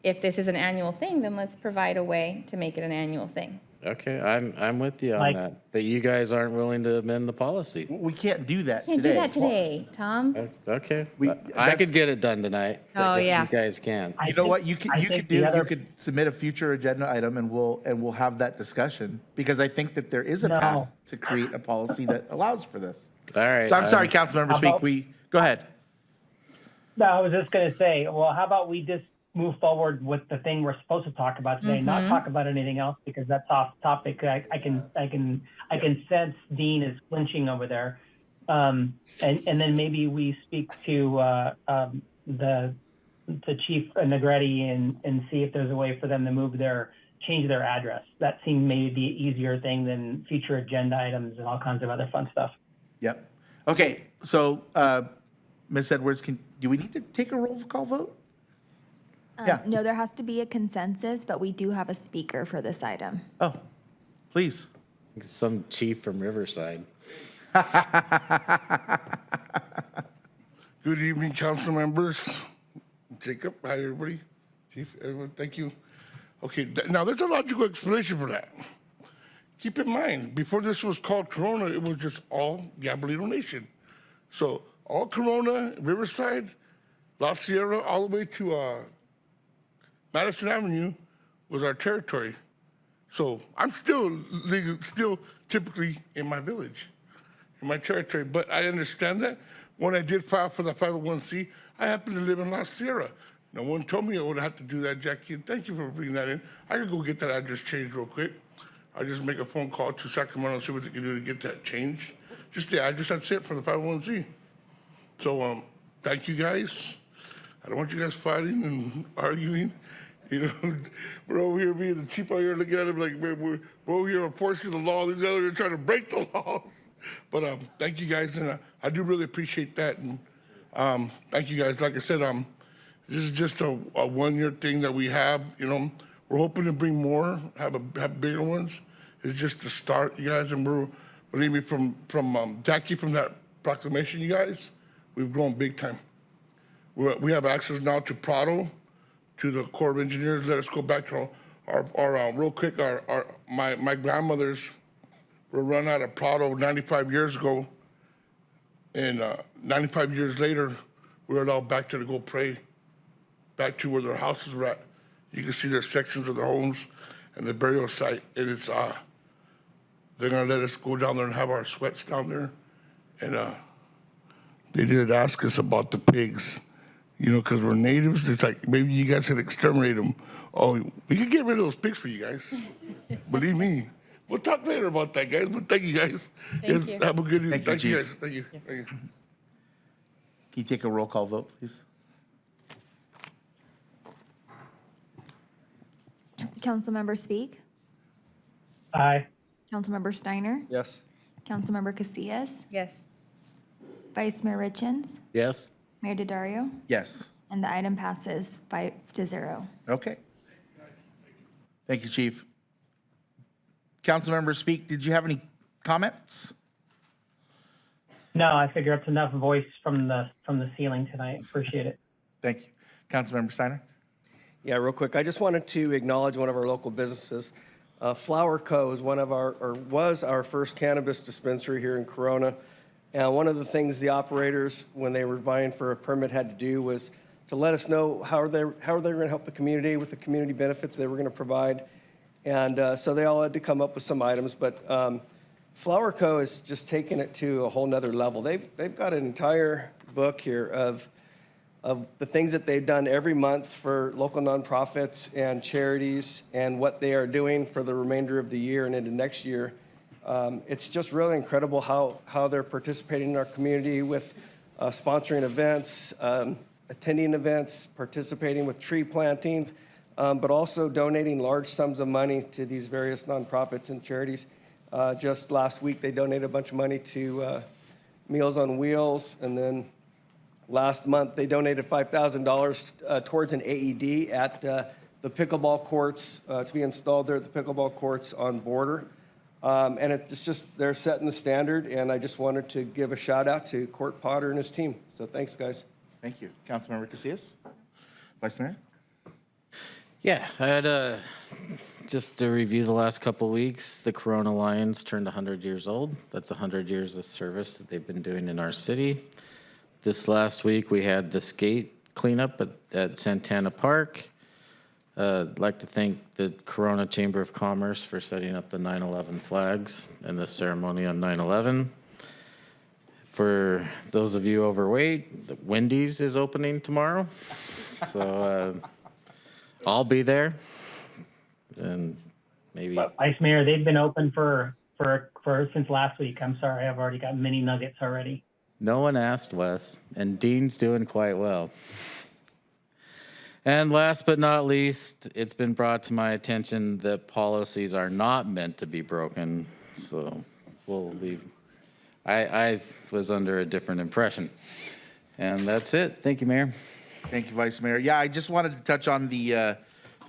if this is an annual thing, then let's provide a way to make it an annual thing. Okay, I'm with you on Like- that. But you guys aren't willing to amend the policy. we can't do that Can't today. do that today, Tom. Okay, We- I that's- could get it done tonight. Oh, I guess yeah. You guys can. I You know think- what, you I could think do, the other- you could submit a future agenda item and we'll have that discussion, because I think that there is a No. path to create a policy that allows for this. All right. So I'm sorry, Councilmember How Speak, about- go ahead. No, I was just going to say, well, how about we just move forward with the thing we're supposed to talk about today, not talk about anything else, because that's off topic. I can sense Dean is flinching over there, and then maybe we speak to the Chief Negretti and see if there's a way for them to change their address. That seemed maybe the easier thing than future agenda items and all kinds of other fun stuff. Yep. Okay, so, Ms. Edwards, do we need to take a roll call vote? Yeah. No, there has to be a consensus, but we do have a speaker for this item. Oh, please. Some chief from Riverside. Good evening, council members. Jacob, hi, everybody. Chief, everyone, thank you. Okay, now there's a logical explanation for that. Keep in mind, before this was called Corona, it was just all Gabalino Nation. So all Corona, Riverside, La Sierra, all the way to Madison Avenue was our territory. So I'm still typically in my village, in my territory. But I understand that. When I did file for the 501c, I happen to live in La Sierra. No one told me I would have to do that, Jackie, and thank you for bringing that in. I could go get that address changed real quick. I'll just make a phone call to Sacramento and see what they can do to get that changed. Just the address, that's it for the 501c. So thank you guys. I don't want you guys fighting and arguing. You know, we're over here being the chief out here looking at it like, man, we're over here enforcing the law. These others are trying to break the laws. But thank you guys, and I do really appreciate that. And thank you guys. Like I said, this is just a one-year thing that we have. You know, We're hoping to bring more, have bigger ones. It's just the start, you guys, and believe me, from Jackie, from that proclamation, you guys, we've grown big time. We have access now to Prado, to the Corps of Engineers. Let us go back to our real quick, my grandmothers were run out of Prado 95 years ago. And 95 years later, we were allowed back there to go pray, back to where their houses were at. You can see their sections of their homes and the burial site. And it's, they're gonna let us go down there and have our sweats down there. And they did ask us about the pigs, you know, because we're natives. It's like, maybe you guys could exterminate them. Oh, we could get rid of those pigs for you guys. Believe me. We'll talk later about that, guys. But thank you, guys. Thank Yes, you. have a good evening. Thank you, Thank you, Chief. guys. Thank you. Thank you. Can you take a roll call vote, please? Councilmember Speak, Aye. Councilmember Steiner, Yes. Councilmember Casillas, Yes. Vice Mayor Richens, Yes? Mayor Daddario, Yes. and the item passes 5-0. Okay. Thank you, Chief. Councilmember Speak, did you have any comments? No, I figure it's enough voice from the ceiling tonight. Appreciate it. Thank you. Councilmember Steiner? Yeah, real quick, I just wanted to acknowledge one of our local businesses. Flower Co. is was our first cannabis dispensary here in Corona. And one of the things the operators, when they were vying for a permit, had to do was to let us know how they were going to help the community with the community benefits they were going to provide. And so they all had to come up with some items, but Flower Co. has just taken it to a whole nother level. They've got an entire book here of the things that they've done every month for local nonprofits and charities and what they are doing for the remainder of the year and into next year. It's just really incredible how they're participating in our community with sponsoring events, attending events, participating with tree plantings, but also donating large sums of money to these various nonprofits and charities. Just last week, they donated a bunch of money to Meals on Wheels, and then last month, they donated $5,000 towards an AED at the pickleball courts to be installed there at the pickleball courts on Border. And it's just, they're setting the standard, and I just wanted to give a shout out to Court Potter and his team. So thanks, guys. Thank you. Councilmember Casillas? Vice Mayor? Yeah, I had just to review the last couple of weeks, the Corona Lions turned 100 years old. That's 100 years of service that they've been doing in our city. This last week, we had the skate cleanup at Santana Park. I'd like to thank the Corona Chamber of Commerce for setting up the 9/11 flags and the ceremony on 9/11. For those of you overweight, the Wendy's is opening tomorrow. So I'll be there. And maybe. Vice Mayor, they've been open for since last week. I'm sorry, I've already got mini nuggets already. No one asked, Wes, and Dean's doing quite well. And last but not least, it's been brought to my attention that policies are not meant to be broken, so we'll leave. I was under a different impression. And that's it. Thank you, Mayor. Thank you, Vice Mayor. Yeah, I just wanted to touch on the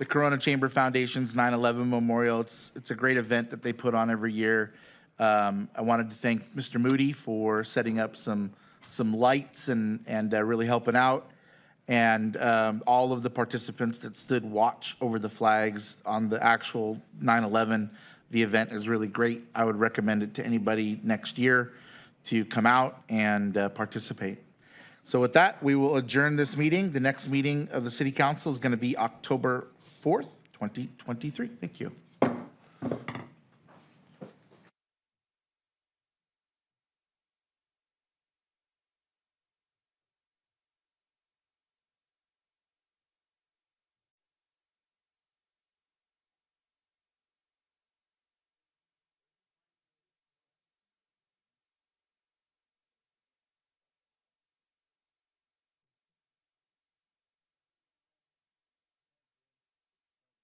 Corona Chamber Foundation's 9/11 Memorial. It's a great event that they put on every year. I wanted to thank Mr. Moody for setting up some lights and really helping out, and all of the participants that stood watch over the flags on the actual 9/11. The event is really great. I would recommend it to anybody next year to come out and participate. So with that, we will adjourn this meeting. The next meeting of the City Council is going to be October 4th, 2023. Thank you.